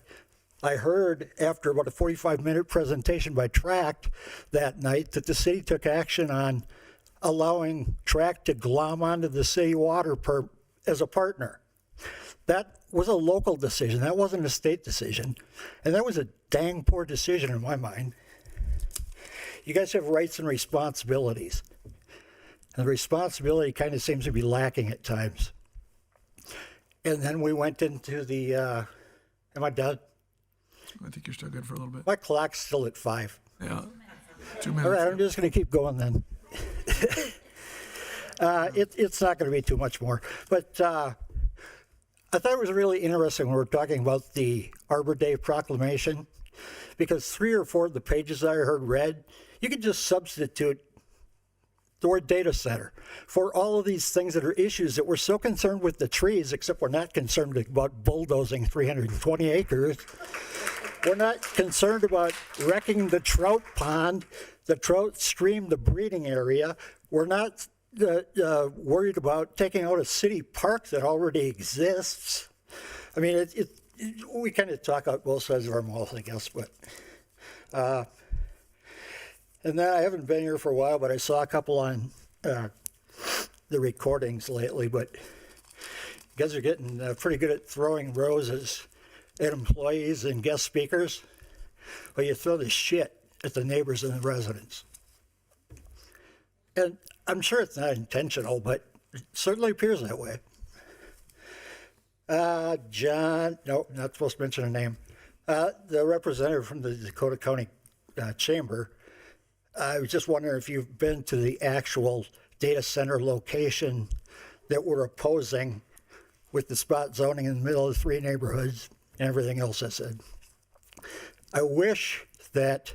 I heard after about a 45-minute presentation by Tract that night that the city took action on allowing Tract to glom onto the city water as a partner. That was a local decision. That wasn't a state decision. And that was a dang poor decision in my mind. You guys have rights and responsibilities. And the responsibility kind of seems to be lacking at times. And then we went into the, am I done? I think you're still good for a little bit. My clock's still at 5. Yeah, 2 minutes. All right, I'm just going to keep going then. It's not going to be too much more. But I thought it was really interesting when we were talking about the Arbor Day proclamation, because 3 or 4 of the pages I heard read, you could just substitute the word data center for all of these things that are issues that we're so concerned with the trees, except we're not concerned about bulldozing 320 acres. We're not concerned about wrecking the trout pond, the trout stream, the breeding area. We're not worried about taking out a city park that already exists. I mean, we kind of talk out both sides of our mouth, I guess, but and then I haven't been here for a while, but I saw a couple on the recordings lately, but you guys are getting pretty good at throwing roses at employees and guest speakers. Well, you throw the shit at the neighbors and the residents. And I'm sure it's not intentional, but it certainly appears that way. John, no, not supposed to mention a name. The representative from the Dakota County Chamber, I was just wondering if you've been to the actual data center location that we're opposing with the spot zoning in the middle of the 3 neighborhoods and everything else I said. I wish that...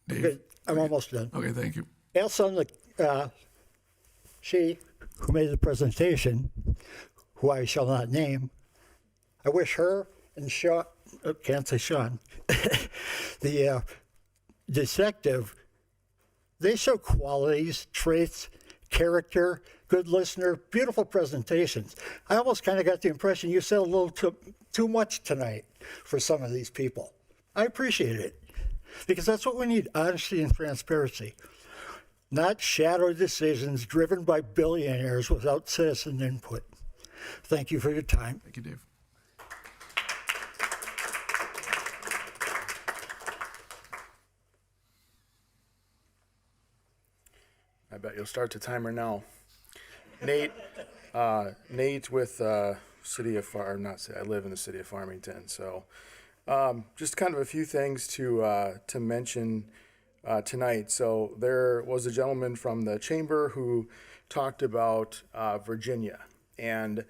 Dave? I'm almost done. Okay, thank you. Ask on the, she who made the presentation, who I shall not name, I wish her and Shawn, can't say Shawn, the detective, they show qualities, traits, character, good listener, beautiful presentations. I almost kind of got the impression you said a little too much tonight for some of these people. I appreciate it, because that's what we need, honesty and transparency. Not shadow decisions driven by billionaires without citizen input. Thank you for your time. Thank you, Dave. I bet you'll start the timer now. Nate, Nate with City of I live in the city of Farmington, so just kind of a few things to mention tonight. So there was a gentleman from the chamber who talked about Virginia, and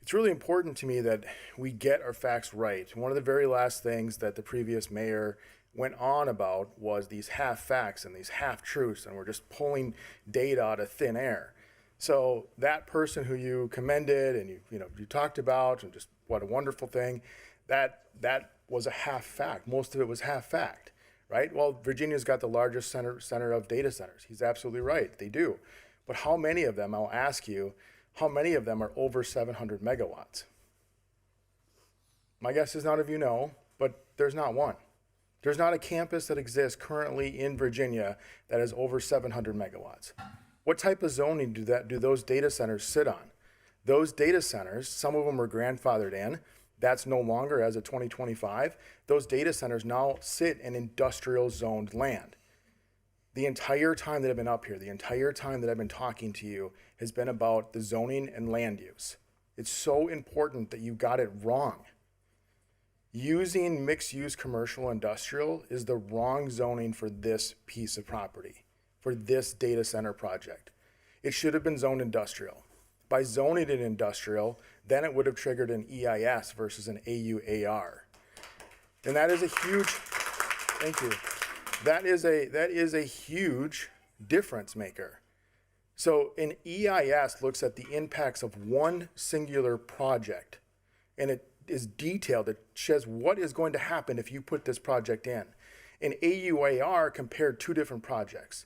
it's really important to me that we get our facts right. One of the very last things that the previous mayor went on about was these half facts and these half truths, and we're just pulling data out of thin air. So that person who you commended and you talked about and just what a wonderful thing, that was a half fact. Most of it was half fact, right? Well, Virginia's got the largest center of data centers. He's absolutely right. They do. But how many of them, I'll ask you, how many of them are over 700 megawatts? My guess is none of you know, but there's not one. There's not a campus that exists currently in Virginia that is over 700 megawatts. What type of zoning do those data centers sit on? Those data centers, some of them are grandfathered in. That's no longer as of 2025. Those data centers now sit in industrial zoned land. The entire time that I've been up here, the entire time that I've been talking to you has been about the zoning and land use. It's so important that you got it wrong. Using mixed-use commercial industrial is the wrong zoning for this piece of property, for this data center project. It should have been zoned industrial. By zoning it industrial, then it would have triggered an EIS versus an AUAR. And that is a huge, thank you. That is a huge difference maker. So an EIS looks at the impacts of one singular project, and it is detailed. It says what is going to happen if you put this project in. An AUAR compared two different projects.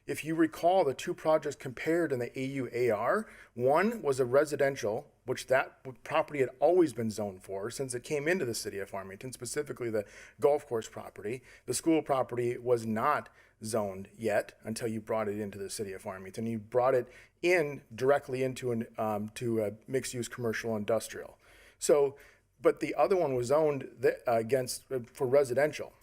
If you recall, the two projects compared in the AUAR, one was a residential, which that property had always been zoned for since it came into the city of Farmington, specifically the golf course property. The school property was not zoned yet until you brought it into the city of Farmington. You brought it in directly into to a mixed-use commercial industrial. So, but the other one was zoned for residential.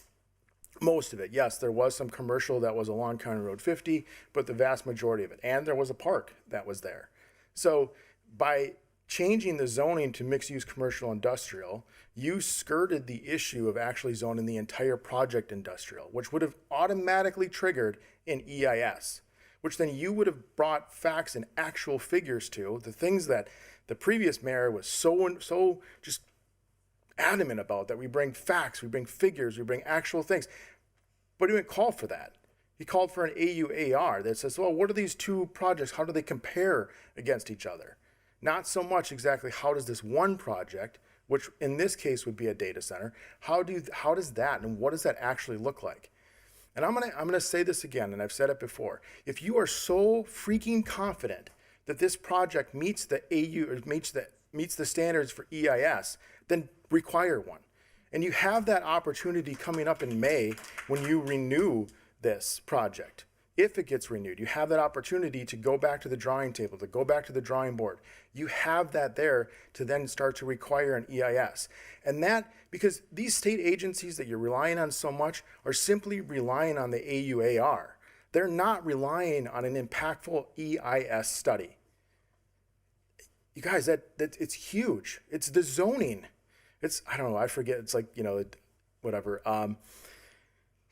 Most of it, yes, there was some commercial that was along County Road 50, but the vast majority of it. And there was a park that was there. So by changing the zoning to mixed-use commercial industrial, you skirted the issue of actually zoning the entire project industrial, which would have automatically triggered an EIS, which then you would have brought facts and actual figures to, the things that the previous mayor was so just adamant about, that we bring facts, we bring figures, we bring actual things. But he didn't call for that. He called for an AUAR that says, well, what are these two projects? How do they compare against each other? Not so much exactly how does this one project, which in this case would be a data center, how does that and what does that actually look like? And I'm gonna say this again, and I've said it before. If you are so freaking confident that this project meets the meets the standards for EIS, then require one. And you have that opportunity coming up in May when you renew this project. If it gets renewed, you have that opportunity to go back to the drawing table, to go back to the drawing board. You have that there to then start to require an EIS. And that, because these state agencies that you're relying on so much are simply relying on the AUAR. They're not relying on an impactful EIS study. You guys, it's huge. It's the zoning. I don't know, I forget, it's like, whatever.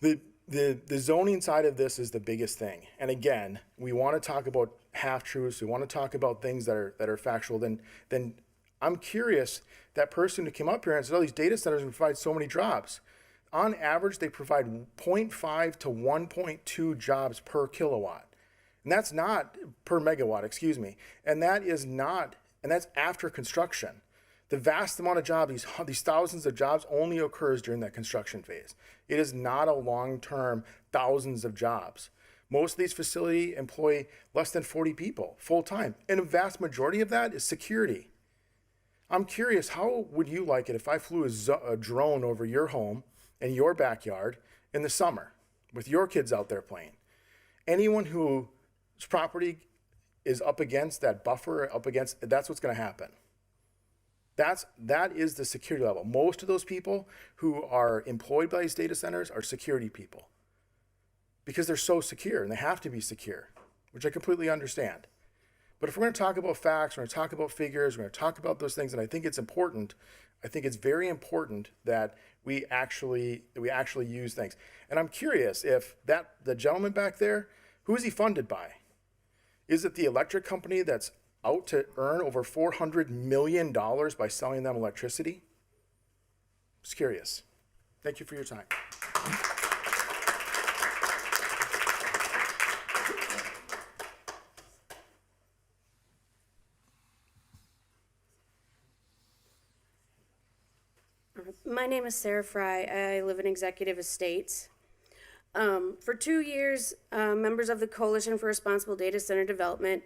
The zoning side of this is the biggest thing. And again, we want to talk about half-truths, we want to talk about things that are factual, then I'm curious, that person who came up here and said, oh, these data centers provide so many jobs. On average, they provide 0.5 to 1.2 jobs per kilowatt. And that's not per megawatt, excuse me. And that's after construction. The vast amount of jobs, these thousands of jobs, only occurs during that construction phase. It is not a long-term thousands of jobs. Most of these facilities employ less than 40 people full-time, and a vast majority of that is security. I'm curious, how would you like it if I flew a drone over your home and your backyard in the summer with your kids out there playing? Anyone whose property is up against that buffer, that's what's going to happen. That is the security level. Most of those people who are employed by these data centers are security people because they're so secure and they have to be secure, which I completely understand. But if we're going to talk about facts, we're going to talk about figures, we're going to talk about those things, and I think it's important. I think it's very important that we actually use things. And I'm curious if the gentleman back there, who is he funded by? Is it the electric company that's out to earn over $400 million by selling them electricity? Just curious. Thank you for your time. My name is Sarah Fry. I live in Executive Estates. For 2 years, members of the Coalition for Responsible Data Center Development,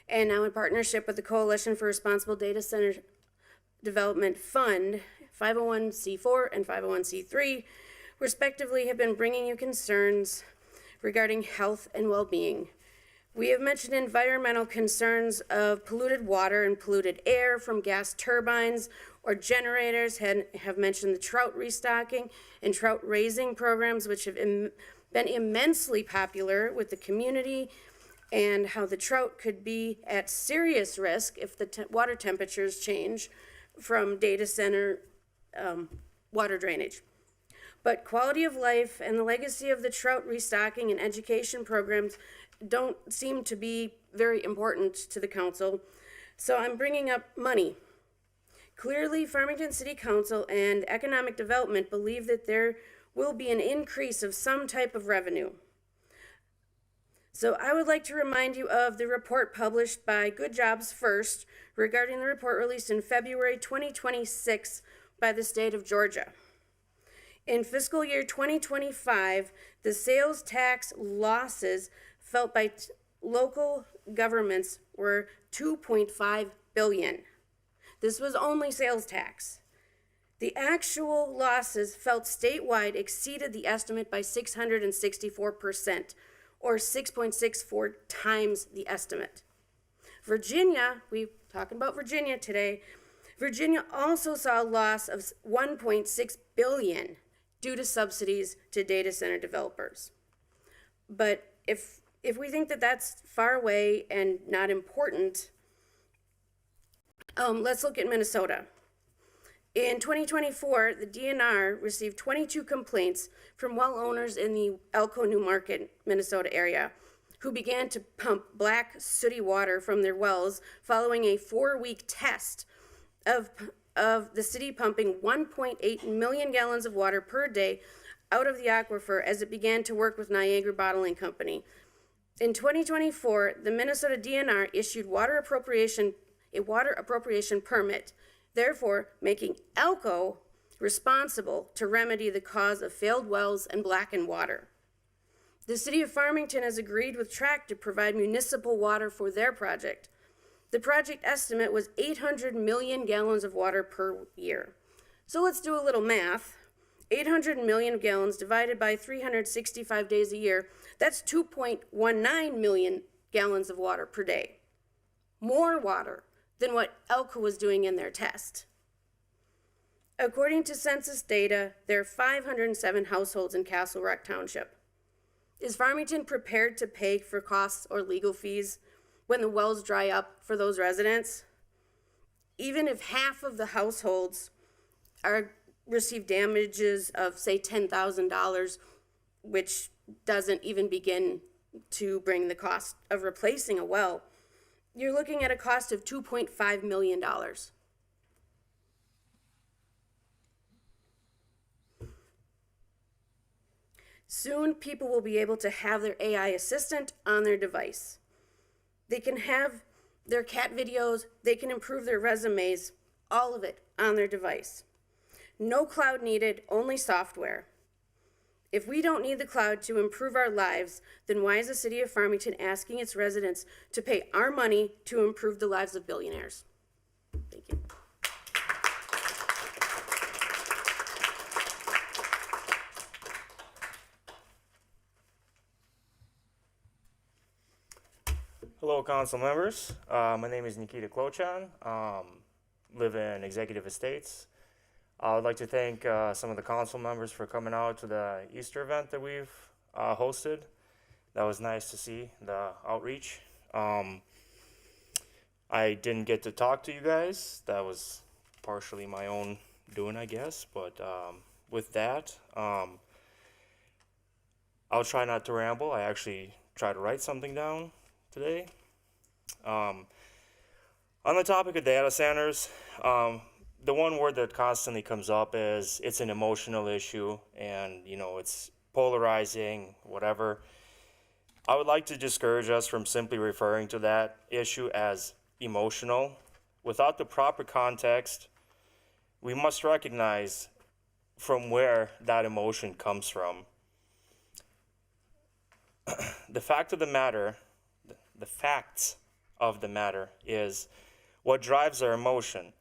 and now in partnership with the Coalition for Responsible Data Center Development Fund, 501c4 and 501c3, respectively, have been bringing you concerns regarding health and well-being. We have mentioned environmental concerns of polluted water and polluted air from gas turbines or generators, have mentioned the trout restocking and trout raising programs, which have been immensely popular with the community, and how the trout could be at serious risk if the water temperatures change from data center water drainage. But quality of life and the legacy of the trout restocking and education programs don't seem to be very important to the council. So I'm bringing up money. Clearly, Farmington City Council and Economic Development believe that there will be an increase of some type of revenue. So I would like to remind you of the report published by Good Jobs First regarding the report released in February 2026 by the state of Georgia. In fiscal year 2025, the sales tax losses felt by local governments were $2.5 billion. This was only sales tax. The actual losses felt statewide exceeded the estimate by 664%, or 6.64 times the estimate. Virginia, we're talking about Virginia today, Virginia also saw a loss of $1.6 billion due to subsidies to data center developers. But if we think that that's far away and not important, let's look at Minnesota. In 2024, the DNR received 22 complaints from well owners in the Elko New Market, Minnesota area, who began to pump black, sooty water from their wells following a 4-week test of the city pumping 1.8 million gallons of water per day out of the aquifer as it began to work with Niagara Bottling Company. In 2024, the Minnesota DNR issued a water appropriation permit, therefore making Elko responsible to remedy the cause of failed wells and blackened water. The city of Farmington has agreed with TRAC to provide municipal water for their project. The project estimate was 800 million gallons of water per year. So let's do a little math. 800 million gallons divided by 365 days a year, that's 2.19 million gallons of water per day. More water than what Elko was doing in their test. According to census data, there are 507 households in Castle Rock Township. Is Farmington prepared to pay for costs or legal fees when the wells dry up for those residents? Even if half of the households receive damages of, say, $10,000, which doesn't even begin to bring the cost of replacing a well, you're looking at a cost of $2.5 million. Soon, people will be able to have their AI assistant on their device. They can have their cat videos, they can improve their resumes, all of it on their device. No cloud needed, only software. If we don't need the cloud to improve our lives, then why is the city of Farmington asking its residents to pay our money to improve the lives of billionaires? Thank you. Hello, council members. My name is Nikita Klochan. Live in Executive Estates. I would like to thank some of the council members for coming out to the Easter event that we've hosted. That was nice to see, the outreach. I didn't get to talk to you guys. That was partially my own doing, I guess. But with that, I'll try not to ramble. I actually tried to write something down today. On the topic of data centers, the one word that constantly comes up is it's an emotional issue, and it's polarizing, whatever. I would like to discourage us from simply referring to that issue as emotional. Without the proper context, we must recognize from where that emotion comes from. The fact of the matter, the facts of the matter is what drives our emotion.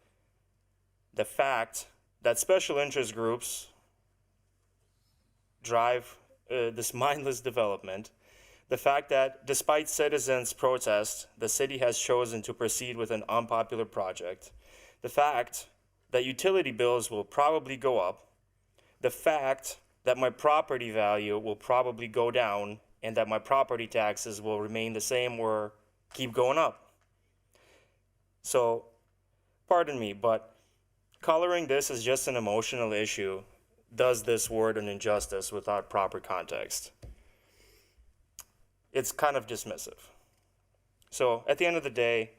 The fact that special interest groups drive this mindless development. The fact that despite citizens' protest, the city has chosen to proceed with an unpopular project. The fact that utility bills will probably go up. The fact that my property value will probably go down and that my property taxes will remain the same or keep going up. So, pardon me, but coloring this as just an emotional issue does this word an injustice without proper context. It's kind of dismissive. So, at the end of the day,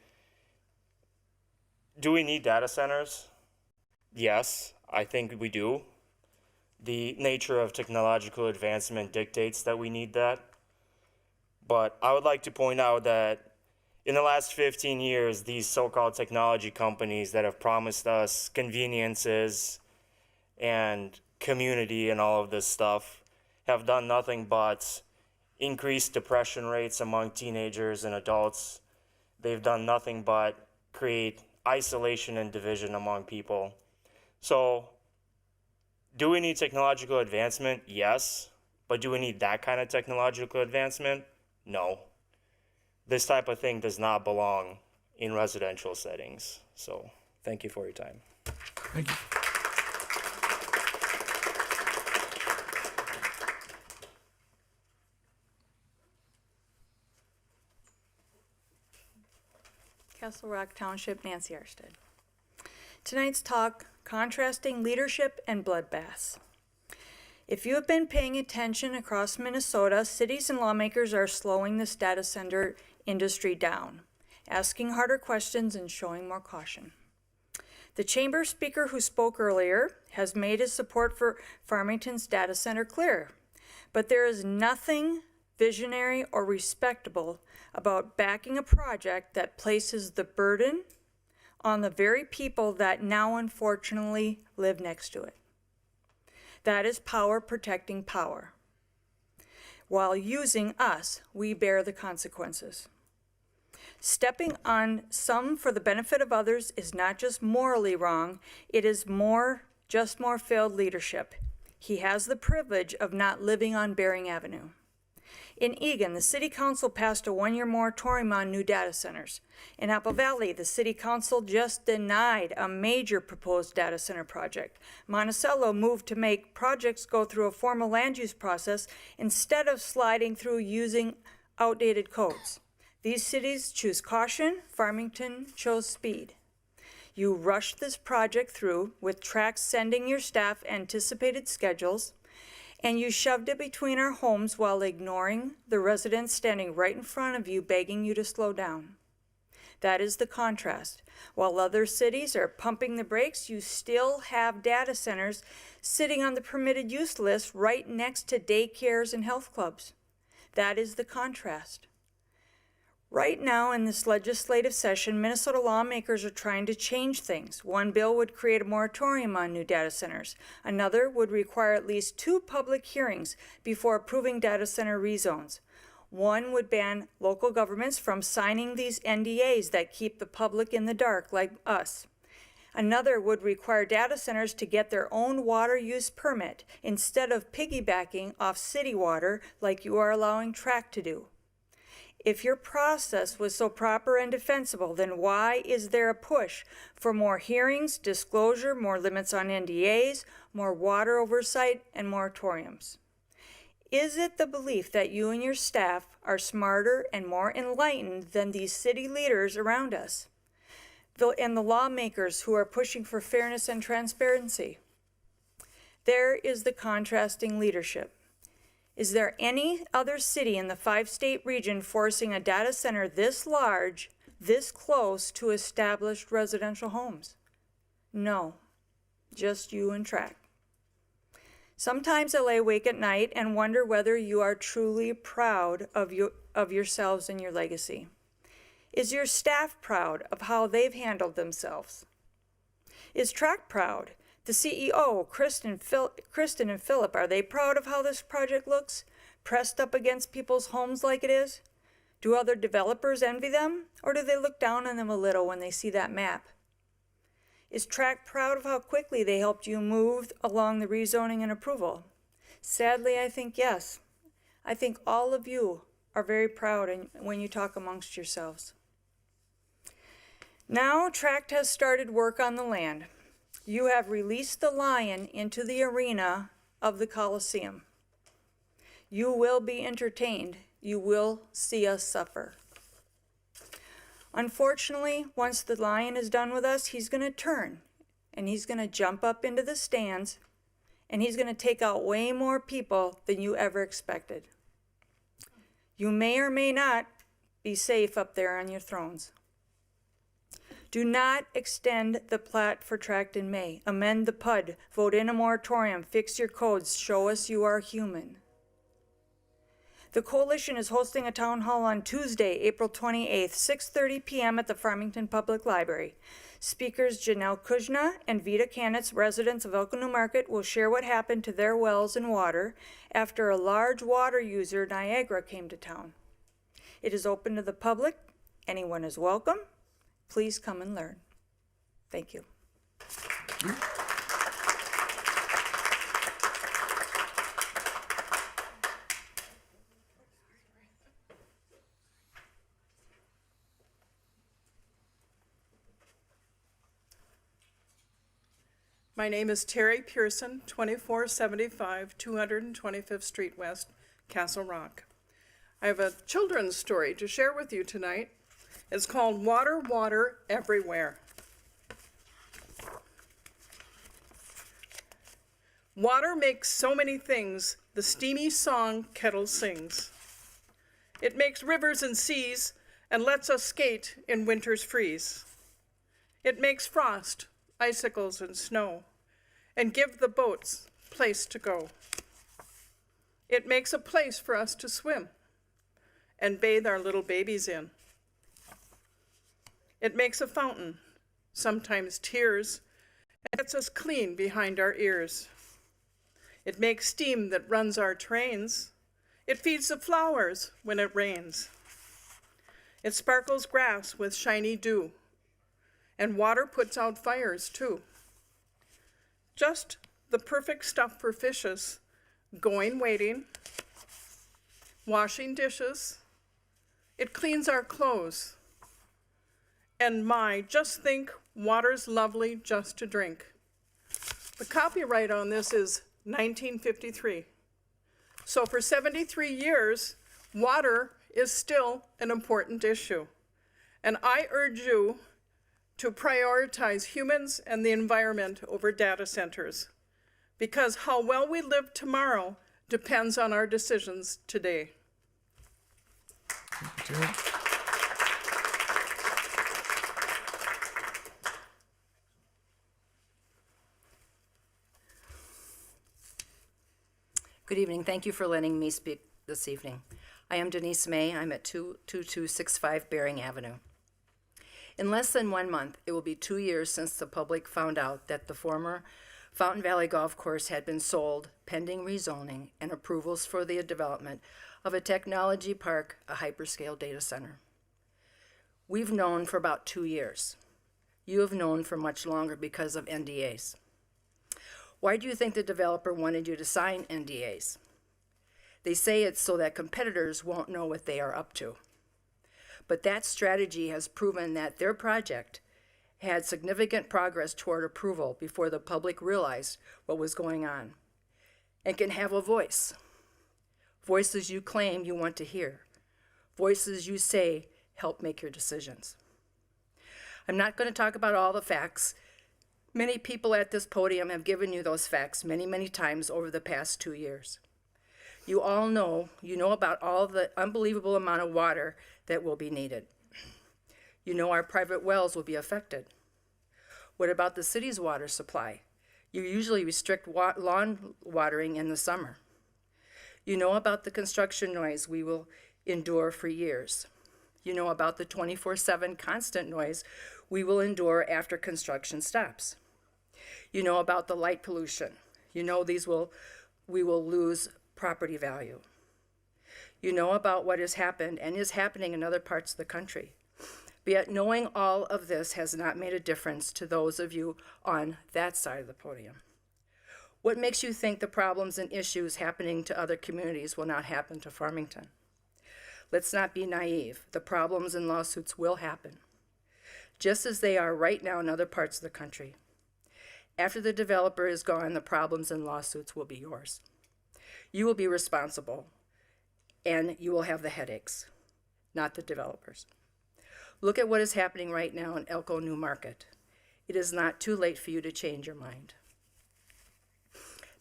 do we need data centers? Yes, I think we do. The nature of technological advancement dictates that we need that. But I would like to point out that in the last 15 years, these so-called technology companies that have promised us conveniences and community and all of this stuff have done nothing but increase depression rates among teenagers and adults. They've done nothing but create isolation and division among people. So, do we need technological advancement? Yes. But do we need that kind of technological advancement? No. This type of thing does not belong in residential settings. So, thank you for your time. Thank you. Castle Rock Township, Nancy Arstead. Tonight's talk, contrasting leadership and bloodbaths. If you have been paying attention across Minnesota, cities and lawmakers are slowing this data center industry down, asking harder questions and showing more caution. The chamber speaker who spoke earlier has made his support for Farmington's data center clear, but there is nothing visionary or respectable about backing a project that places the burden on the very people that now unfortunately live next to it. That is power protecting power. While using us, we bear the consequences. Stepping on some for the benefit of others is not just morally wrong, it is just more failed leadership. He has the privilege of not living on Bering Avenue. In Egan, the City Council passed a one-year moratorium on new data centers. In Apple Valley, the City Council just denied a major proposed data center project. Monticello moved to make projects go through a formal land use process instead of sliding through using outdated codes. These cities choose caution, Farmington chose speed. You rushed this project through with tracks sending your staff anticipated schedules, and you shoved it between our homes while ignoring the residents standing right in front of you begging you to slow down. That is the contrast. While other cities are pumping the brakes, you still have data centers sitting on the permitted use list right next to daycares and health clubs. That is the contrast. Right now in this legislative session, Minnesota lawmakers are trying to change things. One bill would create a moratorium on new data centers. Another would require at least 2 public hearings before approving data center rezones. One would ban local governments from signing these NDAs that keep the public in the dark, like us. Another would require data centers to get their own water use permit instead of piggybacking off city water like you are allowing TRAC to do. If your process was so proper and defensible, then why is there a push for more hearings, disclosure, more limits on NDAs, more water oversight, and moratoriums? Is it the belief that you and your staff are smarter and more enlightened than these city leaders around us, and the lawmakers who are pushing for fairness and transparency? There is the contrasting leadership. Is there any other city in the 5-state region forcing a data center this large, this close to established residential homes? No, just you and TRAC. Sometimes I lay awake at night and wonder whether you are truly proud of yourselves and your legacy. Is your staff proud of how they've handled themselves? Is TRAC proud The CEO, Kristen and Philip, are they proud of how this project looks? Pressed up against people's homes like it is? Do other developers envy them? Or do they look down on them a little when they see that map? Is Tract proud of how quickly they helped you move along the rezoning and approval? Sadly, I think yes. I think all of you are very proud when you talk amongst yourselves. Now Tract has started work on the land. You have released the lion into the arena of the Coliseum. You will be entertained. You will see us suffer. Unfortunately, once the lion is done with us, he's going to turn and he's going to jump up into the stands and he's going to take out way more people than you ever expected. You may or may not be safe up there on your thrones. Do not extend the plat for Tract in May. Amend the PUD. Vote in a moratorium. Fix your codes. Show us you are human. The coalition is hosting a town hall on Tuesday, April 28th, 6:30 p.m. at the Farmington Public Library. Speakers Janelle Kuzna and Vita Kanitz, residents of Elko New Market, will share what happened to their wells and water after a large water user, Niagara, came to town. It is open to the public. Anyone is welcome. Please come and learn. Thank you. My name is Terry Pearson, 2475 225th Street West, Castle Rock. I have a children's story to share with you tonight. It's called Water, Water Everywhere. Water makes so many things, the steamy song kettle sings. It makes rivers and seas and lets us skate in winter's freeze. It makes frost, icicles and snow, and give the boats place to go. It makes a place for us to swim and bathe our little babies in. It makes a fountain, sometimes tears, and gets us clean behind our ears. It makes steam that runs our trains. It feeds the flowers when it rains. It sparkles grass with shiny dew, and water puts out fires too. Just the perfect stuff for fishes, going wading, washing dishes. It cleans our clothes. And just think, water's lovely just to drink. The copyright on this is 1953. So for 73 years, water is still an important issue. And I urge you to prioritize humans and the environment over data centers, because how well we live tomorrow depends on our decisions today. Good evening. Thank you for letting me speak this evening. I am Denise May. I'm at 22265 Bering Avenue. In less than 1 month, it will be 2 years since the public found out that the former Fountain Valley Golf Course had been sold pending rezoning and approvals for the development of a technology park, a hyperscale data center. We've known for about 2 years. You have known for much longer because of NDAs. Why do you think the developer wanted you to sign NDAs? They say it's so that competitors won't know what they are up to. But that strategy has proven that their project had significant progress toward approval before the public realized what was going on, and can have a voice. Voices you claim you want to hear. Voices you say help make your decisions. I'm not going to talk about all the facts. Many people at this podium have given you those facts many, many times over the past 2 years. You all know, about all the unbelievable amount of water that will be needed. You know our private wells will be affected. What about the city's water supply? You usually restrict lawn watering in the summer. You know about the construction noise we will endure for years. You know about the 24/7 constant noise we will endure after construction stops. You know about the light pollution. You know we will lose property value. You know about what has happened and is happening in other parts of the country. But yet knowing all of this has not made a difference to those of you on that side of the podium. What makes you think the problems and issues happening to other communities will not happen to Farmington? Let's not be naive. The problems and lawsuits will happen, just as they are right now in other parts of the country. After the developer is gone, the problems and lawsuits will be yours. You will be responsible, and you will have the headaches, not the developers. Look at what is happening right now in Elko New Market. It is not too late for you to change your mind.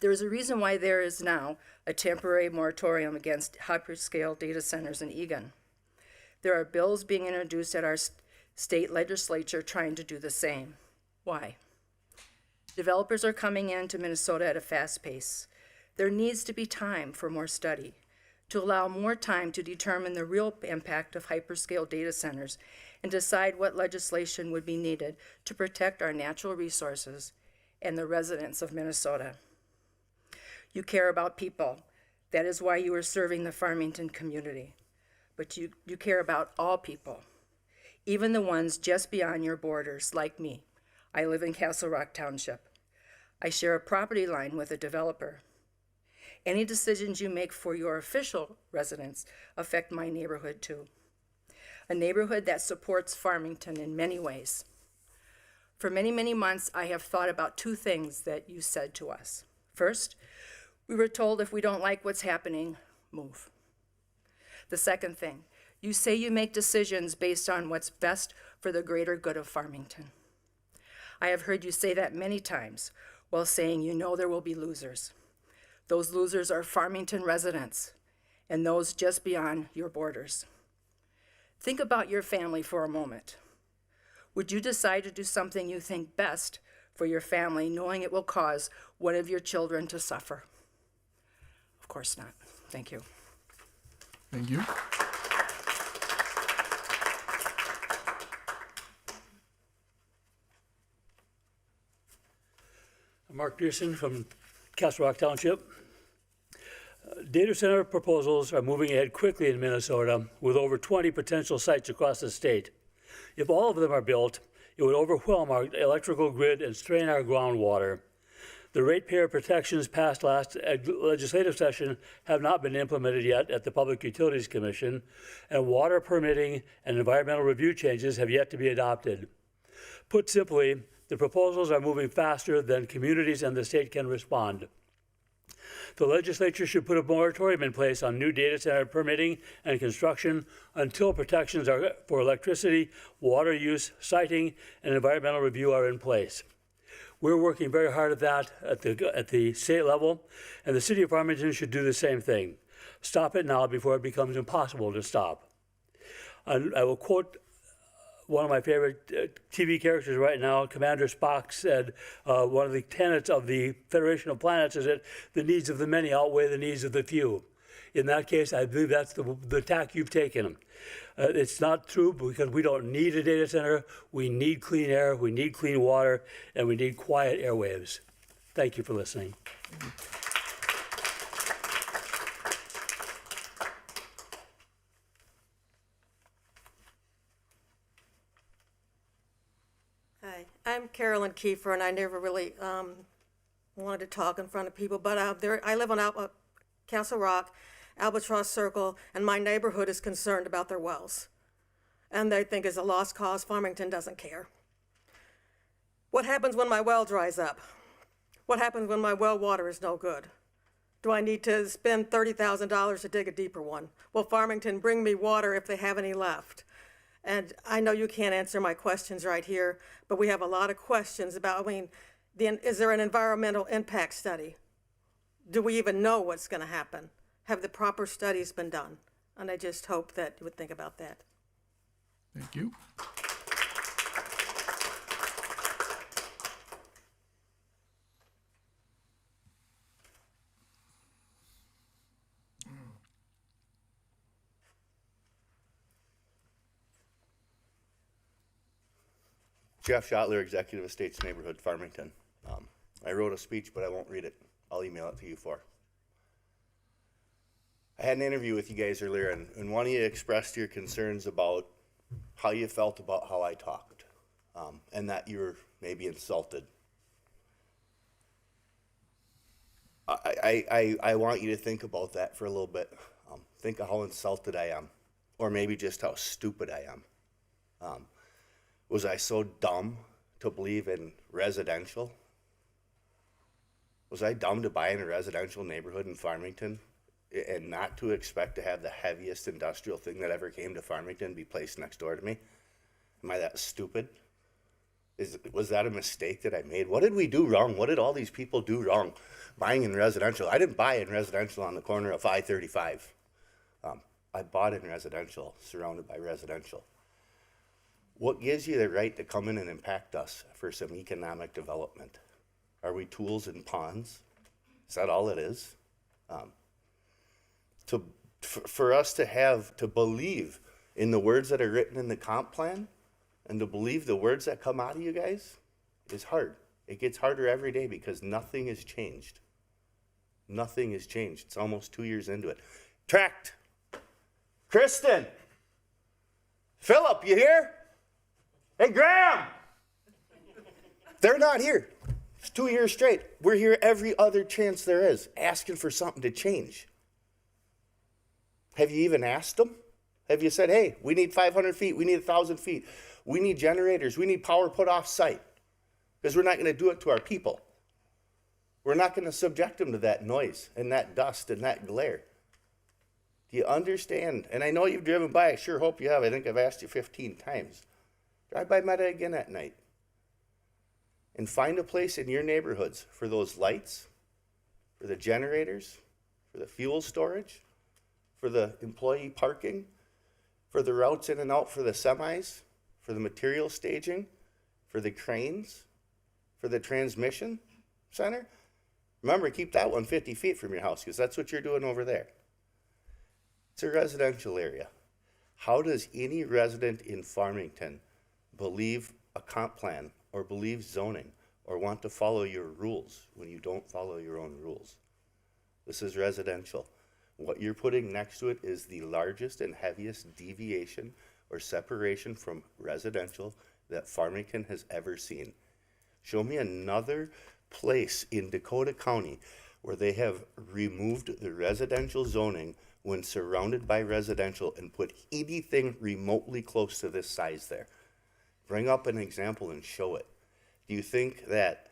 There is a reason why there is now a temporary moratorium against hyperscale data centers in Egan. There are bills being introduced at our state legislature trying to do the same. Why? Developers are coming into Minnesota at a fast pace. There needs to be time for more study, to allow more time to determine the real impact of hyperscale data centers and decide what legislation would be needed to protect our natural resources and the residents of Minnesota. You care about people. That is why you are serving the Farmington community. But you care about all people, even the ones just beyond your borders, like me. I live in Castle Rock Township. I share a property line with a developer. Any decisions you make for your official residents affect my neighborhood too. A neighborhood that supports Farmington in many ways. For many, many months, I have thought about two things that you said to us. First, we were told if we don't like what's happening, move. The second thing, you say you make decisions based on what's best for the greater good of Farmington. I have heard you say that many times while saying you know there will be losers. Those losers are Farmington residents and those just beyond your borders. Think about your family for a moment. Would you decide to do something you think best for your family, knowing it will cause one of your children to suffer? Of course not. Thank you. Thank you. I'm Mark Pearson from Castle Rock Township. Data center proposals are moving ahead quickly in Minnesota with over 20 potential sites across the state. If all of them are built, it would overwhelm our electrical grid and strain our groundwater. The ratepayer protections passed last legislative session have not been implemented yet at the Public Utilities Commission, and water permitting and environmental review changes have yet to be adopted. Put simply, the proposals are moving faster than communities and the state can respond. The legislature should put a moratorium in place on new data center permitting and construction until protections for electricity, water use, siting, and environmental review are in place. We're working very hard at that at the state level, and the city of Farmington should do the same thing. Stop it now before it becomes impossible to stop. I will quote one of my favorite TV characters right now. Commander Spock said one of the tenets of the Federation of Planets is that the needs of the many outweigh the needs of the few. In that case, I believe that's the tack you've taken. It's not true because we don't need a data center. We need clean air, we need clean water, and we need quiet airwaves. Thank you for listening. Hi, I'm Carolyn Kiefer, and I never really wanted to talk in front of people, but I live on Castle Rock, Albatross Circle, and my neighborhood is concerned about their wells. And they think it's a lost cause. Farmington doesn't care. What happens when my well dries up? What happens when my well water is no good? Do I need to spend $30,000 to dig a deeper one? Will Farmington bring me water if they have any left? And I know you can't answer my questions right here, but we have a lot of questions about, is there an environmental impact study? Do we even know what's going to happen? Have the proper studies been done? And I just hope that you would think about that. Thank you. Jeff Schottler, Executive Estates Neighborhood, Farmington. I wrote a speech, but I won't read it. I'll email it to you for. I had an interview with you guys earlier, and one of you expressed your concerns about how you felt about how I talked, and that you were maybe insulted. I want you to think about that for a little bit. Think of how insulted I am, or maybe just how stupid I am. Was I so dumb to believe in residential? Was I dumb to buy in a residential neighborhood in Farmington and not to expect to have the heaviest industrial thing that ever came to Farmington be placed next door to me? Am I that stupid? Was that a mistake that I made? What did we do wrong? What did all these people do wrong buying in residential? I didn't buy in residential on the corner of I-35. I bought in residential, surrounded by residential. What gives you the right to come in and impact us for some economic development? Are we tools and pawns? Is that all it is? For us to believe in the words that are written in the comp plan and to believe the words that come out of you guys is hard. It gets harder every day because nothing has changed. Nothing has changed. It's almost 2 years into it. Tract. Kristen. Philip, you here? Hey, Graham. They're not here. It's 2 years straight. We're here every other chance there is, asking for something to change. Have you even asked them? Have you said, hey, we need 500 feet, we need 1,000 feet, we need generators, we need power put off site? Because we're not going to do it to our people. We're not going to subject them to that noise and that dust and that glare. Do you understand? And I know you've driven by, I sure hope you have. I think I've asked you 15 times. Drive by Meta again at night. And find a place in your neighborhoods for those lights, for the generators, for the fuel storage, for the employee parking, for the routes in and out for the semis, for the material staging, for the cranes, for the transmission center. Remember, keep that one 50 feet from your house because that's what you're doing over there. It's a residential area. How does any resident in Farmington believe a comp plan or believe zoning or want to follow your rules when you don't follow your own rules? This is residential. What you're putting next to it is the largest and heaviest deviation or separation from residential that Farmington has ever seen. Show me another place in Dakota County where they have removed the residential zoning when surrounded by residential and put anything remotely close to this size there. Bring up an example and show it. Do you think that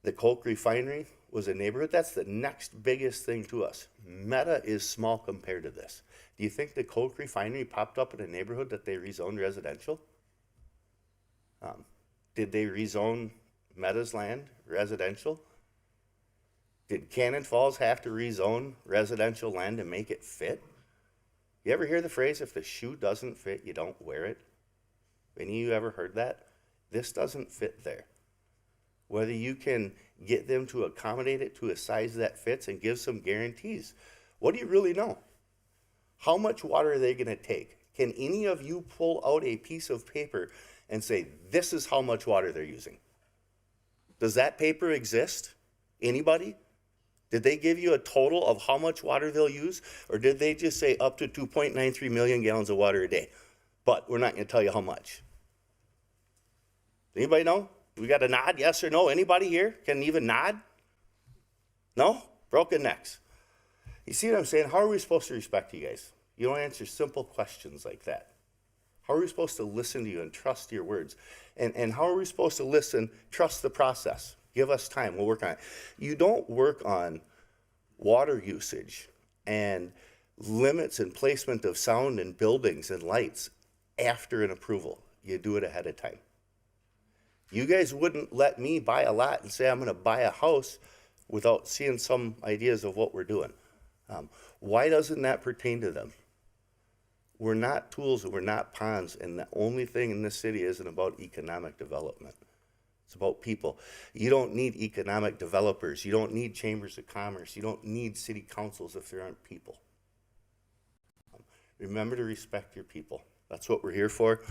the Coke refinery was a neighborhood? That's the next biggest thing to us. Meta is small compared to this. Do you think the Coke refinery popped up in a neighborhood that they rezoned residential? Did they rezone Meta's land residential? Did Cannon Falls have to rezone residential land to make it fit? You ever hear the phrase, if the shoe doesn't fit, you don't wear it? Any of you ever heard that? This doesn't fit there. Whether you can get them to accommodate it to a size that fits and give some guarantees. What do you really know? How much water are they going to take? Can any of you pull out a piece of paper and say, this is how much water they're using? Does that paper exist? Anybody? Did they give you a total of how much water they'll use? Or did they just say up to 2.93 million gallons of water a day? But we're not going to tell you how much. Anybody know? We got a nod, yes or no? Anybody here can even nod? No? Broken necks. You see what I'm saying? How are we supposed to respect you guys? You don't answer simple questions like that. How are we supposed to listen to you and trust your words? And how are we supposed to listen, trust the process? Give us time, we'll work on it. You don't work on water usage and limits and placement of sound in buildings and lights after an approval. You do it ahead of time. You guys wouldn't let me buy a lot and say I'm going to buy a house without seeing some ideas of what we're doing. Why doesn't that pertain to them? We're not tools and we're not pawns, and the only thing in this city isn't about economic development. It's about people. You don't need economic developers. You don't need chambers of commerce. You don't need city councils if there aren't people. Remember to respect your people. That's what we're here for.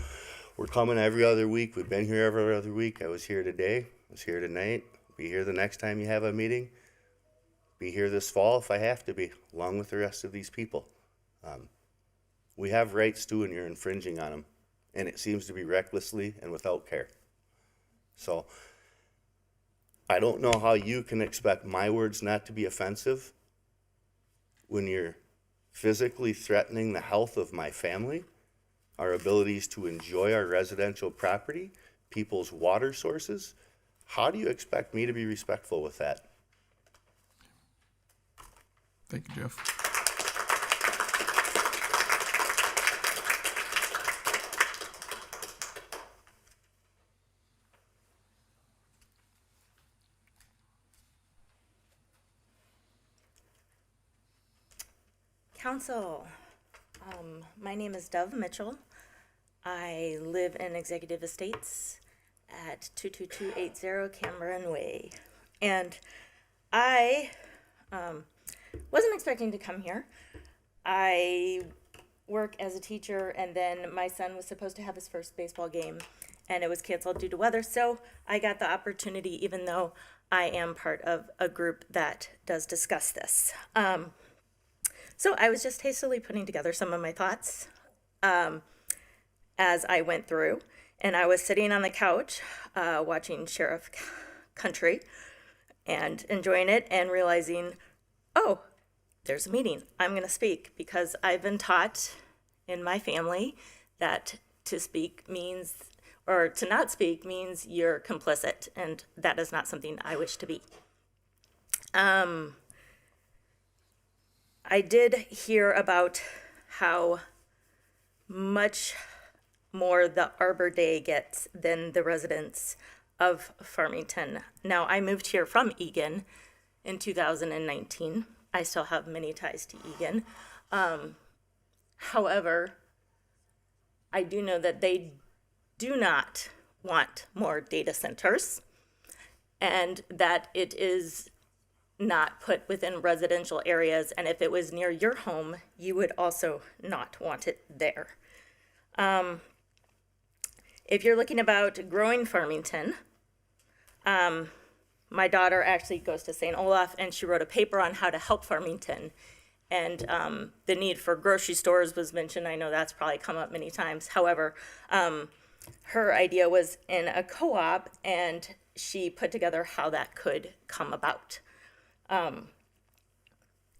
We're coming every other week. We've been here every other week. I was here today. I was here tonight. Be here the next time you have a meeting. Be here this fall if I have to be, along with the rest of these people. We have rights too, and you're infringing on them. And it seems to be recklessly and without care. So I don't know how you can expect my words not to be offensive when you're physically threatening the health of my family, our abilities to enjoy our residential property, people's water sources. How do you expect me to be respectful with that? Thank you, Jeff. Council, my name is Dove Mitchell. I live in Executive Estates at 22280 Cameron Way. And I wasn't expecting to come here. I work as a teacher, and then my son was supposed to have his first baseball game, and it was canceled due to weather, so I got the opportunity, even though I am part of a group that does discuss this. So I was just hastily putting together some of my thoughts as I went through, and I was sitting on the couch watching Sheriff Country and enjoying it and realizing, oh, there's a meeting. I'm going to speak because I've been taught in my family that to speak means, or to not speak means you're complicit, and that is not something I wish to be. I did hear about how much more the Arbor Day gets than the residents of Farmington. Now, I moved here from Eagan in 2019. I still have many ties to Eagan. However, I do know that they do not want more data centers, and that it is not put within residential areas, and if it was near your home, you would also not want it there. If you're looking about growing Farmington, my daughter actually goes to St. Olaf, and she wrote a paper on how to help Farmington, and the need for grocery stores was mentioned. I know that's probably come up many times. However, her idea was in a co-op, and she put together how that could come about.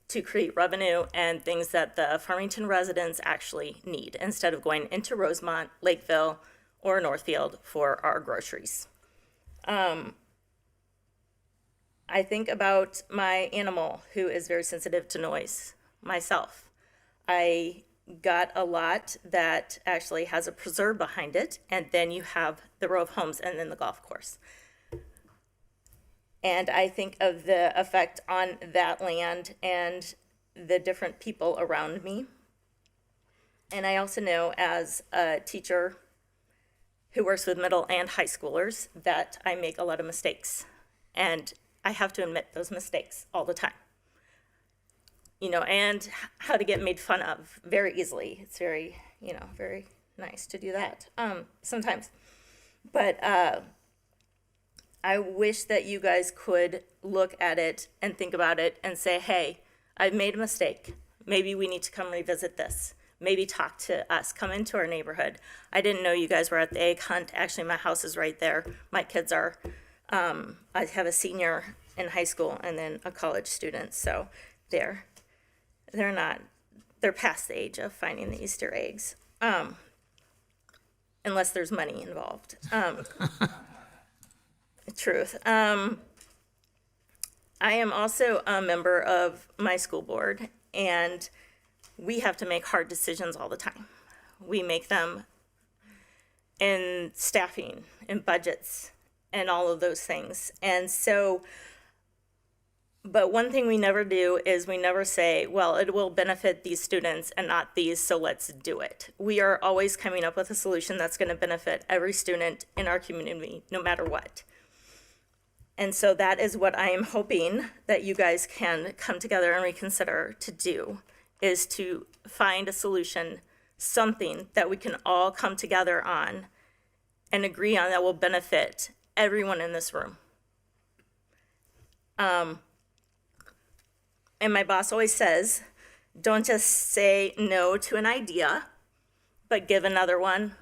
To create revenue and things that the Farmington residents actually need instead of going into Rosemont, Lakeville, or Northfield for our groceries. I think about my animal who is very sensitive to noise, myself. I got a lot that actually has a preserve behind it, and then you have the row of homes and then the golf course. And I think of the effect on that land and the different people around me. And I also know as a teacher who works with middle and high schoolers that I make a lot of mistakes. And I have to admit those mistakes all the time. You know, and how to get made fun of very easily. It's very, you know, very nice to do that sometimes. But I wish that you guys could look at it and think about it and say, hey, I've made a mistake. Maybe we need to come revisit this. Maybe talk to us, come into our neighborhood. I didn't know you guys were at the egg hunt. Actually, my house is right there. My kids are, I have a senior in high school and then a college student. So they're past the age of finding the Easter eggs, unless there's money involved. Truth. I am also a member of my school board, and we have to make hard decisions all the time. We make them in staffing, in budgets, and all of those things. And so, but one thing we never do is we never say, well, it will benefit these students and not these, so let's do it. We are always coming up with a solution that's going to benefit every student in our community, no matter what. And so that is what I am hoping that you guys can come together and reconsider to do, is to find a solution, something that we can all come together on and agree on that will benefit everyone in this room. And my boss always says, don't just say no to an idea, but give another one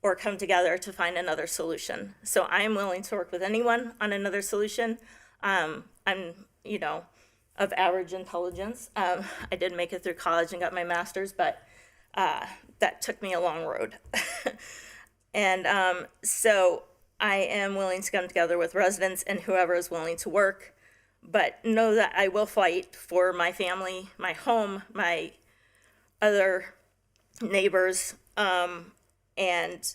or come together to find another solution. So I am willing to work with anyone on another solution. I'm, of average intelligence. I did make it through college and got my master's, but that took me a long road. And so I am willing to come together with residents and whoever is willing to work, but know that I will fight for my family, my home, my other neighbors, and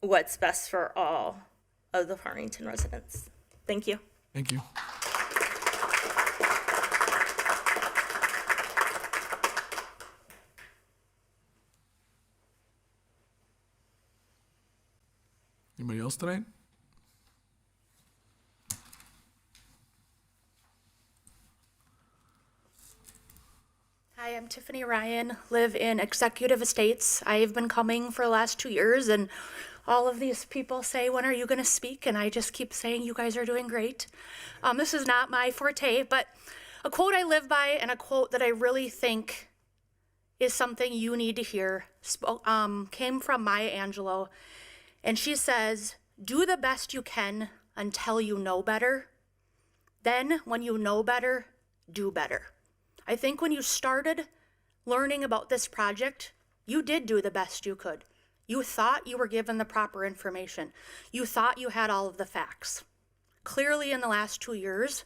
what's best for all of the Farmington residents. Thank you. Thank you. Anybody else tonight? Hi, I'm Tiffany Ryan, live in Executive Estates. I've been coming for the last 2 years, and all of these people say, when are you going to speak? And I just keep saying, you guys are doing great. This is not my forte, but a quote I live by and a quote that I really think is something you need to hear came from Maya Angelou. And she says, do the best you can until you know better. Then, when you know better, do better. I think when you started learning about this project, you did do the best you could. You thought you were given the proper information. You thought you had all of the facts. Clearly, in the last 2 years,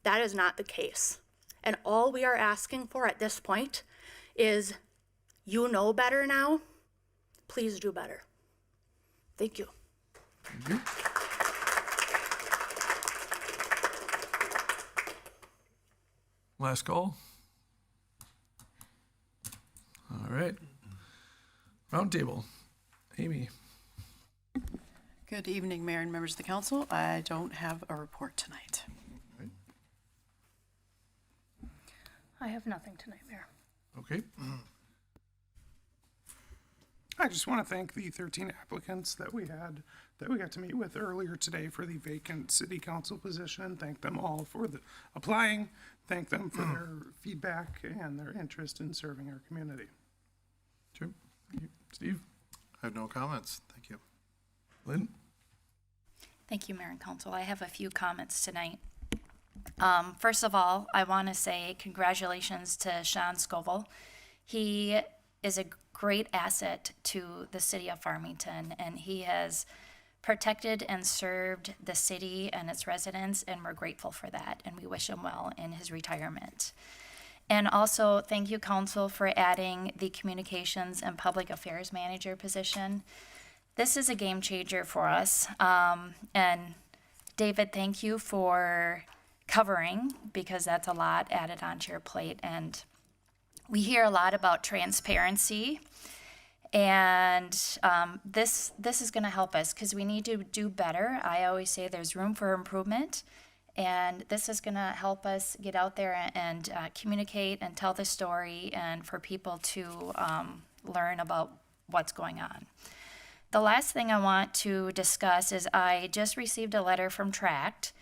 that is not the case. And all we are asking for at this point is, you know better now, please do better. Thank you. Thank you. Last call. All right. Roundtable. Amy. Good evening, Mayor and members of the council. I don't have a report tonight. I have nothing tonight, Mayor. Okay. I just want to thank the 13 applicants that we got to meet with earlier today for the vacant city council position. Thank them all for applying. Thank them for their feedback and their interest in serving our community. Sure. Thank you. Steve? I have no comments. Thank you. Lynn? Thank you, Mayor and Council. I have a few comments tonight. First of all, I want to say congratulations to Sean Scoville. He is a great asset to the city of Farmington, and he has protected and served the city and its residents, and we're grateful for that, and we wish him well in his retirement. And also, thank you, Council, for adding the Communications and Public Affairs Manager position. This is a game changer for us, and David, thank you for covering, because that's a lot added onto your plate. And we hear a lot about transparency, and this is going to help us because we need to do better. I always say there's room for improvement, and this is going to help us get out there and communicate and tell the story, and for people to learn about what's going on. The last thing I want to discuss is I just received a letter from Tract,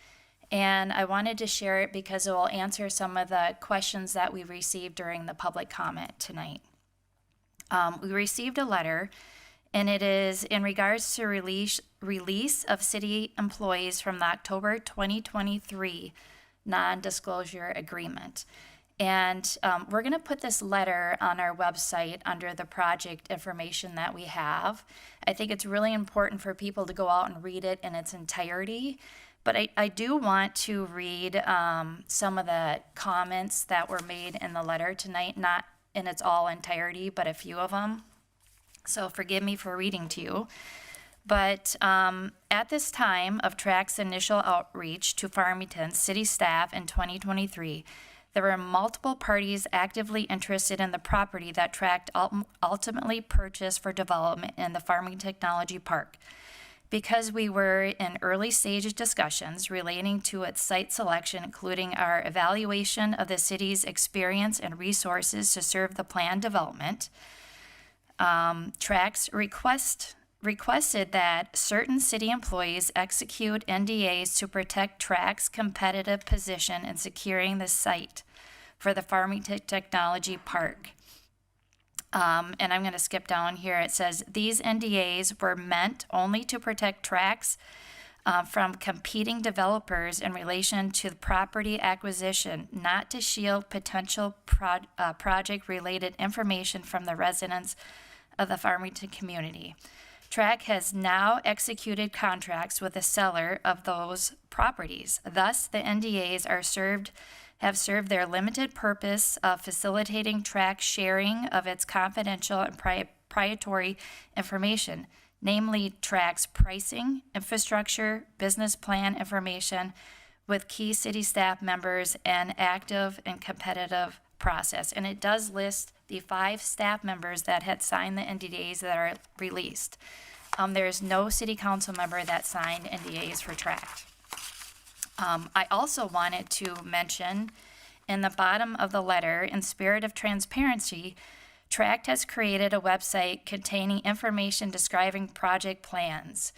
and I wanted to share it because it will answer some of the questions that we received during the public comment tonight. We received a letter, and it is in regards to release of city employees from the October 2023 non-disclosure agreement. And we're going to put this letter on our website under the project information that we have. I think it's really important for people to go out and read it in its entirety. But I do want to read some of the comments that were made in the letter tonight, not in its all entirety, but a few of them. So forgive me for reading to you. But at this time of Tract's initial outreach to Farmington city staff in 2023, there were multiple parties actively interested in the property that Tract ultimately purchased for development in the Farming Technology Park. Because we were in early stage discussions relating to its site selection, including our evaluation of the city's experience and resources to serve the planned development, Tract's request requested that certain city employees execute NDAs to protect TRAC's competitive position in securing the site for the Farmington Technology Park. And I'm going to skip down here. It says these NDAs were meant only to protect TRACs from competing developers in relation to the property acquisition, not to shield potential project-related information from the residents of the Farmington community. TRAC has now executed contracts with the seller of those properties. Thus, the NDAs have served their limited purpose of facilitating TRAC sharing of its confidential and proprietary information, namely TRAC's pricing, infrastructure, business plan information with key city staff members and active and competitive process. And it does list the 5 staff members that had signed the NDAs that are released. There's no city council member that signed NDAs for TRAC. I also wanted to mention in the bottom of the letter, in spirit of transparency, TRAC has created a website containing information describing project plans.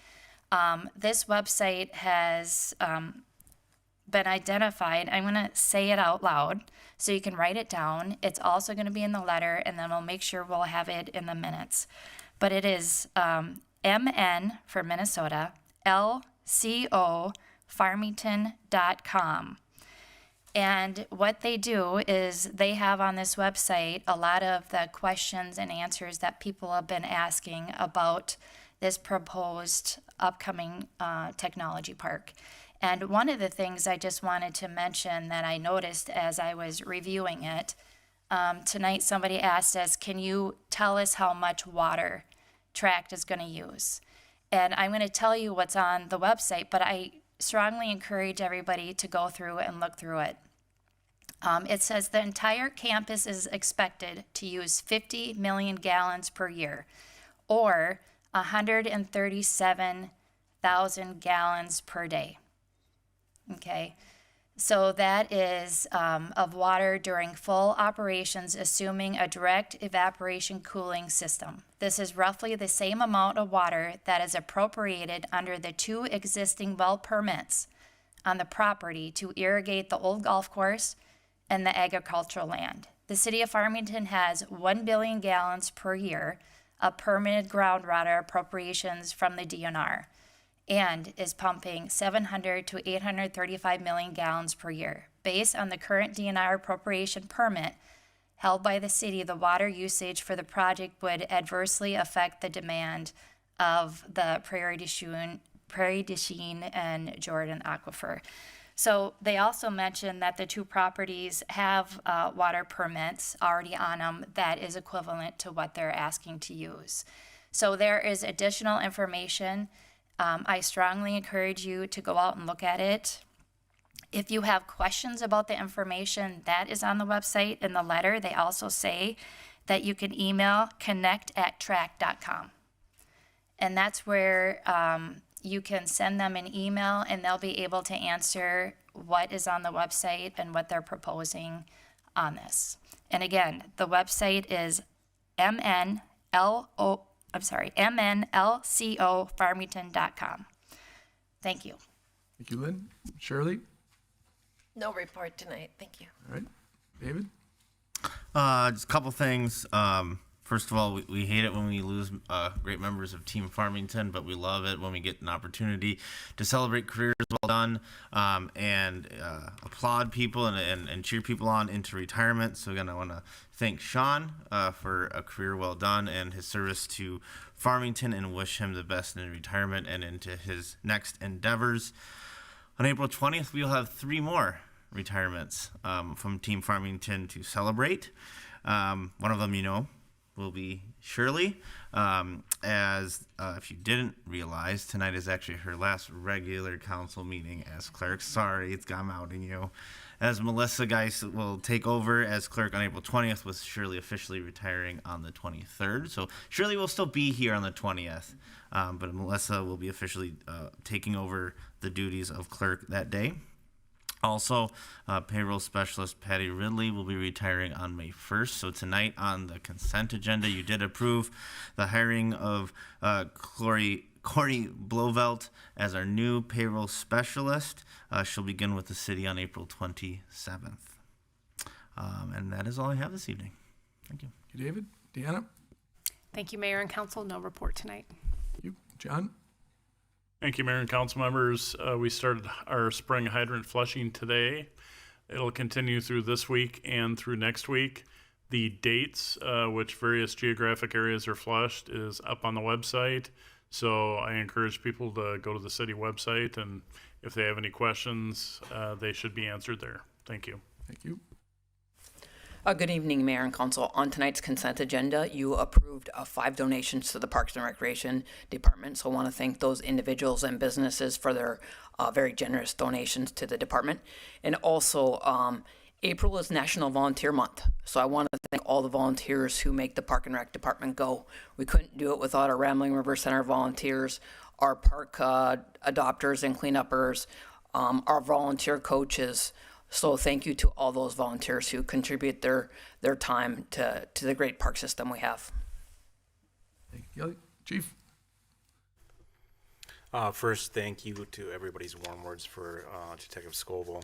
This website has been identified. I'm going to say it out loud so you can write it down. It's also going to be in the letter, and then we'll make sure we'll have it in the minutes. But it is MN for Minnesota, LCO Farmington.com. And what they do is they have on this website a lot of the questions and answers that people have been asking about this proposed upcoming technology park. And one of the things I just wanted to mention that I noticed as I was reviewing it, tonight somebody asked us, can you tell us how much water TRAC is going to use? And I'm going to tell you what's on the website, but I strongly encourage everybody to go through and look through it. It says the entire campus is expected to use 50 million gallons per year, or 137,000 gallons per day. Okay, so that is of water during full operations, assuming a direct evaporation cooling system. This is roughly the same amount of water that is appropriated under the 2 existing well permits on the property to irrigate the old golf course and the agricultural land. The city of Farmington has 1 billion gallons per year of permitted groundwater appropriations from the DNR and is pumping 700 to 835 million gallons per year. Based on the current DNR appropriation permit held by the city, the water usage for the project would adversely affect the demand of the Prairie du Chien and Jordan aquifer. So they also mentioned that the 2 properties have water permits already on them that is equivalent to what they're asking to use. So there is additional information. I strongly encourage you to go out and look at it. If you have questions about the information that is on the website, in the letter, they also say that you can email connect@trac.com. And that's where you can send them an email and they'll be able to answer what is on the website and what they're proposing on this. And again, the website is MNLCOFarmington.com. Thank you. Thank you, Lynn. Shirley? No report tonight, thank you. All right. David? Just a couple things. First of all, we hate it when we lose great members of Team Farmington, but we love it when we get an opportunity to celebrate careers well done and applaud people and cheer people on into retirement. So again, I want to thank Sean for a career well done and his service to Farmington, and wish him the best in retirement and into his next endeavors. On April 20th, we'll have 3 more retirements from Team Farmington to celebrate. One of them, will be Shirley. As if you didn't realize, tonight is actually her last regular council meeting as clerk. Sorry, I'm outing you. As Melissa Geis will take over as clerk on April 20th, with Shirley officially retiring on the 23rd. So Shirley will still be here on the 20th, but Melissa will be officially taking over the duties of clerk that day. Also, payroll specialist Patty Ridley will be retiring on May 1st. So tonight on the consent agenda, you did approve the hiring of Corey Blovelt as our new payroll specialist. She'll begin with the city on April 27th. And that is all I have this evening. Thank you. Thank you, David. Deanna? Thank you, Mayor and Council. No report tonight. Thank you. John? Thank you, Mayor and Council members. We started our spring hydrant flushing today. It'll continue through this week and through next week. The dates, which various geographic areas are flushed, is up on the website. So I encourage people to go to the city website, and if they have any questions, they should be answered there. Thank you. Thank you. Good evening, Mayor and Council. On tonight's consent agenda, you approved 5 donations to the Parks and Recreation Department. So I want to thank those individuals and businesses for their very generous donations to the department. And also, April is National Volunteer Month. So I want to thank all the volunteers who make the Park and Rec Department go. We couldn't do it without our Rambling River Center volunteers, our park adopters and cleanuppers, our volunteer coaches. So thank you to all those volunteers who contribute their time to the great park system we have. Thank you, Chief. First, thank you to everybody's warm words for Detective Scoville.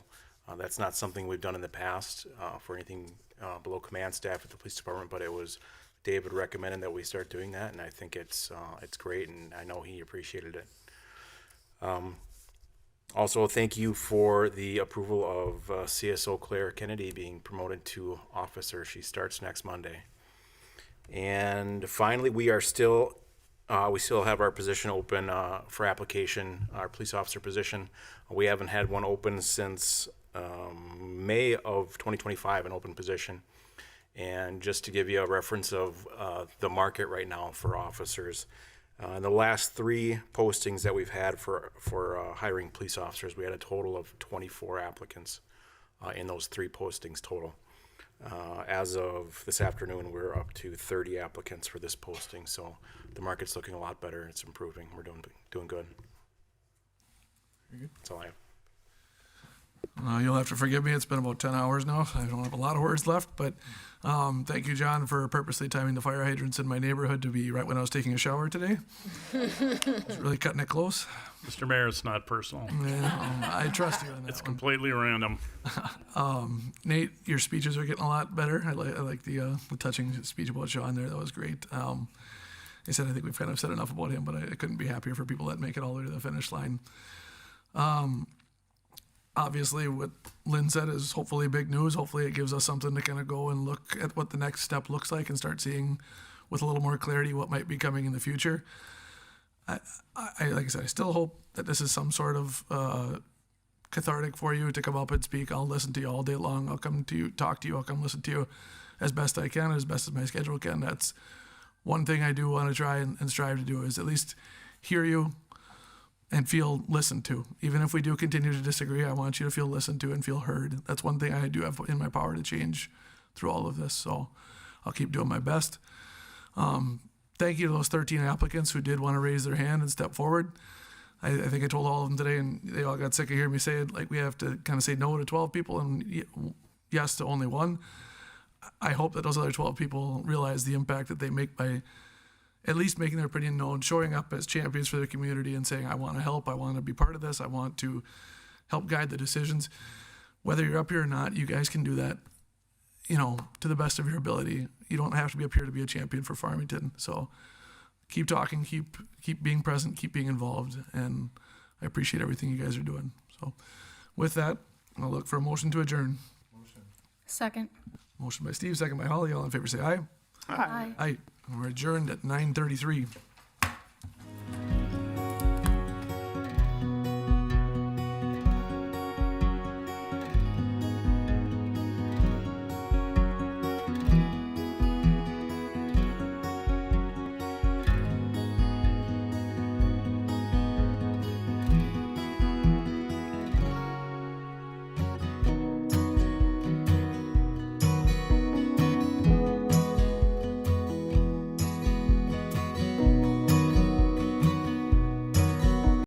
That's not something we've done in the past for anything below command staff at the police department, but it was David recommended that we start doing that, and I think it's great, and I know he appreciated it. Also, thank you for the approval of CSO Claire Kennedy being promoted to officer. She starts next Monday. And finally, we still have our position open for application, our police officer position. We haven't had one open since May of 2025, an open position. And just to give you a reference of the market right now for officers, in the last 3 postings that we've had for hiring police officers, we had a total of 24 applicants in those 3 postings total. As of this afternoon, we're up to 30 applicants for this posting, so the market's looking a lot better. It's improving. We're doing good. That's all I have. You'll have to forgive me. It's been about 10 hours now. I don't have a lot of words left, but thank you, John, for purposely timing the fire hydrants in my neighborhood to be right when I was taking a shower today. It's really cutting it close. Mr. Mayor, it's not personal. Yeah, I trust you on that. It's completely random. Nate, your speeches are getting a lot better. I like the touching speech about Shawn there. That was great. I said I think we've kind of said enough about him, but I couldn't be happier for people that make it all the way to the finish line. Obviously, what Lynn said is hopefully big news. Hopefully it gives us something to kind of go and look at what the next step looks like and start seeing with a little more clarity what might be coming in the future. I like I said, I still hope that this is some sort of cathartic for you to come up and speak. I'll listen to you all day long. I'll come to you, talk to you. I'll come listen to you as best I can, as best as my schedule can. That's one thing I do want to try and strive to do, is at least hear you and feel listened to. Even if we do continue to disagree, I want you to feel listened to and feel heard. That's one thing I do have in my power to change through all of this. So I'll keep doing my best. Thank you to those 13 applicants who did want to raise their hand and step forward. I think I told all of them today, and they all got sick of hearing me say it, like we have to kind of say no to 12 people and yes to only 1. I hope that those other 12 people realize the impact that they make by at least making their opinion known, showing up as champions for their community and saying, I want to help, I want to be part of this, I want to help guide the decisions. Whether you're up here or not, you guys can do that, to the best of your ability. You don't have to be up here to be a champion for Farmington. So keep talking, keep being present, keep being involved, and I appreciate everything you guys are doing. So with that, I'll look for a motion to adjourn. Second. Motion by Steve, second by Holly. All in favor say aye. Aye. Aye. We're adjourned at 9:33.